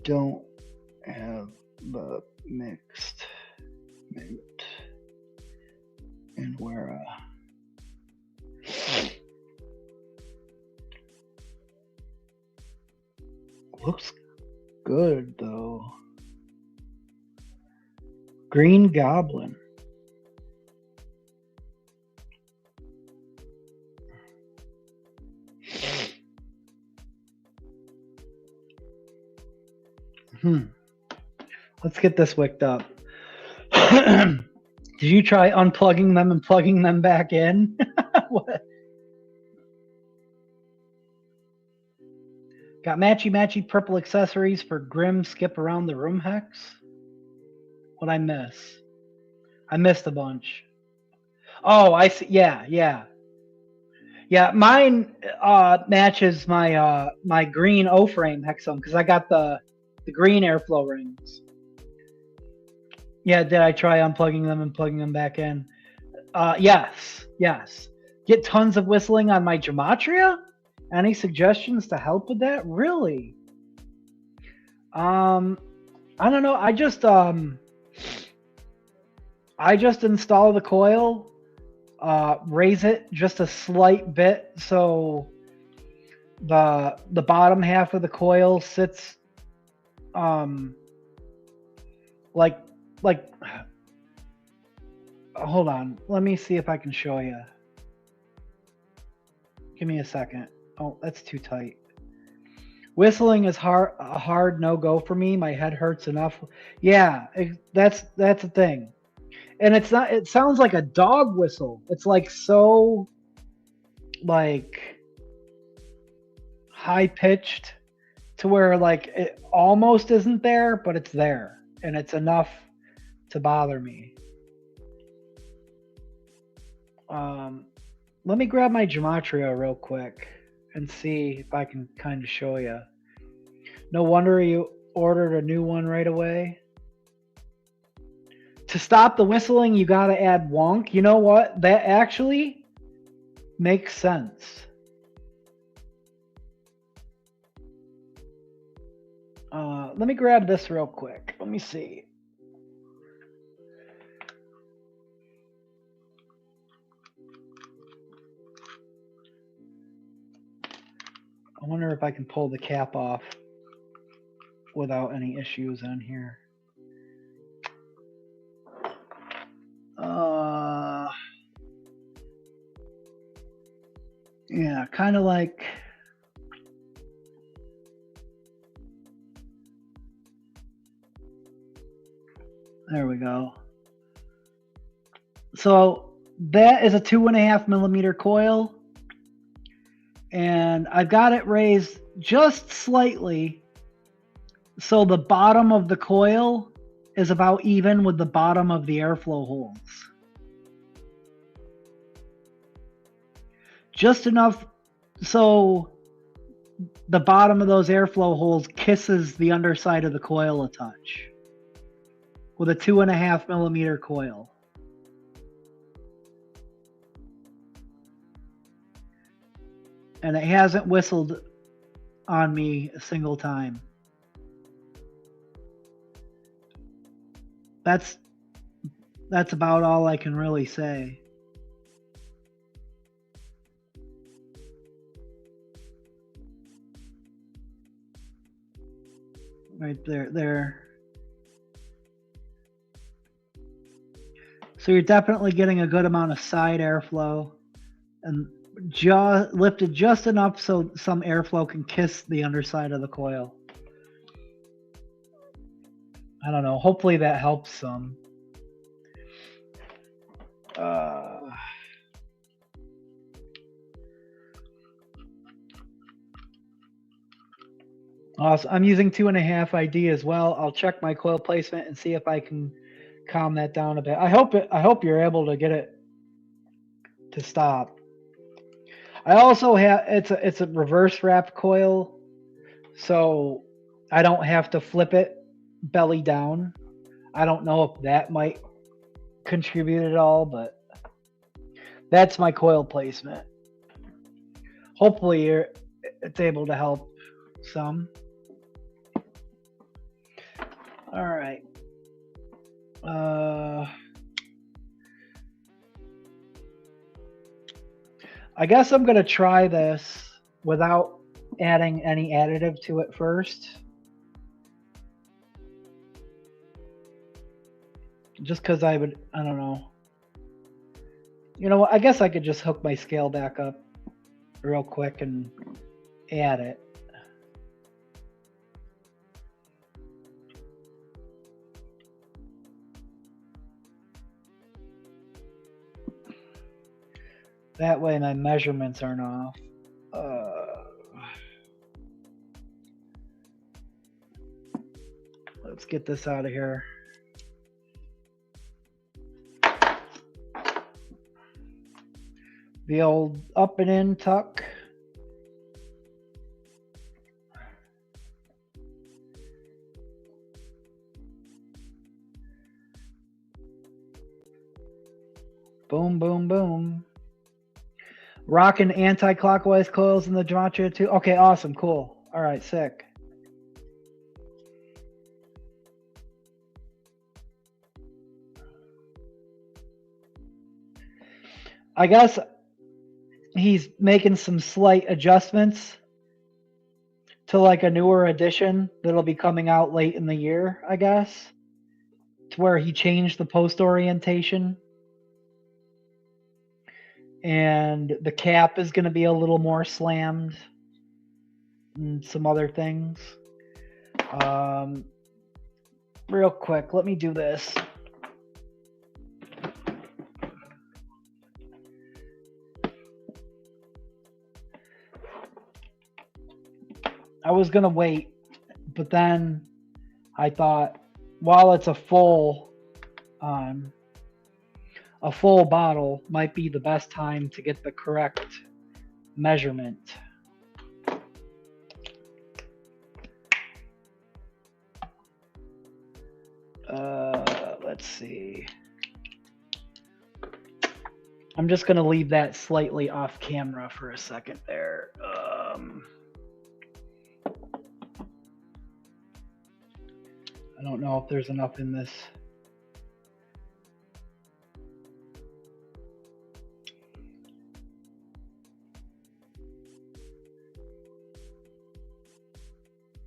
[SPEAKER 1] Don't have the mixed mute and where looks good though. Green Goblin. Let's get this wicked up. Did you try unplugging them and plugging them back in? What? Got matchy purple accessories for Grimm skip around the room hex? What'd I miss? I missed a bunch. Oh, I see. Yeah. Mine matches my my green O-frame hexome because I got the green airflow rings. Yeah, did I try unplugging them and plugging them back in? Yes. Get tons of whistling on my gematria? Any suggestions to help with that? Really? I don't know. I just install the coil, raise it just a slight bit so the bottom half of the coil sits like hold on, let me see if I can show you. Give me a second. Oh, that's too tight. Whistling is a hard no-go for me. My head hurts enough. Yeah, that's the thing. And it's not, it sounds like a dog whistle. It's like so like high pitched to where like it almost isn't there, but it's there. And it's enough to bother me. Let me grab my gematria real quick and see if I can kind of show you. No wonder you ordered a new one right away. To stop the whistling, you got to add wonk. You know what? That actually makes sense. Let me grab this real quick. Let me see. I wonder if I can pull the cap off without any issues on here. Yeah, kind of like there we go. So that is a 2.5 millimeter coil, and I've got it raised just slightly so the bottom of the coil is about even with the bottom of the airflow holes. Just enough so the bottom of those airflow holes kisses the underside of the coil a touch with a 2.5 millimeter coil. And it hasn't whistled on me a single time. That's about all I can really say. Right there. So you're definitely getting a good amount of side airflow and lifted just enough so some airflow can kiss the underside of the coil. I don't know. Hopefully that helps some. Awesome. I'm using 2.5 ID as well. I'll check my coil placement and see if I can calm that down a bit. I hope you're able to get it to stop. I also have it's a reverse wrap coil, so I don't have to flip it belly down. I don't know if that might contribute at all, but that's my coil placement. Hopefully it's able to help some. All right. I guess I'm going to try this without adding any additive to it first. Just because I don't know. You know what? I guess I could just hook my scale back up real quick and add it. That way my measurements aren't off. Let's get this out of here. The old up and in tuck. Boom, boom, boom. Rocking anti-clockwise coils in the gematria too. Okay, awesome, cool. All right, sick. I guess he's making some slight adjustments to like a newer edition that'll be coming out late in the year, I guess, to where he changed the post orientation. And the cap is going to be a little more slammed. and some other things. Real quick, let me do this. I was gonna wait, but then I thought, while it's a full bottle, might be the best time to get the correct measurement. Let's see. I'm just gonna leave that slightly off camera for a second there. I don't know if there's enough in this.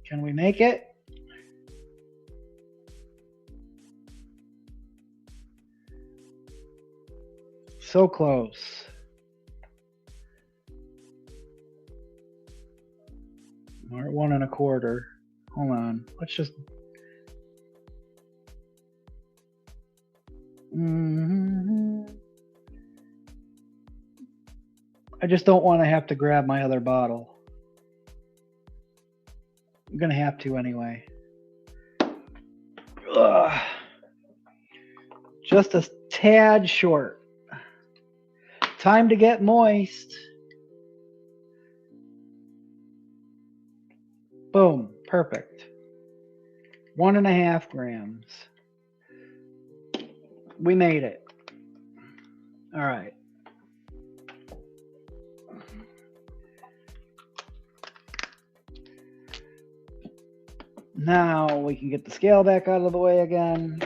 [SPEAKER 1] Can we make it? So close. We're at 1 1/4. Hold on. Let's just. I just don't want to have to grab my other bottle. I'm gonna have to anyway. Ugh. Just a tad short. Time to get moist. Boom, perfect. 1.5 grams. We made it. All right. Now we can get the scale back out of the way again.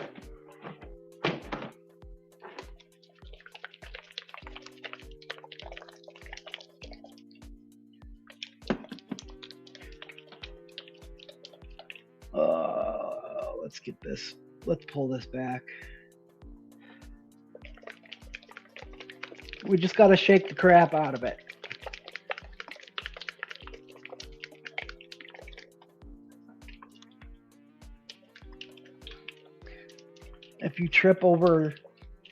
[SPEAKER 1] Let's get this. Let's pull this back. We just got to shake the crap out of it. If you trip over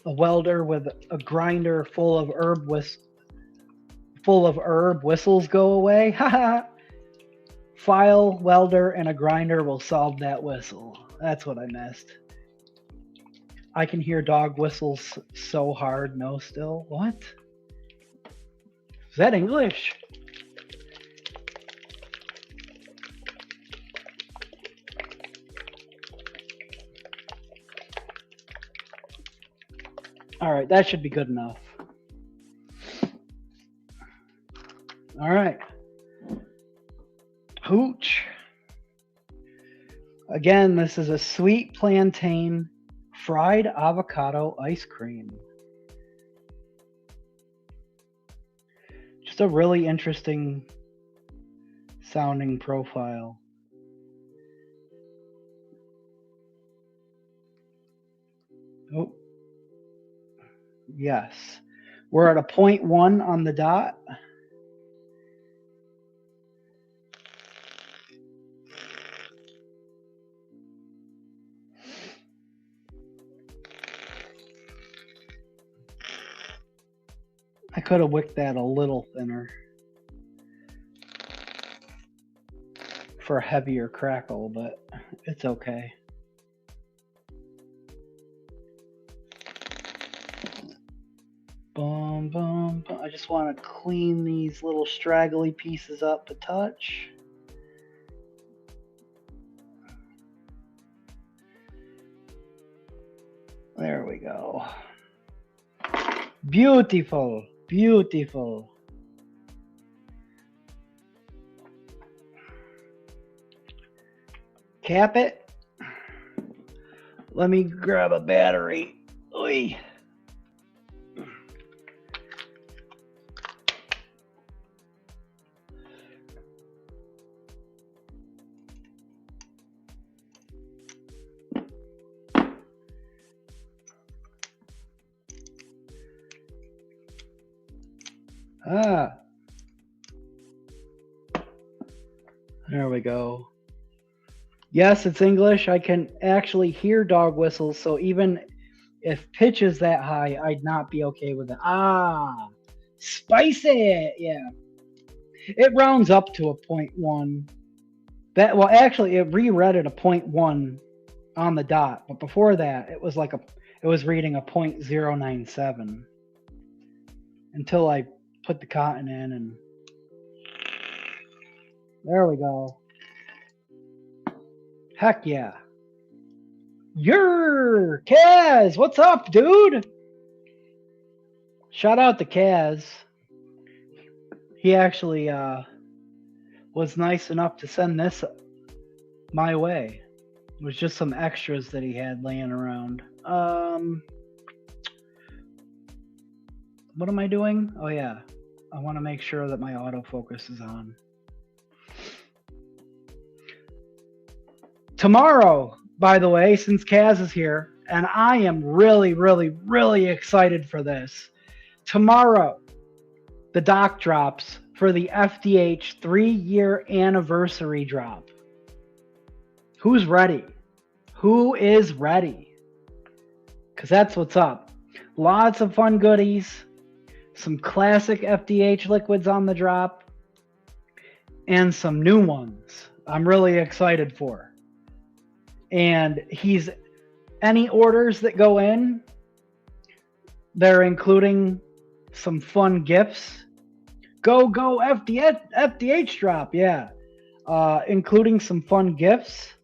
[SPEAKER 1] a welder with a grinder full of herb, whistles go away. Haha. File, welder, and a grinder will solve that whistle. That's what I missed. I can hear dog whistles so hard. No, still. What? Is that English? All right, that should be good enough. All right. Hooch. Again, this is a sweet plantain fried avocado ice cream. Just a really interesting sounding profile. Oh, yes. We're at a 0.1 on the dot. I could have wicked that a little thinner for a heavier crackle, but it's okay. Boom, boom, boom. I just want to clean these little straggly pieces up a touch. There we go. Beautiful, beautiful. Cap it. Let me grab a battery. Oy. Ah. There we go. Yes, it's English. I can actually hear dog whistles, so even if pitch is that high, I'd not be okay with it. Ah, spicy. Yeah. It rounds up to a 0.1. Well, actually, it reread at a 0.1 on the dot, but before that, it was reading a 0.097 until I put the cotton in, and there we go. Heck yeah. Kaz, what's up, dude? Shout out to Kaz. He actually was nice enough to send this my way. It was just some extras that he had laying around. What am I doing? Oh yeah, I want to make sure that my autofocus is on. Tomorrow, by the way, since Kaz is here, and I am really, really, really excited for this. Tomorrow, the doc drops for the FDH 3-year anniversary drop. Who's ready? Who is ready? Because that's what's up. Lots of fun goodies. Some classic FDH liquids on the drop. And some new ones I'm really excited for. And any orders that go in, they're including some fun gifts. Go FDH drop, yeah. Including some fun gifts,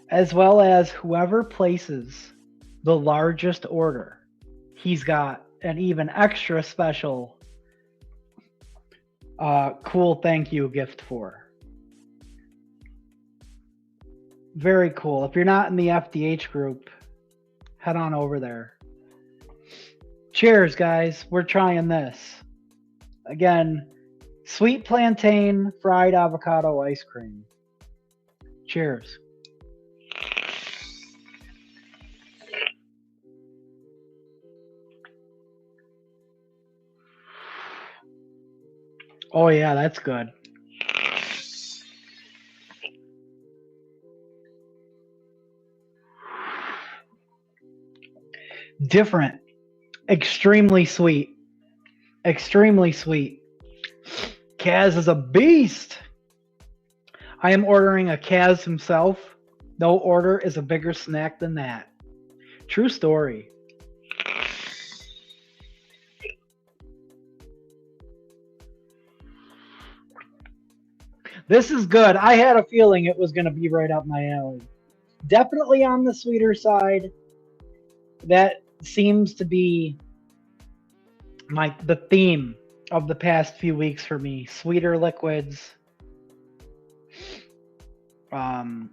[SPEAKER 1] as well as whoever places the largest order, he's got an even extra special cool thank you gift for. Very cool. If you're not in the FDH group, head on over there. Cheers, guys. We're trying this. Again, sweet plantain fried avocado ice cream. Cheers. Oh yeah, that's good. Different. Extremely sweet. Extremely sweet. Kaz is a beast. I am ordering a Kaz himself. No order is a bigger snack than that. True story. This is good. I had a feeling it was going to be right up my alley. Definitely on the sweeter side. That seems to be the theme of the past few weeks for me. Sweeter liquids. Rappy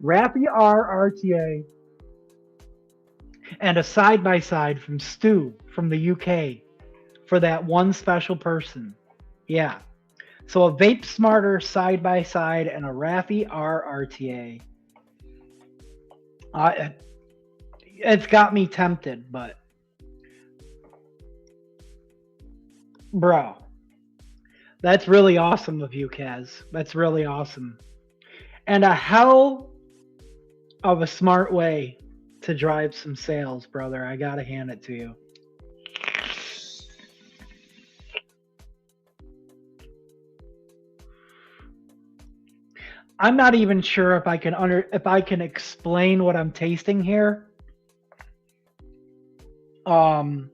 [SPEAKER 1] RTA. And a side-by-side from Stu from the UK for that one special person. Yeah. So a Vape Smarter side-by-side and a Raffy RTA. It's got me tempted, but bro, that's really awesome of you, Kaz. That's really awesome. And a hell of a smart way to drive some sales, brother. I gotta hand it to you. I'm not even sure if I can explain what I'm tasting here. But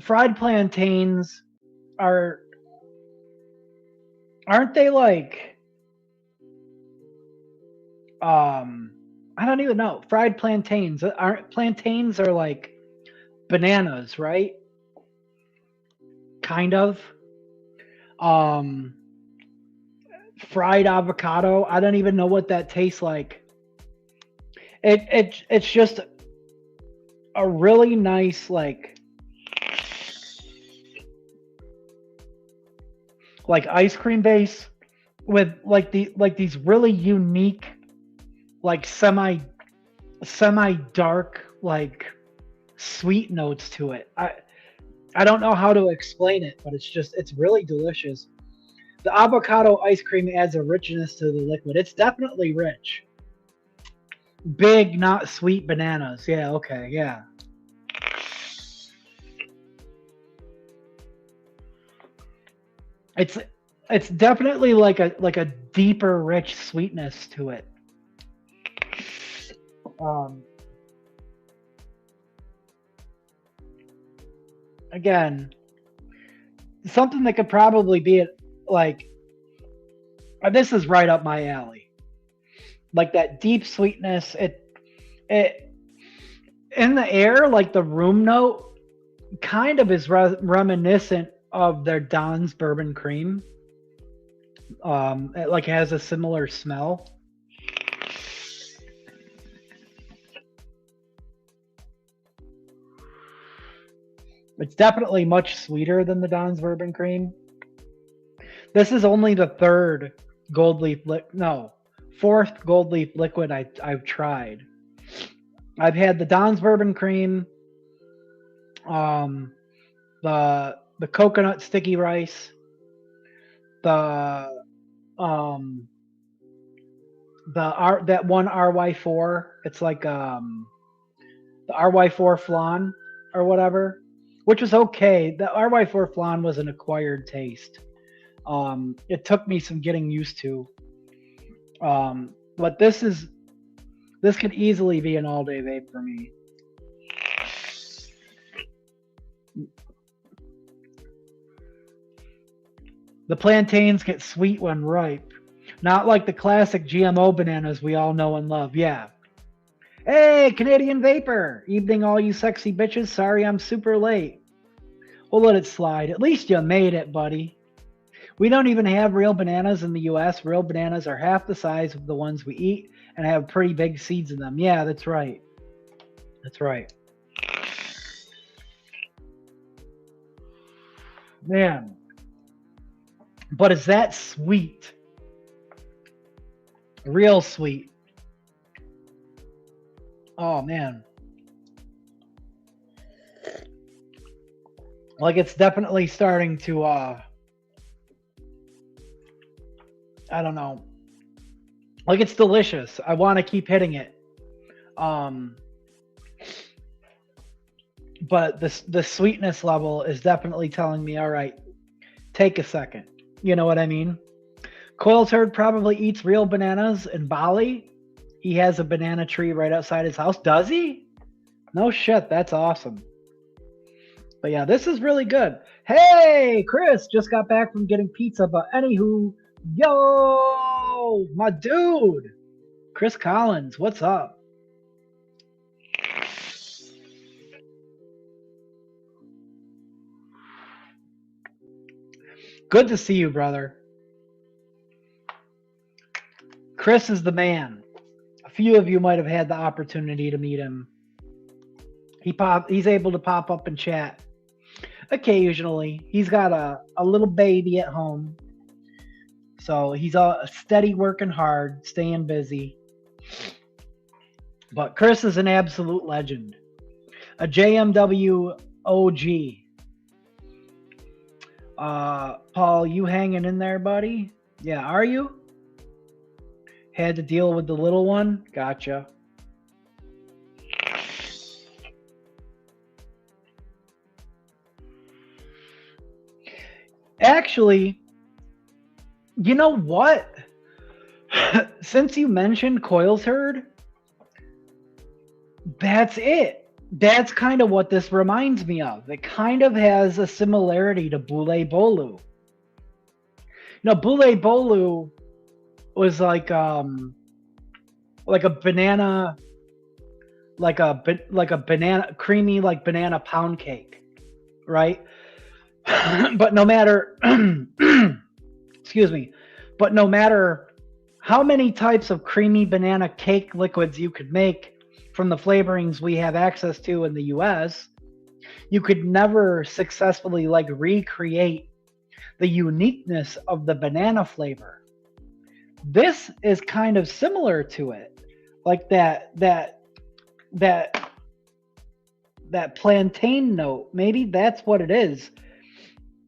[SPEAKER 1] fried plantains aren't they like I don't even know. Fried plantains are like bananas, right? Kind of. Fried avocado. I don't even know what that tastes like. It's just a really nice like ice cream base with these really unique like semi dark like sweet notes to it. I don't know how to explain it, but it's really delicious. The avocado ice cream adds a richness to the liquid. It's definitely rich. Big, not sweet bananas. Yeah, okay, yeah. It's it's definitely like a deeper, rich sweetness to it. Um, Again, something that could probably be like this is right up my alley. Like that deep sweetness. It in the air, like the room note, kind of is reminiscent of their Don's bourbon cream. It like has a similar smell. It's definitely much sweeter than the Don's bourbon cream. This is only the third gold leaf no, fourth gold leaf liquid I've tried. I've had the Don's bourbon cream, um, the coconut sticky rice, the um that one RY4. It's like the RY4 flan or whatever, which was okay. The RY4 flan was an acquired taste. It took me some getting used to. But this could easily be an all day vape for me. The plantains get sweet when ripe. Not like the classic GMO bananas we all know and love. Yeah. Hey, Canadian Vapor! Evening, all you sexy bitches. Sorry I'm super late. We'll let it slide. At least you made it, buddy. We don't even have real bananas in the US. Real bananas are half the size of the ones we eat and have pretty big seeds in them. Yeah, that's right. That's right. Man. But is that sweet? Real sweet. Oh, man. Like it's definitely starting to, I don't know. Like it's delicious. I want to keep hitting it. But the sweetness level is definitely telling me, all right, take a second. You know what I mean? Coil Turd probably eats real bananas in Bali. He has a banana tree right outside his house. Does he? No shit. That's awesome. But yeah, this is really good. Hey, Chris, just got back from getting pizza. But anywho, yo, my dude, Chris Collins, what's up? Good to see you, brother. Chris is the man. A few of you might have had the opportunity to meet him. He's able to pop up and chat occasionally. He's got a little baby at home. So he's a steady working hard, staying busy. But Chris is an absolute legend. A JMW OG. Paul, you hanging in there, buddy? Yeah, are you? Had to deal with the little one? Gotcha. Actually, you know what? Since you mentioned Coil Turd, that's it. That's kind of what this reminds me of. It kind of has a similarity to Bule Bolu. Bule Bolu was like a banana, like a banana, creamy like banana pound cake, right? But no matter, excuse me, but no matter how many types of creamy banana cake liquids you could make from the flavorings we have access to in the US, you could never successfully like recreate the uniqueness of the banana flavor. This is kind of similar to it. Like that that plantain note. Maybe that's what it is.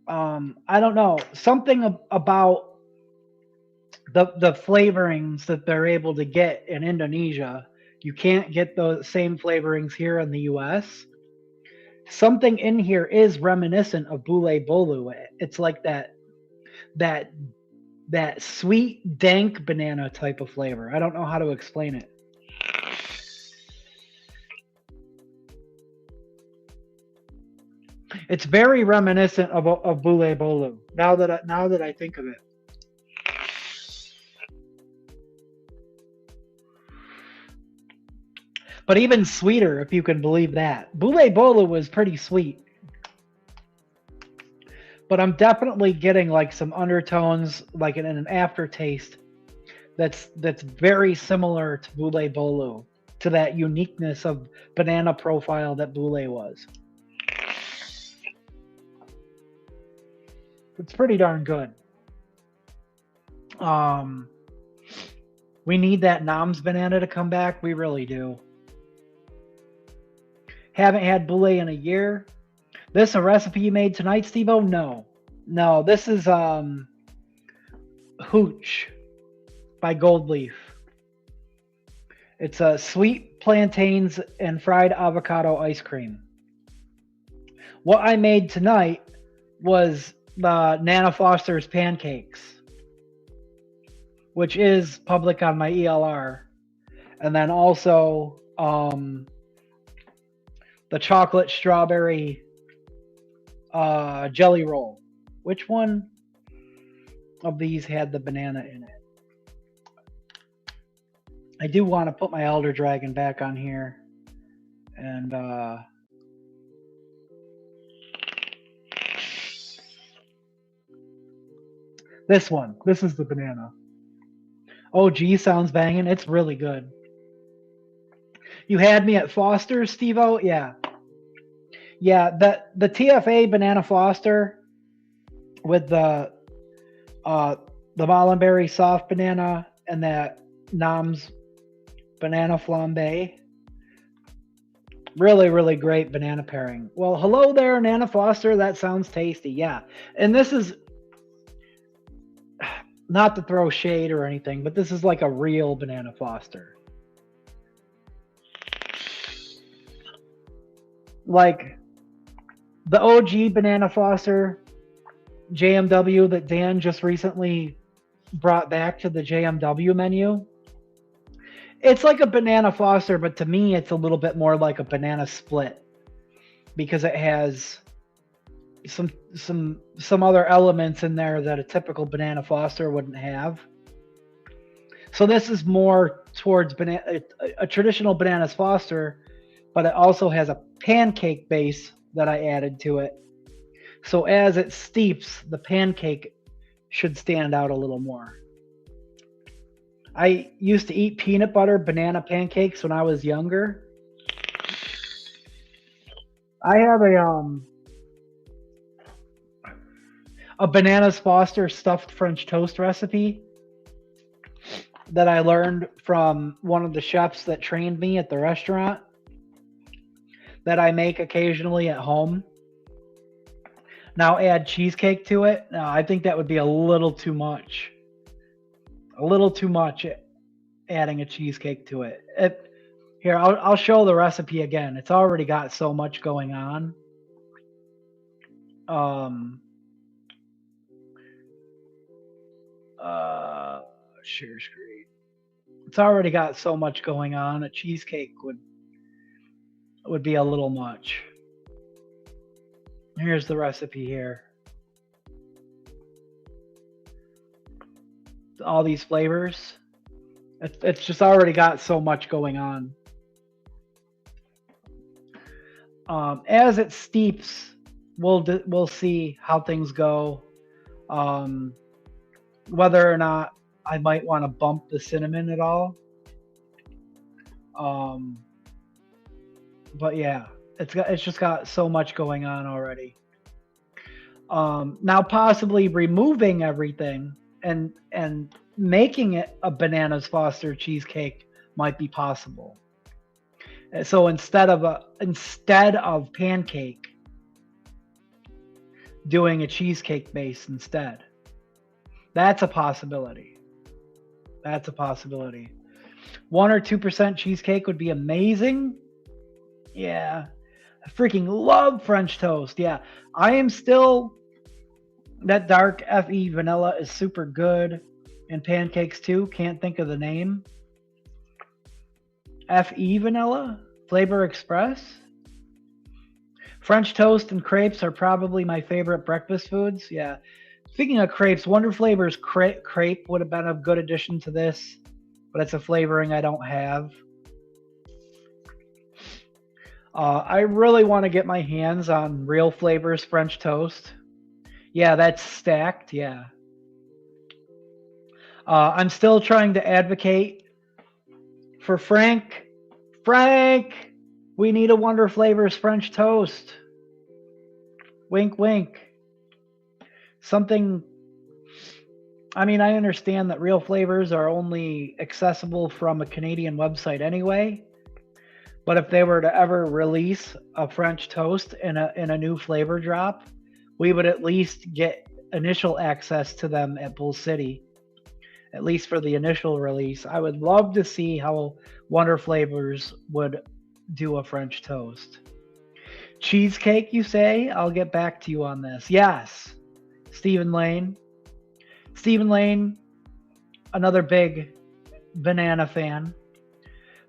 [SPEAKER 1] I don't know. Something about the flavorings that they're able to get in Indonesia. You can't get those same flavorings here in the US. Something in here is reminiscent of bule bolu. It's like that sweet dank banana type of flavor. I don't know how to explain it. It's very reminiscent of bule bolu. Now that I think of it. But even sweeter, if you can believe that. Bule bolu was pretty sweet. But I'm definitely getting like some undertones, like in an aftertaste that's very similar to bule bolu, to that uniqueness of banana profile that bule was. It's pretty darn good. We need that Nam's banana to come back. We really do. Haven't had bule in a year. This a recipe you made tonight, Steve-O? No. This is hooch by Gold Leaf. It's a sweet plantains and fried avocado ice cream. What I made tonight was the Nana Foster's pancakes, which is public on my ELR, and then also the chocolate strawberry jelly roll. Which one of these had the banana in it? I do want to put my Elder Dragon back on here. And this one. This is the banana. OG sounds banging. It's really good. You had me at Foster's, Steve-O? Yeah. Yeah, the TFA Banana Foster with the Mullenberry soft banana and that Nam's banana flambe. Really, really great banana pairing. Well, hello there, Nana Foster. That sounds tasty. Yeah. And this is not to throw shade or anything, but this is like a real Banana Foster. Like the OG Banana Foster JMW that Dan just recently brought back to the JMW menu. It's like a Banana Foster, but to me it's a little bit more like a banana split because it has some other elements in there that a typical Banana Foster wouldn't have. So this is more towards a traditional Banana Foster, but it also has a pancake base that I added to it. So as it steeps, the pancake should stand out a little more. I used to eat peanut butter banana pancakes when I was younger. I have a Bananas Foster stuffed French toast recipe that I learned from one of the chefs that trained me at the restaurant that I make occasionally at home. Now add cheesecake to it. No, I think that would be a little too much. A little too much adding a cheesecake to it. Here, I'll show the recipe again. It's already got so much going on. Share screen. It's already got so much going on. A cheesecake would be a little much. Here's the recipe here. All these flavors. It's just already got so much going on. As it steeps, we'll see how things go. Whether or not I might want to bump the cinnamon at all. But yeah, it's just got so much going on already. Now possibly removing everything and making it a Bananas Foster cheesecake might be possible. So instead of pancake, doing a cheesecake base instead. That's a possibility. That's a possibility. 1 or 2% cheesecake would be amazing. Yeah. I freaking love French toast. Yeah. I am still, that dark FE vanilla is super good. And pancakes too. Can't think of the name. FE vanilla? Flavor Express? French toast and crepes are probably my favorite breakfast foods. Yeah. Speaking of crepes, Wonder Flavors crepe would have been a good addition to this, but it's a flavoring I don't have. I really want to get my hands on Real Flavors French toast. Yeah, that's stacked. Yeah. I'm still trying to advocate for Frank. Frank, we need a Wonder Flavors French toast. Wink, wink. Something. I mean, I understand that Real Flavors are only accessible from a Canadian website anyway. But if they were to ever release a French toast in a new flavor drop, we would at least get initial access to them at Bull City, at least for the initial release. I would love to see how Wonder Flavors would do a French toast. Cheesecake, you say? I'll get back to you on this. Yes, Stephen Lane. Stephen Lane, another big banana fan.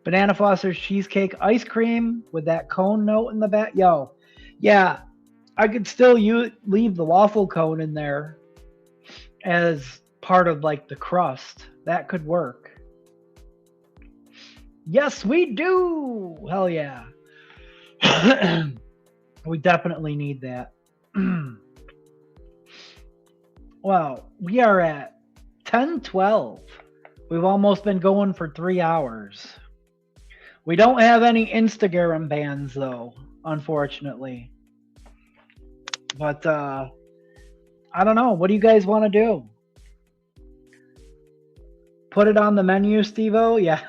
[SPEAKER 1] Banana Foster's cheesecake ice cream with that cone note in the back. Yo, yeah, I could still leave the waffle cone in there as part of like the crust. That could work. Yes, we do. Hell yeah. We definitely need that. Well, we are at 10:12. We've almost been going for 3 hours. We don't have any Instagram bans though, unfortunately. But I don't know. What do you guys want to do? Put it on the menu, Steve-O? Yeah.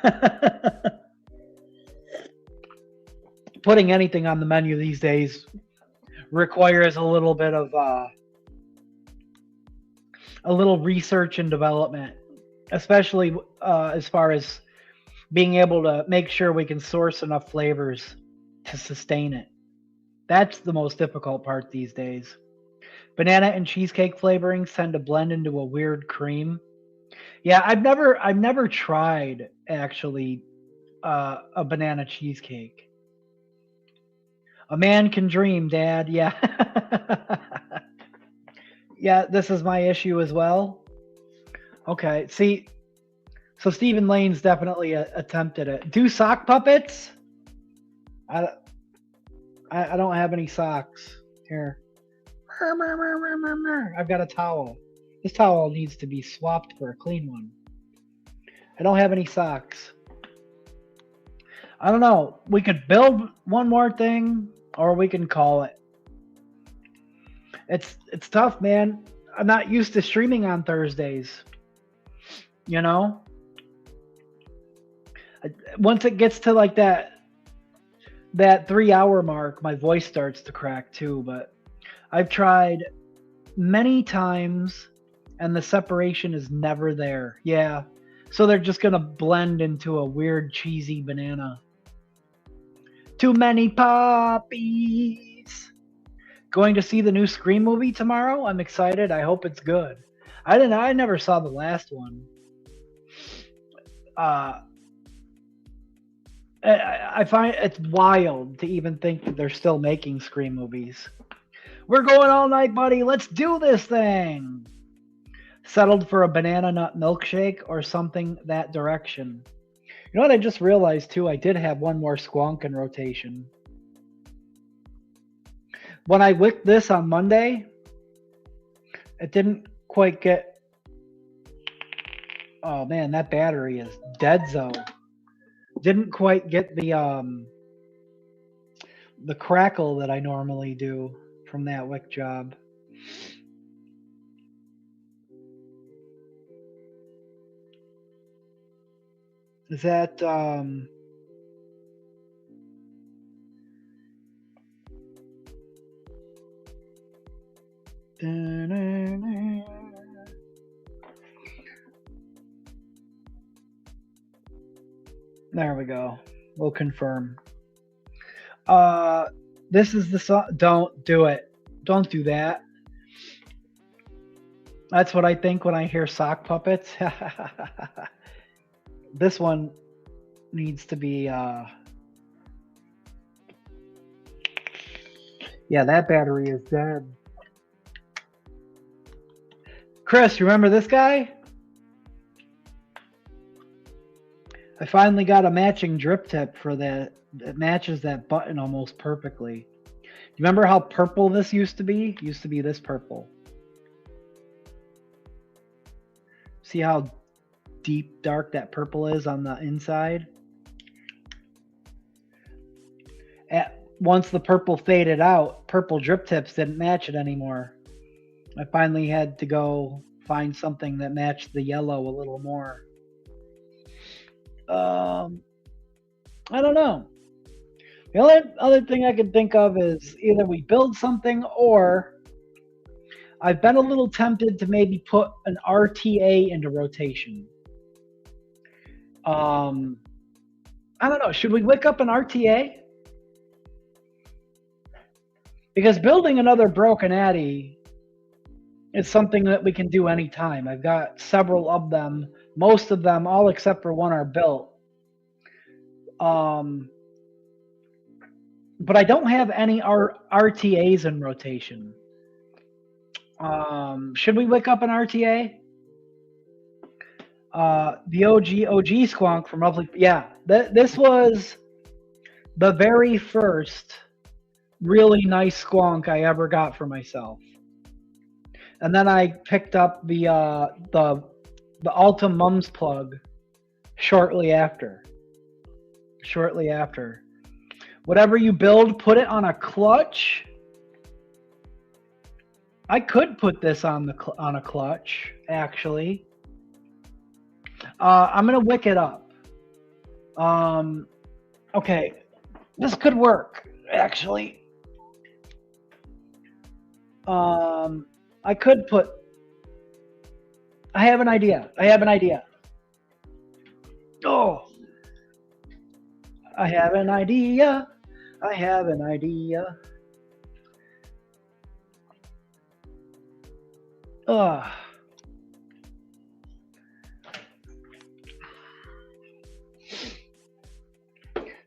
[SPEAKER 1] Putting anything on the menu these days requires a little bit of a little research and development, especially as far as being able to make sure we can source enough flavors to sustain it. That's the most difficult part these days. Banana and cheesecake flavorings tend to blend into a weird cream. Yeah, I've never tried actually a banana cheesecake. A man can dream, Dad. Yeah. Yeah, this is my issue as well. Okay, see, so Stephen Lane's definitely attempted it. Do sock puppets? I don't have any socks here. I've got a towel. This towel needs to be swapped for a clean one. I don't have any socks. I don't know. We could build one more thing, or we can call it. It's tough, man. I'm not used to streaming on Thursdays. You know? Once it gets to like that 3-hour mark, my voice starts to crack too, but I've tried many times and the separation is never there. Yeah. So they're just going to blend into a weird cheesy banana. Too many puppies. Going to see the new Scream movie tomorrow. I'm excited. I hope it's good. I never saw the last one. I find it's wild to even think that they're still making Scream movies. We're going all night, buddy. Let's do this thing. Settled for a banana nut milkshake or something that direction. You know what I just realized too? I did have one more squonk in rotation. When I wicked this on Monday, it didn't quite get... Oh man, that battery is dead zone. Didn't quite get the crackle that I normally do from that wick job. Is that There we go. We'll confirm. This is the song. Don't do it. Don't do that. That's what I think when I hear sock puppets. This one needs to be, yeah, that battery is dead. Chris, remember this guy? I finally got a matching drip tip for that. It matches that button almost perfectly. You remember how purple this used to be? It used to be this purple. See how deep, dark that purple is on the inside? Once the purple faded out, purple drip tips didn't match it anymore. I finally had to go find something that matched the yellow a little more. I don't know. The only other thing I can think of is either we build something, or I've been a little tempted to maybe put an RTA into rotation. I don't know. Should we wick up an RTA? Because building another Broken Addy is something that we can do anytime. I've got several of them. Most of them, all except for one, are built. But I don't have any RTAs in rotation. Should we wick up an RTA? The OG Squonk from Roughly, yeah. This was the very first really nice Squonk I ever got for myself. And then I picked up the Alta Mums plug shortly after. Whatever you build, put it on a clutch. I could put this on a clutch, actually. I'm gonna wick it up. Okay, this could work, actually. I could put. I have an idea. Oh, I have an idea.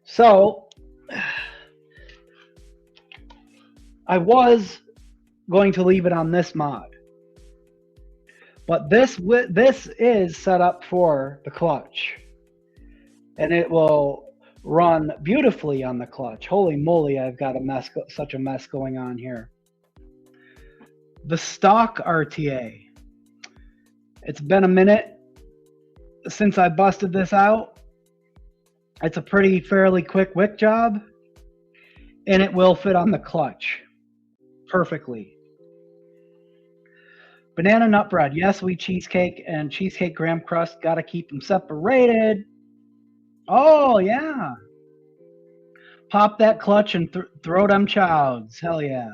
[SPEAKER 1] So I was going to leave it on this mod, but this is set up for the clutch, and it will run beautifully on the clutch. Holy moly, I've got such a mess going on here. The stock RTA. It's been a minute since I busted this out. It's a fairly quick wick job, and it will fit on the clutch perfectly. Banana nut bread. Yes, we cheesecake and cheesecake graham crust. Got to keep them separated. Oh, yeah. Pop that clutch and throw them chowds. Hell yeah.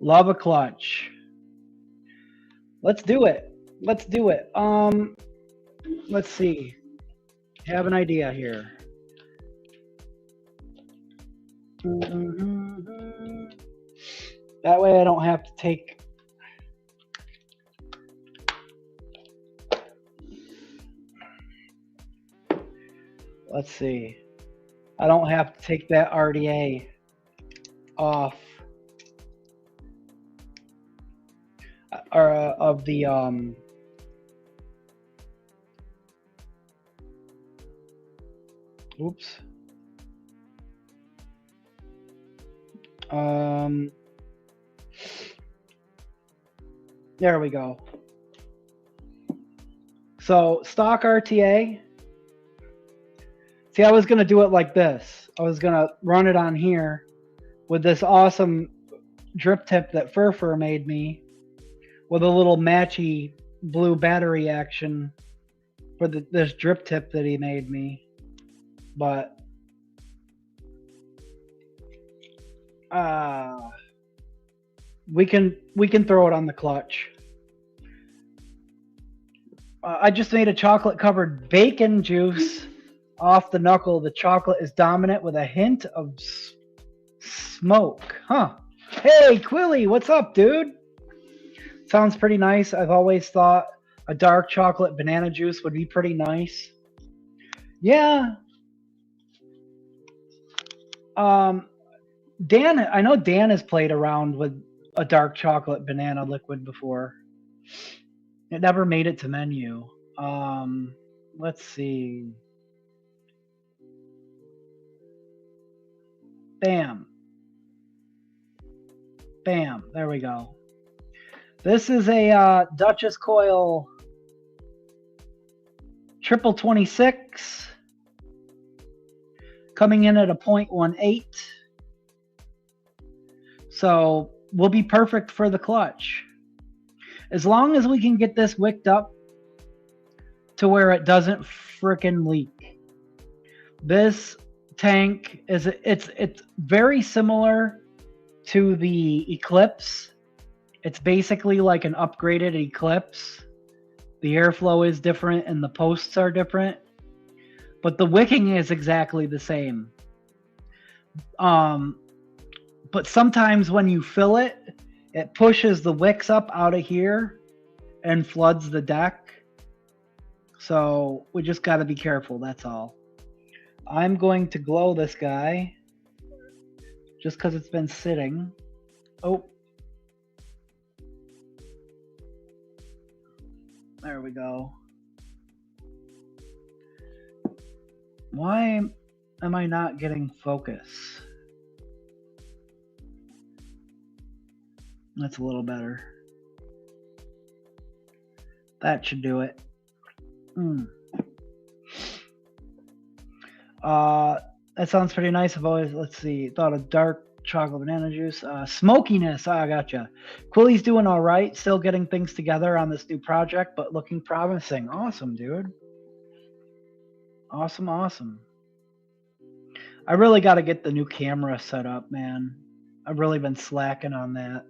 [SPEAKER 1] Love a clutch. Let's do it. Let's see. Have an idea here. That way I don't have to take... Let's see. I don't have to take that RDA off of the oops. There we go. So stock RTA. See, I was going to do it like this. I was going to run it on here with this awesome drip tip that Fur made me with a little matchy blue battery action for this drip tip that he made me. But we can throw it on the clutch. I just made a chocolate covered bacon juice Off the knuckle, the chocolate is dominant with a hint of smoke. Huh. Hey, Quilly, what's up, dude? Sounds pretty nice. I've always thought a dark chocolate banana juice would be pretty nice. Yeah. Dan, I know Dan has played around with a dark chocolate banana liquid before. It never made it to menu. Let's see. Bam. Bam. There we go. This is a Duchess Coil triple 26 coming in at a 0.18. So will be perfect for the clutch. As long as we can get this wicked up to where it doesn't frickin' leak. This tank is it's very similar to the Eclipse. It's basically like an upgraded Eclipse. The airflow is different and the posts are different, but the wicking is exactly the same. But sometimes when you fill it, it pushes the wicks up out of here and floods the deck. So we just got to be careful, that's all. I'm going to glow this guy just because it's been sitting. Oh. There we go. Why am I not getting focus? That's a little better. That should do it. That sounds pretty nice. I've always, let's see, thought of dark chocolate banana juice. Smokiness, I gotcha. Quilly's doing all right. Still getting things together on this new project, but looking promising. Awesome, dude. Awesome, awesome. I really got to get the new camera set up, man. I've really been slacking on that.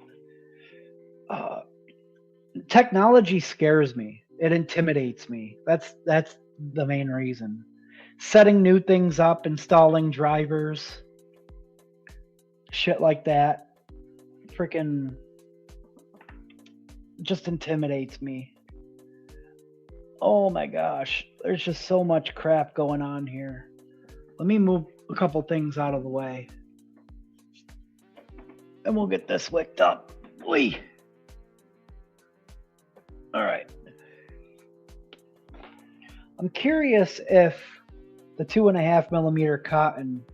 [SPEAKER 1] Technology scares me. It intimidates me. That's the main reason. Setting new things up, installing drivers, shit like that, freaking just intimidates me. Oh my gosh, there's just so much crap going on here. Let me move a couple things out of the way and we'll get this wicked up. Whee! All right. I'm curious if the 2.5 millimeter cotton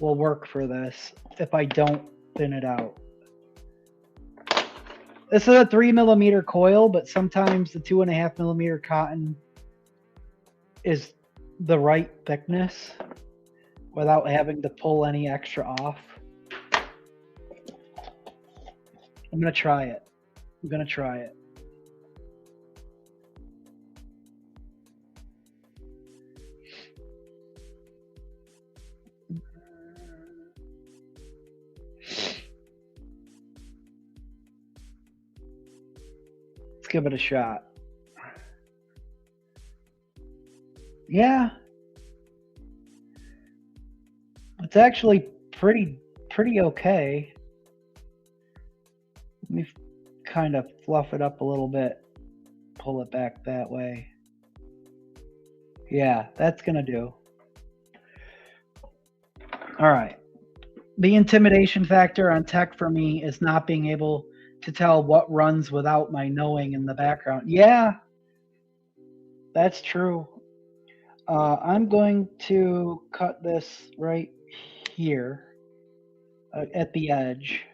[SPEAKER 1] will work for this if I don't thin it out. This is a 3 millimeter coil, but sometimes the 2.5 millimeter cotton is the right thickness without having to pull any extra off. I'm gonna try it. I'm gonna try it. Let's give it a shot. Yeah. It's actually pretty okay. Let me kind of fluff it up a little bit. Pull it back that way. Yeah, that's gonna do. All right. The intimidation factor on tech for me is not being able to tell what runs without my knowing in the background. Yeah, that's true. I'm going to cut this right here at the edge.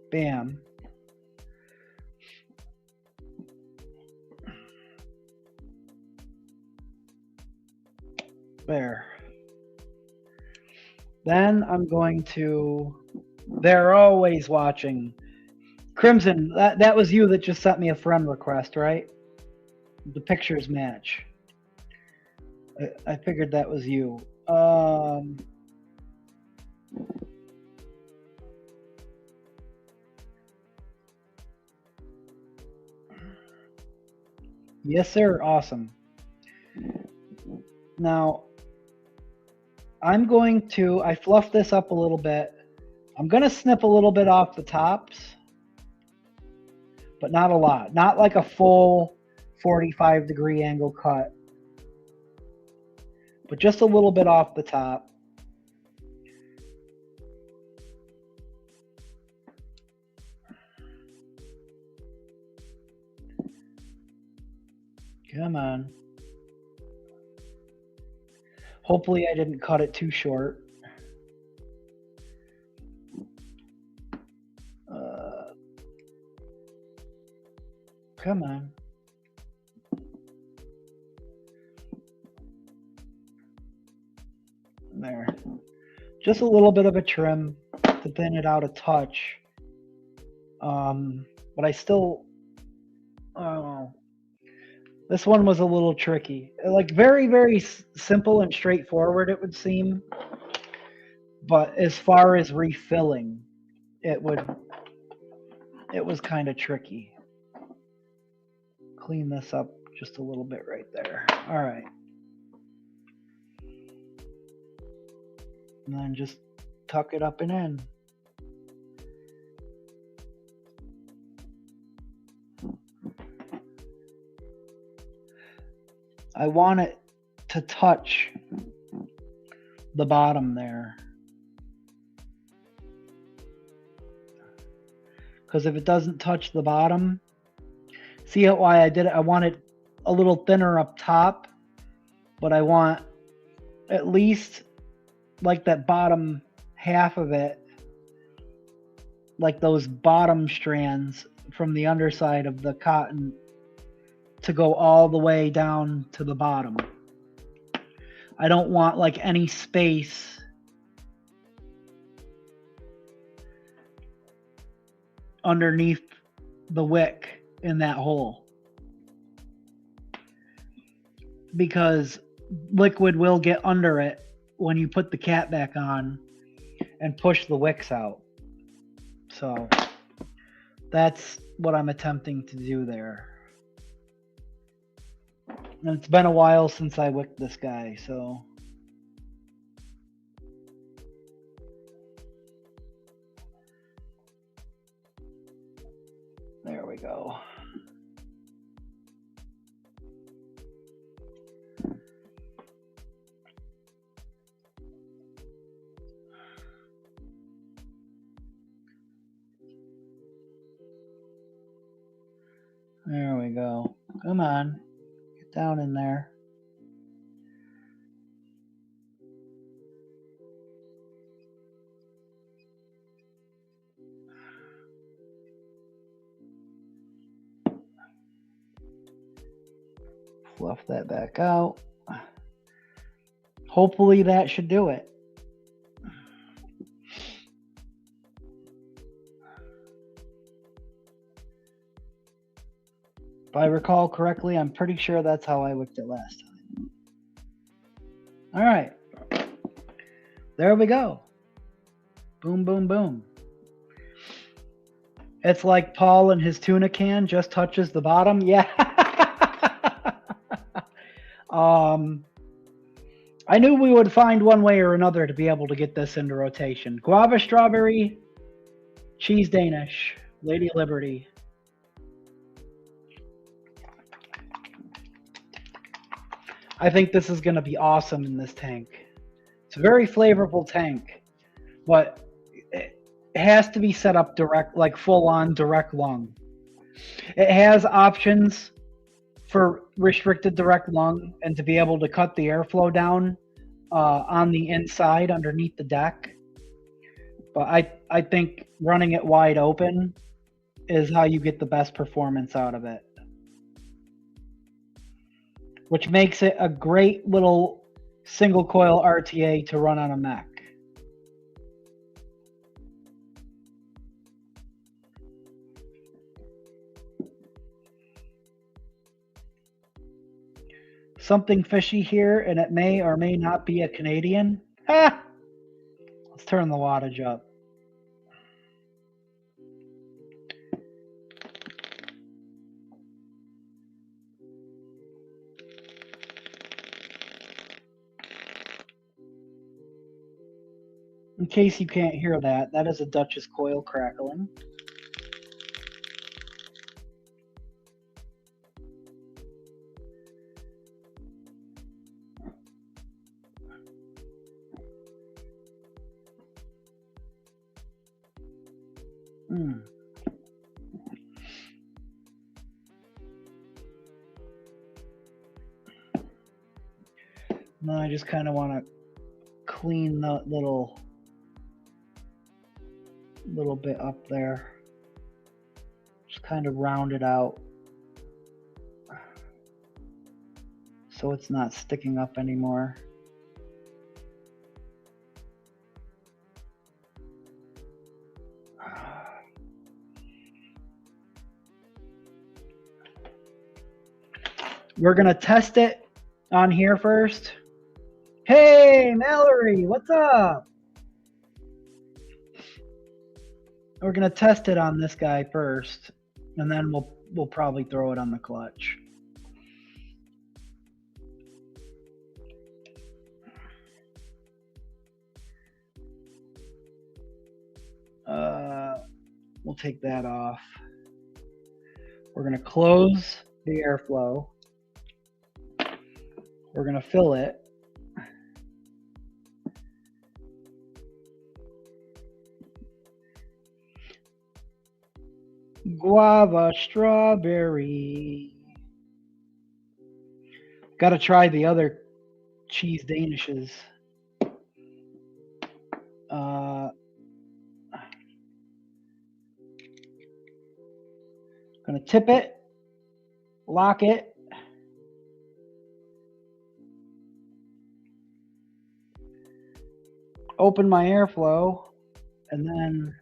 [SPEAKER 1] Bam. There. Then I'm going to, they're always watching. Crimson, that was you that just sent me a friend request, right? The pictures match. I figured that was you. Yes, sir. Awesome. Now, I fluffed this up a little bit. I'm going to snip a little bit off the tops, but not a lot. Not like a full 45-degree angle cut, but just a little bit off the top. Come on. Hopefully I didn't cut it too short. Come on. There. Just a little bit of a trim to thin it out a touch. But I still, I don't know. This one was a little tricky. Like very, very simple and straightforward, it would seem. But as far as refilling, it was kind of tricky. Clean this up just a little bit right there. All right. And then just tuck it up and in. I want it to touch the bottom there. Because if it doesn't touch the bottom, see why I did it? I want it a little thinner up top, but I want at least like that bottom half of it, like those bottom strands from the underside of the cotton, to go all the way down to the bottom. I don't want like any space underneath the wick in that hole, because liquid will get under it when you put the cap back on and push the wicks out. So that's what I'm attempting to do there. And it's been a while since I wicked this guy, so there we go. There we go. Come on. Get down in there. Fluff that back out. Hopefully that should do it. If I recall correctly, I'm pretty sure that's how I wicked it last time. All right. There we go. Boom, boom, boom. It's like Paul and his tuna can just touches the bottom. Yeah. I knew we would find one way or another to be able to get this into rotation. Guava strawberry, cheese Danish, Lady Liberty. I think this is going to be awesome in this tank. It's a very flavorful tank, but it has to be set up direct, like full on direct lung. It has options for restricted direct lung and to be able to cut the airflow down on the inside underneath the deck. But I think running it wide open is how you get the best performance out of it, which makes it a great little single coil RTA to run on a mech. Something fishy here, and it may or may not be a Canadian. Ah! Let's turn the wattage up. case you can't hear that, that is a Dutchess coil crackling. Now I just kind of want to clean the little bit up there. Just kind of round it out so it's not sticking up anymore. We're gonna test it on here first. Hey, Mallory, what's up? We're gonna test it on this guy first, and then we'll probably throw it on the clutch. We'll take that off. We're gonna close the airflow. We're gonna fill it. Guava strawberry. Got to try the other cheese danishes. Gonna tip it, lock it. Open my airflow, and then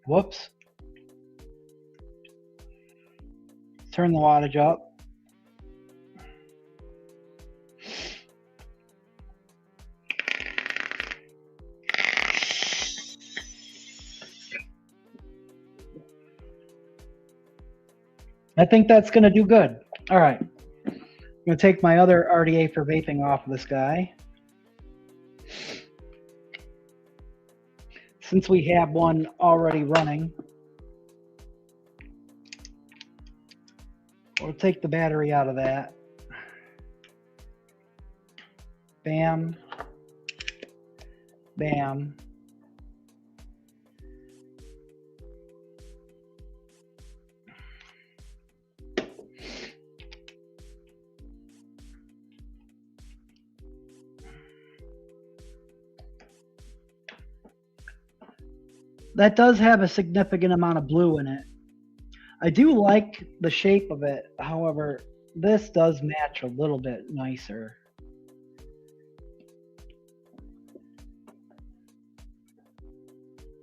[SPEAKER 1] whoops. Turn the wattage up. I think that's going to do good. All right. I'm going to take my other RDA for vaping off of this guy. Since we have one already running, we'll take the battery out of that. Bam. Bam. That does have a significant amount of blue in it. I do like the shape of it. However, this does match a little bit nicer.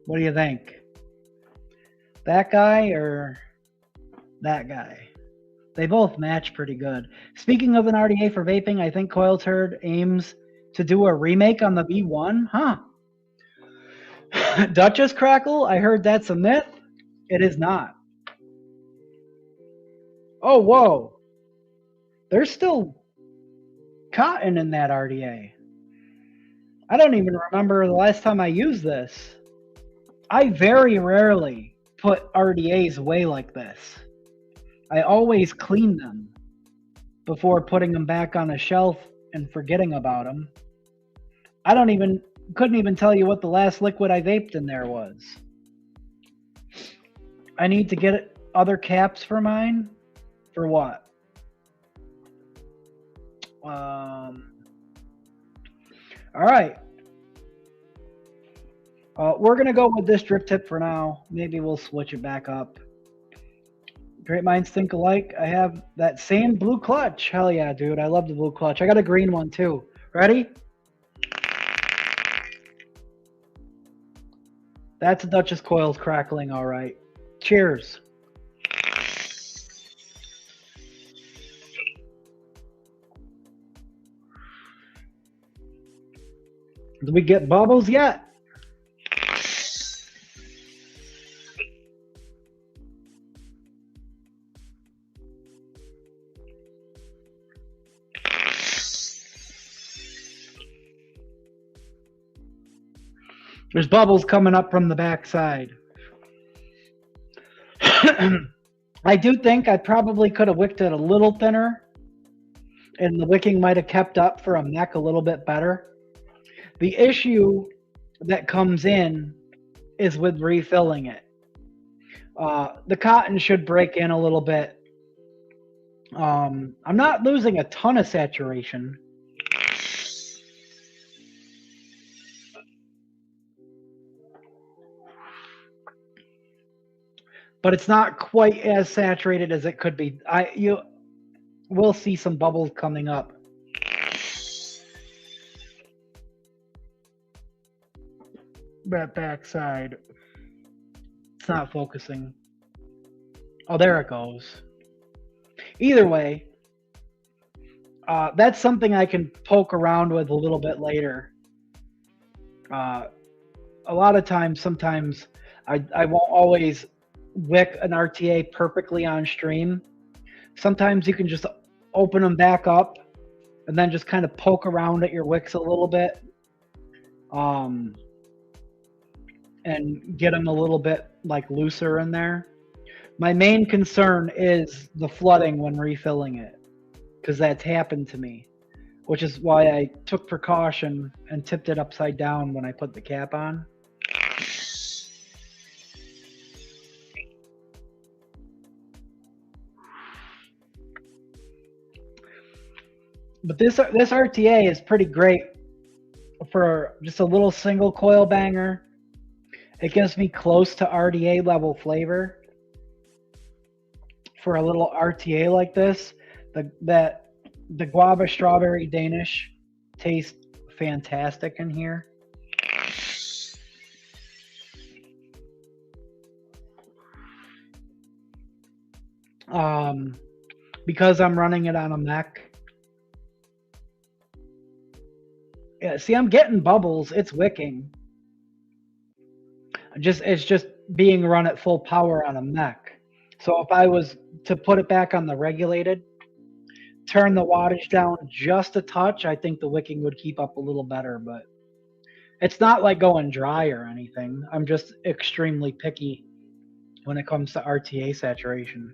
[SPEAKER 1] What do you think? That guy or that guy? They both match pretty good. Speaking of an RDA for vaping, I think Coil Turd aims to do a remake on the V1. Huh. Dutchess crackle? I heard that's a myth. It is not. Oh, whoa. There's still cotton in that RDA. I don't even remember the last time I used this. I very rarely put RDAs away like this. I always clean them before putting them back on a shelf and forgetting about them. I couldn't even tell you what the last liquid I vaped in there was. I need to get other caps for mine. For what? All right. We're going to go with this drip tip for now. Maybe we'll switch it back up. Great minds think alike. I have that same blue clutch. Hell yeah, dude. I love the blue clutch. I got a green one too. Ready? That's a Dutchess coils crackling, all right. Cheers. Do we get bubbles yet? There's bubbles coming up from the backside. I do think I probably could have wicked it a little thinner, and the wicking might have kept up for a mech a little bit better. The issue that comes in is with refilling it. The cotton should break in a little bit. I'm not losing a ton of saturation. But it's not quite as saturated as it could be. You will see some bubbles coming up. That backside. It's not focusing. Oh, there it goes. Either way, that's something I can poke around with a little bit later. A lot of times, sometimes I won't always wick an RTA perfectly on stream. Sometimes you can just open them back up and then just kind of poke around at your wicks a little bit, and get them a little bit like looser in there. My main concern is the flooding when refilling it, because that's happened to me, which is why I took precaution and tipped it upside down when I put the cap on. But this RTA is pretty great for just a little single coil banger. It gives me close to RDA level flavor for a little RTA like this. The guava strawberry Danish tastes fantastic in here. Because I'm running it on a mech. Yeah, see, I'm getting bubbles. It's wicking. It's just being run at full power on a mech. So if I was to put it back on the regulated, turn the wattage down just a touch, I think the wicking would keep up a little better. But it's not like going dry or anything. I'm just extremely picky when it comes to RTA saturation.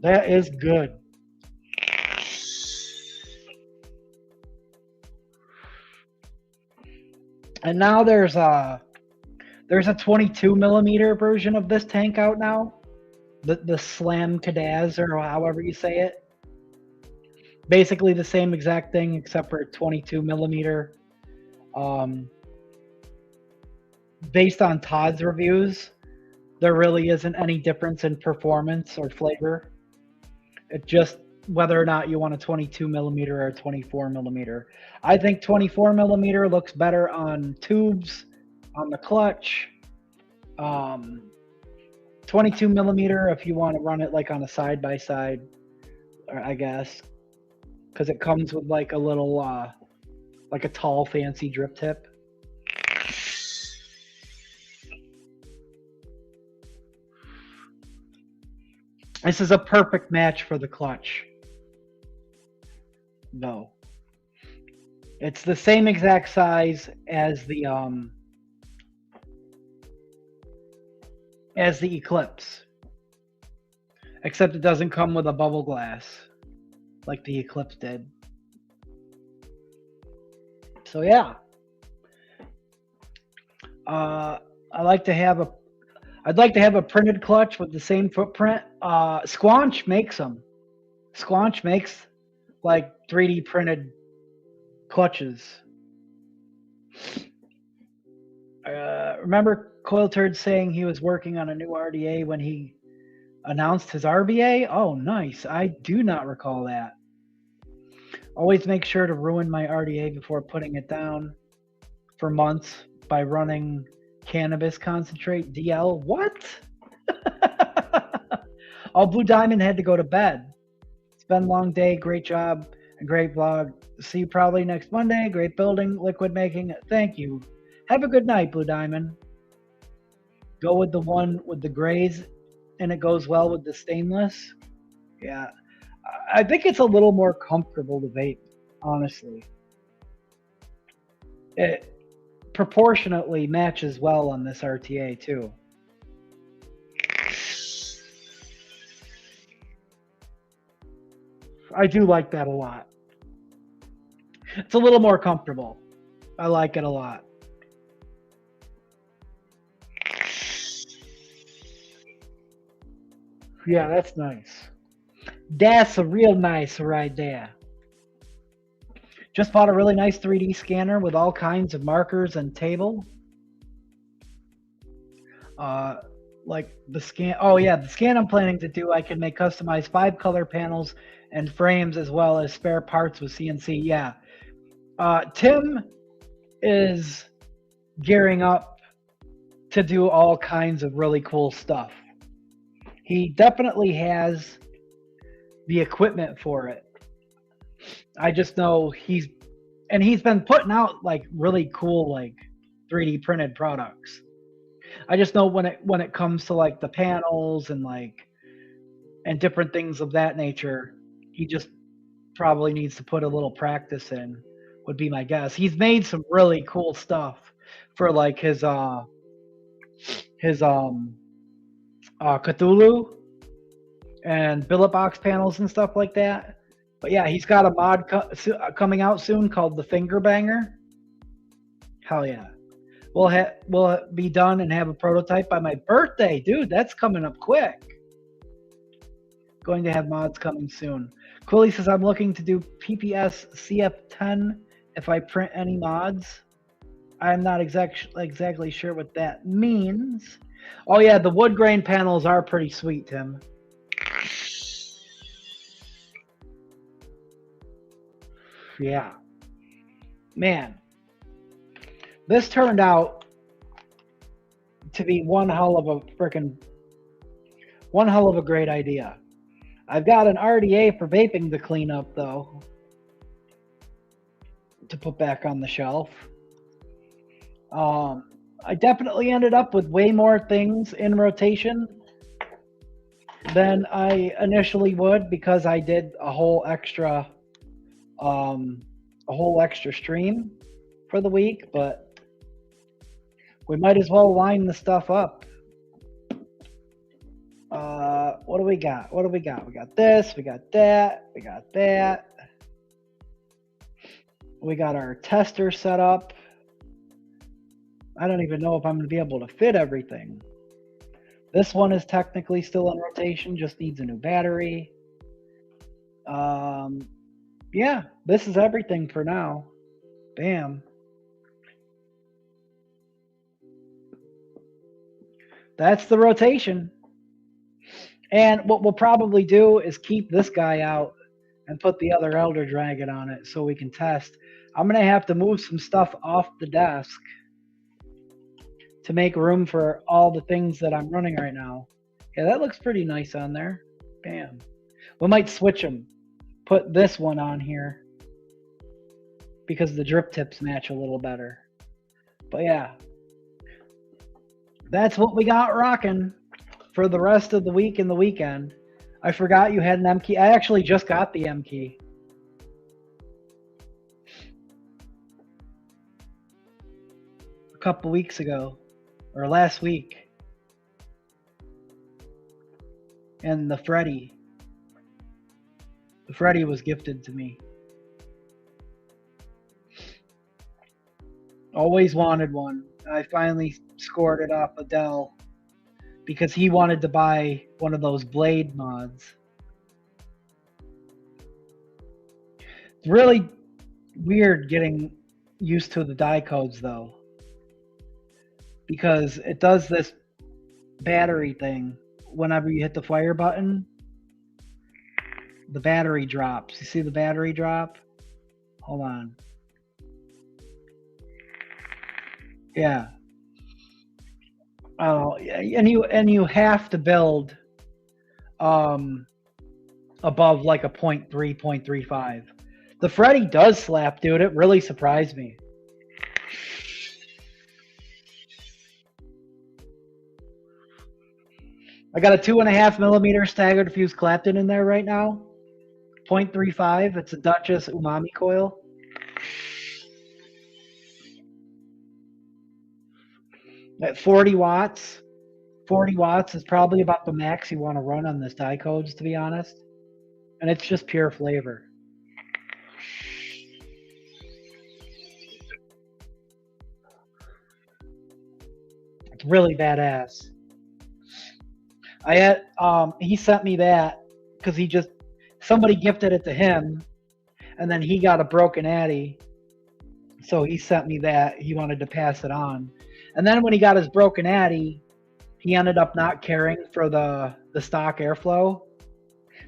[SPEAKER 1] That is good. And now there's a 22 millimeter version of this tank out now, the Slam Kadaz, or however you say it. Basically the same exact thing except for 22 millimeter. Based on Todd's reviews, there really isn't any difference in performance or flavor. It just whether or not you want a 22 millimeter or a 24 millimeter. I think 24 millimeter looks better on tubes, on the clutch. 22 millimeter if you want to run it like on a side by side, I guess, because it comes with like a little like a tall fancy drip tip. This is a perfect match for the clutch. No. It's the same exact size as the Eclipse. Except it doesn't come with a bubble glass like the Eclipse did. So yeah. I'd like to have a printed clutch with the same footprint. Squanch makes them. Squanch makes like 3D printed clutches. Remember Coil Turd saying he was working on a new RDA when he announced his RBA? Oh, nice. I do not recall that. Always make sure to ruin my RDA before putting it down for months by running cannabis concentrate DL. What? Oh, Blue Diamond had to go to bed. It's been a long day. Great job. A great vlog. See you probably next Monday. Great building, liquid making. Thank you. Have a good night, Blue Diamond. Go with the one with the grays, and it goes well with the stainless. Yeah. I think it's a little more comfortable to vape, honestly. It proportionately matches well on this RTA too. I do like that a lot. It's a little more comfortable. I like it a lot. Yeah, that's nice. That's a real nice right there. Just bought a really nice 3D scanner with all kinds of markers and table. Like the scan. Oh yeah, the scan I'm planning to do, I can make customized 5 color panels and frames as well as spare parts with CNC. Yeah. Tim is gearing up to do all kinds of really cool stuff. He definitely has the equipment for it. I just know he's been putting out like really cool like 3D printed products. I just know when it comes to like the panels and different things of that nature, he just probably needs to put a little practice in, would be my guess. He's made some really cool stuff for like his Cthulhu and billet box panels and stuff like that. But yeah, he's got a mod coming out soon called the Finger Banger. Hell yeah. We'll be done and have a prototype by my birthday. Dude, that's coming up quick. Going to have mods coming soon. Quilly says, I'm looking to do PPS CF10 if I print any mods. I'm not exactly sure what that means. Oh yeah, the wood grain panels are pretty sweet, Tim. Yeah. Man. This turned out to be one hell of a great idea. I've got an RDA for vaping to clean up though, to put back on the shelf. I definitely ended up with way more things in rotation than I initially would because I did a whole extra stream for the week, but we might as well line the stuff up. What do we got? What do we got? We got this, we got that, we got that. We got our tester set up. I don't even know if I'm going to be able to fit everything. This one is technically still in rotation, just needs a new battery. Yeah, this is everything for now. Bam. That's the rotation. And what we'll probably do is keep this guy out and put the other Elder Dragon on it so we can test. I'm going to have to move some stuff off the desk to make room for all the things that I'm running right now. Yeah, that looks pretty nice on there. Bam. We might switch them. Put this one on here because the drip tips match a little better. But yeah, that's what we got rocking for the rest of the week and the weekend. I forgot you had an M key. I actually just got the M key. A couple weeks ago, or last week. And the Freddy was gifted to me. Always wanted one. I finally scored it off Adele because he wanted to buy one of those blade mods. It's really weird getting used to the die codes though, because it does this battery thing. Whenever you hit the fire button, the battery drops. You see the battery drop? Hold on. Yeah. Oh, and you have to build above like a 0.3, 0.35. The Freddy does slap, dude. It really surprised me. I got a 2.5 millimeter staggered fuse Clapton in there right now. 0.35. It's a Duchess umami coil. At 40 watts. 40 watts is probably about the max you want to run on this dicodes, to be honest. And it's just pure flavor. It's really badass. I had he sent me that because somebody gifted it to him, and then he got a broken Addy, so he sent me that. He wanted to pass it on, and then when he got his broken Addy, he ended up not caring for the stock airflow,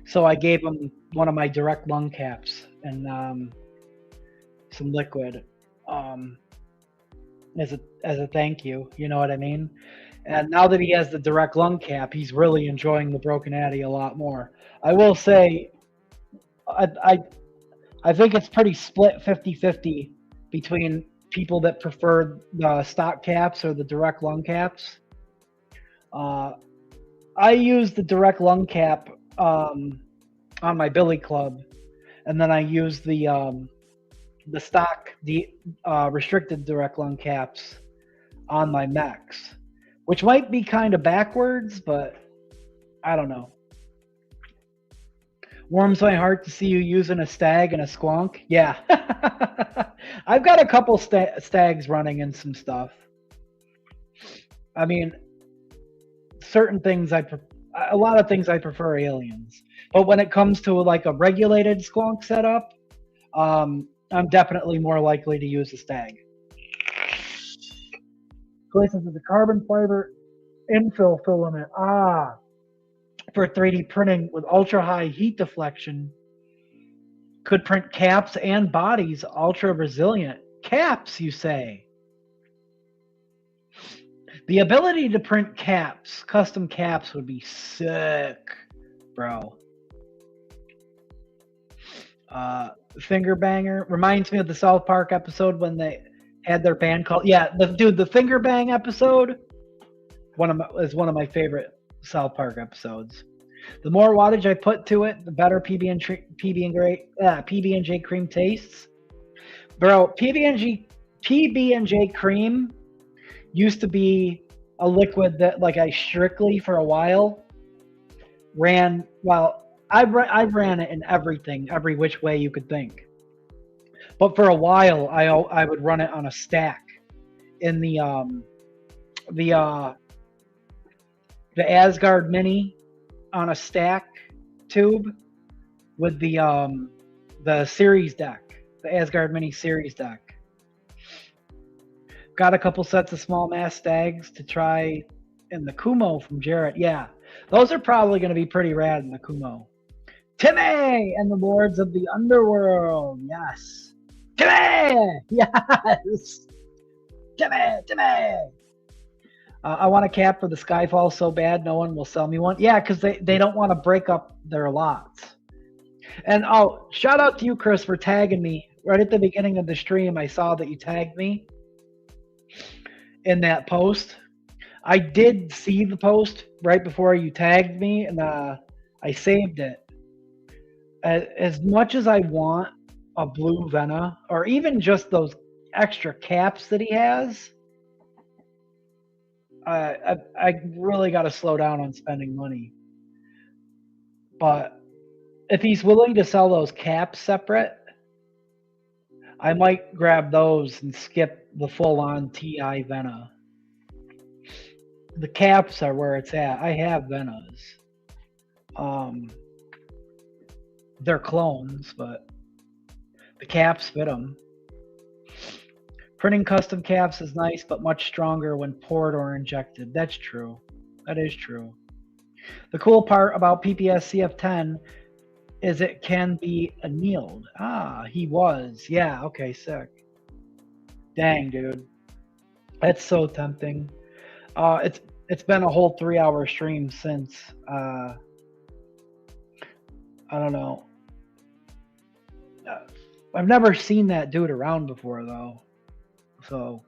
[SPEAKER 1] so I gave him one of my direct lung caps and some liquid as a thank you. You know what I mean? And now that he has the direct lung cap, he's really enjoying the broken Addy a lot more. I will say, I think it's pretty split 50-50 between people that prefer the stock caps or the direct lung caps. I use the direct lung cap on my billy club, and then I use the stock restricted direct lung caps on my mechs, which might be kind of backwards, but I don't know. Warms my heart to see you using a stag and a squonk. Yeah. I've got a couple stags running in some stuff. I mean, certain things a lot of things I prefer aliens. But when it comes to like a regulated squonk setup, I'm definitely more likely to use a stag. Places of the carbon fiber infill filament. For 3D printing with ultra high heat deflection. Could print caps and bodies ultra resilient. Caps, you say? The ability to print caps, custom caps, would be sick, bro. Finger banger reminds me of the South Park episode when they had their band called. Yeah, the finger bang episode. Is one of my favorite South Park episodes. The more wattage I put to it, the better PB&J cream tastes. Bro, PB&J cream used to be a liquid that, like, I strictly for a while ran. Well, I ran it in everything, every which way you could think. But for a while, I would run it on a stack in the Asgard Mini on a stack tube with the series deck, the Asgard Mini series deck. Got a couple sets of small mass stags to try in the Kumo from Jarrett. Yeah, those are probably going to be pretty rad in the Kumo. Timmy and the Lords of the Underworld. Yes. Timmy! Yes! Timmy! I want a cap for the Skyfall so bad no one will sell me one. Yeah, because they don't want to break up their lots. And shout out to you, Chris, for tagging me. Right at the beginning of the stream, I saw that you tagged me in that post. I did see the post right before you tagged me, and I saved it. As much as I want a blue Vena, or even just those extra caps that he has, I really got to slow down on spending money. But if he's willing to sell those caps separate, I might grab those and skip the full-on TI Vena. The caps are where it's at. I have Venas. They're clones, but the caps fit them. Printing custom caps is nice, but much stronger when poured or injected. That's true. That is true. The cool part about PPS CF10 is it can be annealed. He was. Yeah, okay, sick. Dang, dude. That's so tempting. It's been a whole 3-hour stream since. I don't know. I've never seen that dude around before, though. So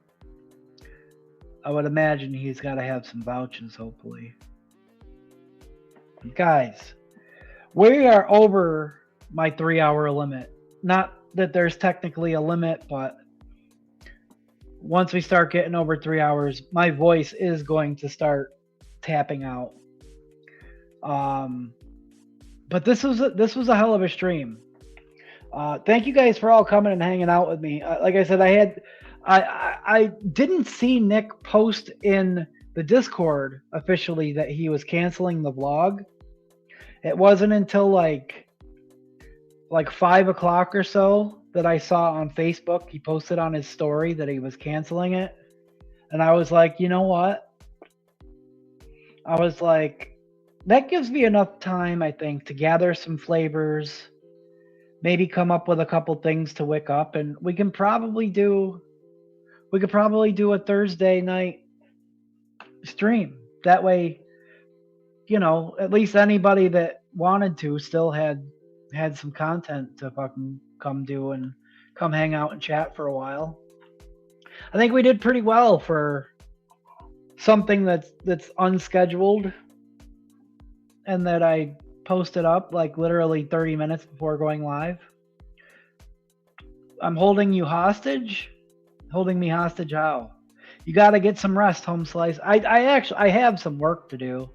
[SPEAKER 1] I would imagine he's got to have some vouchers, hopefully. Guys, we are over my 3-hour limit. Not that there's technically a limit, but once we start getting over 3 hours, my voice is going to start tapping out. But this was a hell of a stream. Thank you guys for all coming and hanging out with me. Like I said, I didn't see Nick post in the Discord officially that he was canceling the vlog. It wasn't until like 5 o'clock or so that I saw on Facebook he posted on his story that he was canceling it. And I was like, you know what? I was like, that gives me enough time, I think, to gather some flavors, maybe come up with a couple things to wick up, and we could probably do a Thursday night stream. That way, you know, at least anybody that wanted to still had some content to fucking come do and come hang out and chat for a while. I think we did pretty well for something that's unscheduled and that I posted up like literally 30 minutes before going live. I'm holding you hostage? Holding me hostage how? You got to get some rest, Home Slice. I have some work to do.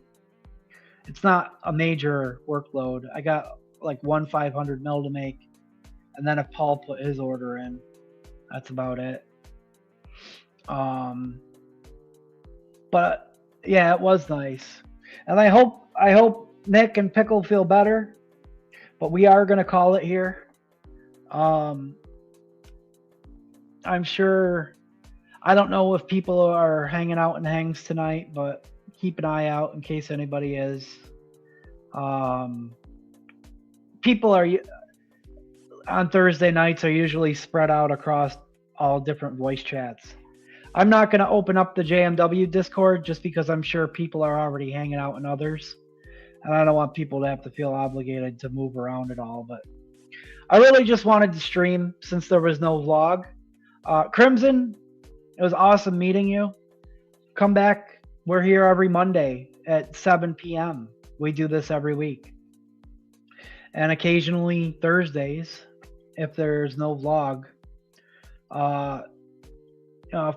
[SPEAKER 1] It's not a major workload. I got like 500 mil to make, and then if Paul put his order in, that's about it. But yeah, it was nice, and I hope Nick and Pickle feel better. But we are gonna call it here. I'm sure. I don't know if people are hanging out in hangs tonight, but keep an eye out in case anybody is. People are on Thursday nights are usually spread out across all different voice chats. I'm not going to open up the JMW Discord just because I'm sure people are already hanging out in others. And I don't want people to have to feel obligated to move around at all. But I really just wanted to stream since there was no vlog. Crimson, it was awesome meeting you. Come back. We're here every Monday at 7 p.m. We do this every week. And occasionally Thursdays, if there's no vlog.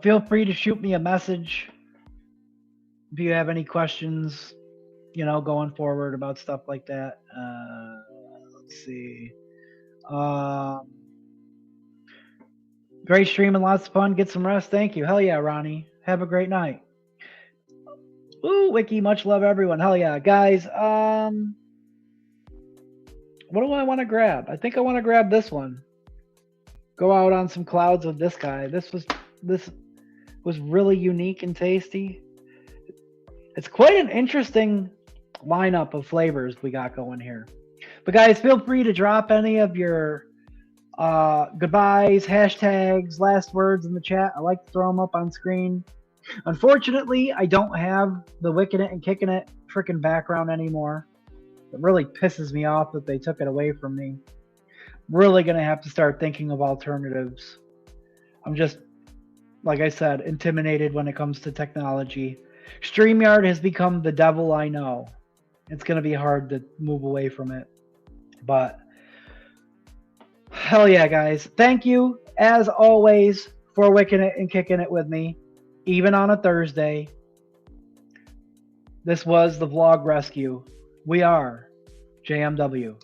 [SPEAKER 1] Feel free to shoot me a message if you have any questions, you know, going forward about stuff like that. Let's see. Great stream and lots of fun. Get some rest. Thank you. Hell yeah, Ronnie. Have a great night. Ooh, Wiki, much love, everyone. Hell yeah. Guys, what do I want to grab? I think I want to grab this one. Go out on some clouds with this guy. This was really unique and tasty. It's quite an interesting lineup of flavors we got going here. But guys, feel free to drop any of your goodbyes, hashtags, last words in the chat. I like to throw them up on screen. Unfortunately, I don't have the Wickin' It and Kickin' It freaking background anymore. It really pisses me off that they took it away from me. Really going to have to start thinking of alternatives. I'm just, like I said, intimidated when it comes to technology. StreamYard has become the devil I know. It's going to be hard to move away from it. But hell yeah, guys. Thank you, as always, for Wickin' It and Kickin' It with me, even on a Thursday. This was the Vlog Rescue. We are JMW.